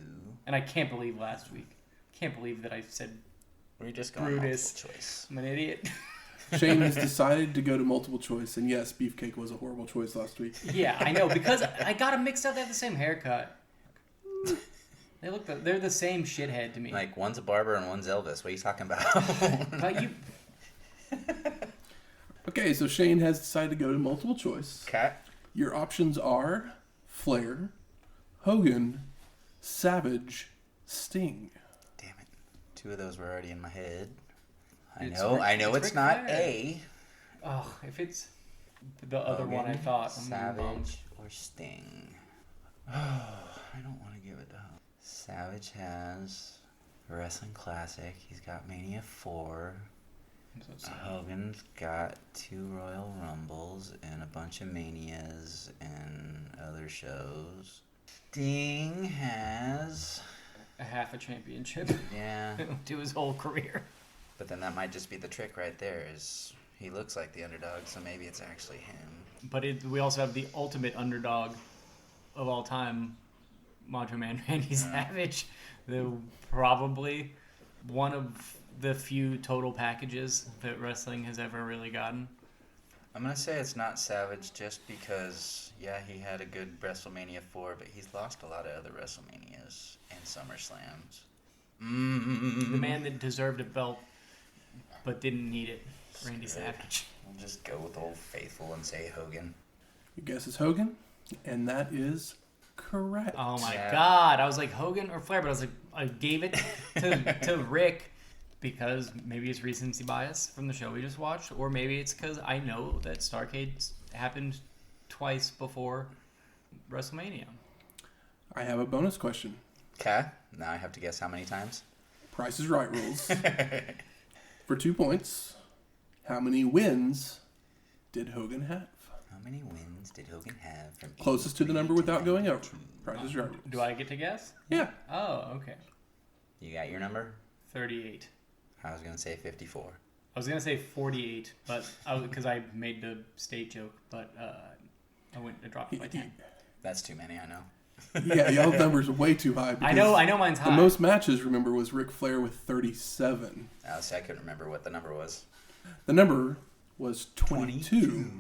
[SPEAKER 2] And I can't believe last week. Can't believe that I said
[SPEAKER 3] We're just going
[SPEAKER 2] Brutus.
[SPEAKER 3] multiple choice.
[SPEAKER 2] I'm an idiot.
[SPEAKER 1] Shane has decided to go to multiple choice, and yes, Beefcake was a horrible choice last week.
[SPEAKER 2] Yeah, I know, because I got them mixed up. They have the same haircut. They're the same shithead to me.
[SPEAKER 3] Like, one's a barber and one's Elvis. What are you talking about?
[SPEAKER 2] But you,
[SPEAKER 1] Okay, so Shane has decided to go to multiple choice.
[SPEAKER 3] Okay.
[SPEAKER 1] Your options are Flair, Hogan, Savage, Sting.
[SPEAKER 3] Damn it. 2 of those were already in my head.
[SPEAKER 2] It's
[SPEAKER 3] I know
[SPEAKER 2] Ric
[SPEAKER 3] it's not
[SPEAKER 2] Flair.
[SPEAKER 3] A.
[SPEAKER 2] oh, if it's the other
[SPEAKER 3] Hogan,
[SPEAKER 2] one I thought, I'm gonna be bummed.
[SPEAKER 3] Savage or Sting. I don't want to give it to Hogan. Savage has a wrestling classic. He's got Mania 4.
[SPEAKER 2] I'm so sorry.
[SPEAKER 3] Hogan's got 2 Royal Rumbles and a bunch of Manias and other shows. Sting has...
[SPEAKER 2] A half a championship
[SPEAKER 3] Yeah,
[SPEAKER 2] to his whole career.
[SPEAKER 3] but then that might just be the trick right there, is he looks like the underdog, so maybe it's actually him.
[SPEAKER 2] But we also have the ultimate underdog of all time, Macho Man Randy Savage. Probably one of the few total packages that wrestling has ever really gotten.
[SPEAKER 3] I'm going to say it's not Savage just because, yeah, he had a good WrestleMania 4, but he's lost a lot of other WrestleManias and SummerSlams.
[SPEAKER 2] The man that deserved a belt but didn't need it, Randy Savage.
[SPEAKER 3] We'll just go with Old Faithful and say Hogan.
[SPEAKER 1] Your guess is Hogan, and that is correct.
[SPEAKER 2] Oh my
[SPEAKER 3] Yeah.
[SPEAKER 2] God! I was like Hogan or Flair, but I was like, I gave it to Rick because maybe it's recency bias from the show we just watched, or maybe it's because I know that Starrcade happened twice before WrestleMania.
[SPEAKER 1] I have a bonus question.
[SPEAKER 3] Okay, now I have to guess how many times?
[SPEAKER 1] Price is Right rules. For 2 points, how many wins did Hogan have?
[SPEAKER 3] How many wins did Hogan have from
[SPEAKER 1] Closest to the number
[SPEAKER 3] 83
[SPEAKER 1] without going over.
[SPEAKER 3] 92?
[SPEAKER 1] Price is Right rules.
[SPEAKER 2] Do I get to guess?
[SPEAKER 1] Yeah.
[SPEAKER 2] Oh, okay.
[SPEAKER 3] You got your number?
[SPEAKER 2] 38.
[SPEAKER 3] I was going to say 54.
[SPEAKER 2] I was gonna say 48, but because I made the state joke, but I dropped it by 10.
[SPEAKER 3] That's too many, I know.
[SPEAKER 1] Yeah, y'all numbers are way too high.
[SPEAKER 2] I know mine's high.
[SPEAKER 1] The most matches, remember, was Ric Flair with 37.
[SPEAKER 3] I couldn't remember what the number was.
[SPEAKER 1] The number was 22.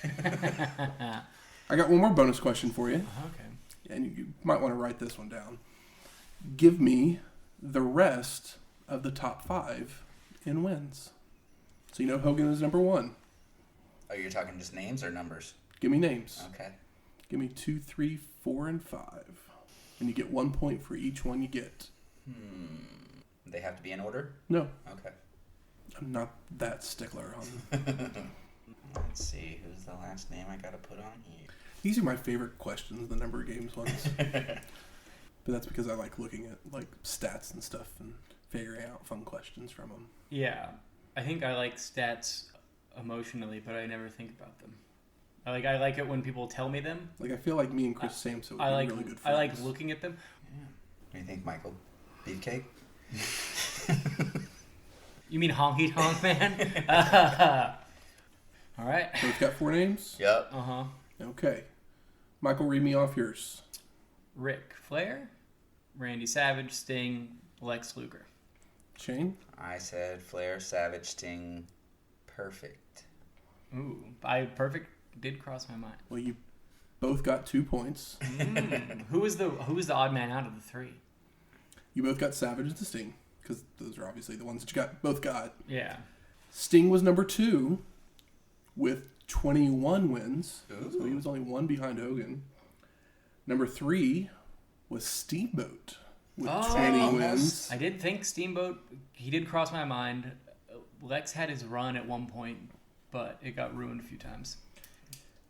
[SPEAKER 1] I got one more bonus question for you,
[SPEAKER 2] Okay.
[SPEAKER 1] and you might want to write this one down. Give me the rest of the top 5 in wins. So you know Hogan is number 1.
[SPEAKER 3] Oh, you're talking just names or numbers?
[SPEAKER 1] Give me names.
[SPEAKER 3] Okay.
[SPEAKER 1] Give me 2, 3, 4, and 5. And you get 1 point for each one you get.
[SPEAKER 3] They have to be in order?
[SPEAKER 1] No,
[SPEAKER 3] Okay.
[SPEAKER 1] I'm not that stickler on them.
[SPEAKER 3] Let's see, who's the last name I gotta put on here?
[SPEAKER 1] These are my favorite questions, the number of games ones. But that's because I like looking at like stats and stuff and figuring out fun questions from them.
[SPEAKER 2] Yeah, I think I like stats emotionally, but I never think about them. I like it when people tell me them.
[SPEAKER 1] Like I feel like me and Chris Sampson would be really good friends.
[SPEAKER 2] I like looking at them.
[SPEAKER 3] What do you think, Michael? Beefcake?
[SPEAKER 2] You mean honky tonk man? All right.
[SPEAKER 1] Both got 4 names?
[SPEAKER 3] Yep.
[SPEAKER 2] Uh-huh.
[SPEAKER 1] Okay. Michael, read me off yours.
[SPEAKER 2] Ric Flair, Randy Savage, Sting, Lex Luger.
[SPEAKER 1] Shane?
[SPEAKER 3] I said Flair, Savage, Sting, perfect.
[SPEAKER 2] Ooh, perfect did cross my mind.
[SPEAKER 1] Well, you both got 2 points.
[SPEAKER 2] Who was the odd man out of the 3?
[SPEAKER 1] You both got Savage and Sting, because those are obviously the ones that you both got.
[SPEAKER 2] Yeah.
[SPEAKER 1] Sting was number 2 with 21 wins.
[SPEAKER 3] Ooh.
[SPEAKER 1] So he was only 1 behind Hogan. Number 3 was Steamboat with 20 wins.
[SPEAKER 2] I did think Steamboat, he did cross my mind. Lex had his run at one point, but it got ruined a few times.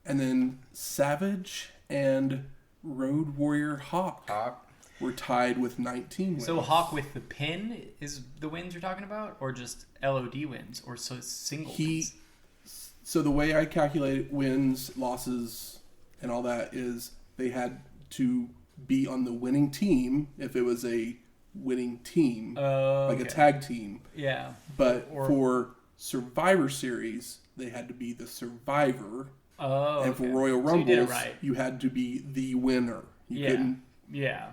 [SPEAKER 1] And then Savage and Road Warrior Hawk were tied with 19 wins.
[SPEAKER 2] So Hawk with the pin is the wins you're talking about? Or just LOD wins? Or so single wins?
[SPEAKER 1] So the way I calculate wins, losses, and all that is they had to be on the winning team if it was a winning team, like a tag team.
[SPEAKER 2] Yeah.
[SPEAKER 1] But for Survivor Series, they had to be the survivor.
[SPEAKER 2] Oh,
[SPEAKER 1] and for Royal Rumbles,
[SPEAKER 2] you
[SPEAKER 1] had to be the winner. You couldn't.
[SPEAKER 2] Yeah.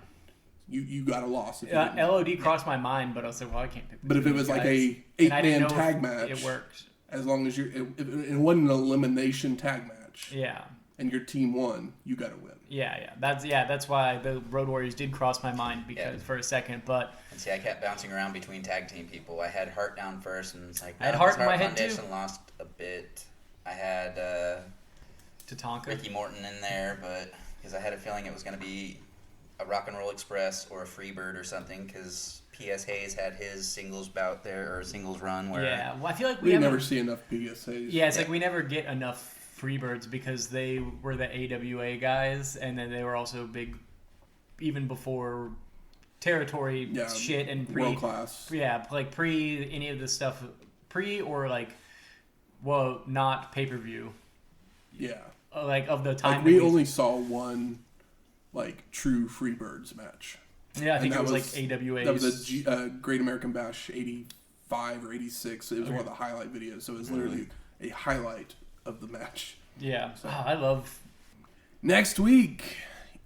[SPEAKER 1] You got a loss. If
[SPEAKER 2] LOD crossed my mind, but I was like, well, I can't pick.
[SPEAKER 1] But if it was like a 8-man tag match,
[SPEAKER 2] it worked.
[SPEAKER 1] As long as it wasn't an elimination tag match.
[SPEAKER 2] Yeah.
[SPEAKER 1] And your team won, you got to win.
[SPEAKER 2] Yeah. That's why the Road Warriors did cross my mind because for a second, but.
[SPEAKER 3] And see, I kept bouncing around between tag team people. I had Hart down first, and it's like
[SPEAKER 2] I had Hart in my head too.
[SPEAKER 3] Lost a bit. I had
[SPEAKER 2] Tatanka,
[SPEAKER 3] Ricky Morton in there, but because I had a feeling it was going to be a Rock and Roll Express or a Freebird or something, because P.S. Hayes had his singles bout there, or singles run. Where
[SPEAKER 2] well, I feel like
[SPEAKER 1] we never see enough P.S. Hayes.
[SPEAKER 2] Yeah, it's like we never get enough Freebirds because they were the AWA guys, and then they were also big even before territory shit and
[SPEAKER 1] world class.
[SPEAKER 2] Yeah, like pre any of this stuff, or like, well, not pay-per-view.
[SPEAKER 1] Yeah.
[SPEAKER 2] Like of the time.
[SPEAKER 1] Like we only saw one, like true Freebirds match.
[SPEAKER 2] Yeah, I think it was like AWA.
[SPEAKER 1] That was a Great American Bash 85 or 86. It was one of the highlight videos, so it was literally a highlight of the match.
[SPEAKER 2] Yeah, so. I love.
[SPEAKER 1] Next week,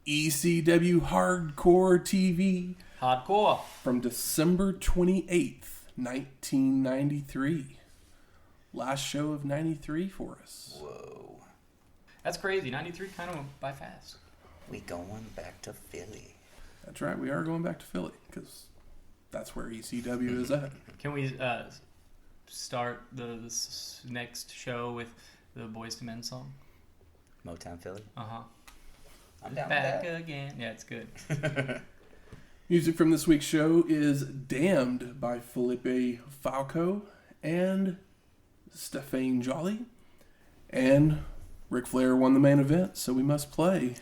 [SPEAKER 1] ECW Hardcore TV.
[SPEAKER 2] Hardcore.
[SPEAKER 1] From December 28th, 1993. Last show of 93 for us.
[SPEAKER 3] Whoa.
[SPEAKER 2] That's crazy. 93 kind of went by fast.
[SPEAKER 3] We going back to Philly.
[SPEAKER 1] That's right. We are going back to Philly because that's where ECW is at.
[SPEAKER 2] Can we start this next show with the Boyz II Men song?
[SPEAKER 3] Motown Philly?
[SPEAKER 2] Uh-huh.
[SPEAKER 3] I'm down
[SPEAKER 2] back
[SPEAKER 3] with that.
[SPEAKER 2] Again. Yeah, it's good.
[SPEAKER 1] Music from this week's show is Damned by Felipe Falco and Stefan Jolly. And Ric Flair won the main event, so we must play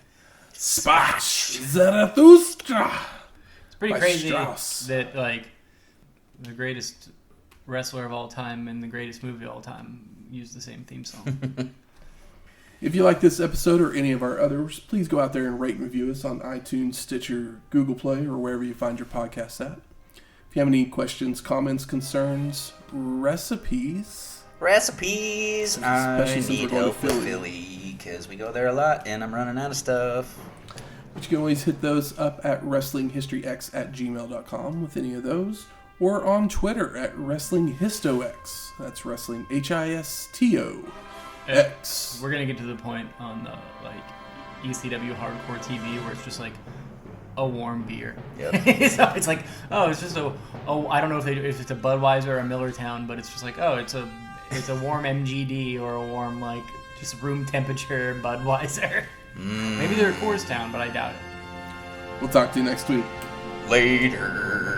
[SPEAKER 1] Spatch Zarathustra.
[SPEAKER 2] It's pretty crazy
[SPEAKER 1] Strauss.
[SPEAKER 2] that, like, the greatest wrestler of all time and the greatest movie of all time use the same theme song.
[SPEAKER 1] If you like this episode or any of our others, please go out there and rate and review us on iTunes, Stitcher, Google Play, or wherever you find your podcasts at. If you have any questions, comments, concerns, recipes...
[SPEAKER 3] Recipes! I need help with Philly, because we go there a lot, and I'm running out of stuff.
[SPEAKER 1] But you can always hit those up at WrestlingHistoryX@gmail.com with any of those, or on Twitter at WrestlingHistoX. That's Wrestling HISTOX.
[SPEAKER 2] We're going to get to the point on the, like, ECW Hardcore TV where it's just like a warm beer.
[SPEAKER 3] Yep.
[SPEAKER 2] So it's like, it's just I don't know if it's a Budweiser or a Millertown, but it's just like, it's a warm MGD or a warm, like, just room temperature Budweiser. Maybe they're a Coors Town, but I doubt it.
[SPEAKER 1] We'll talk to you next week.
[SPEAKER 3] Later.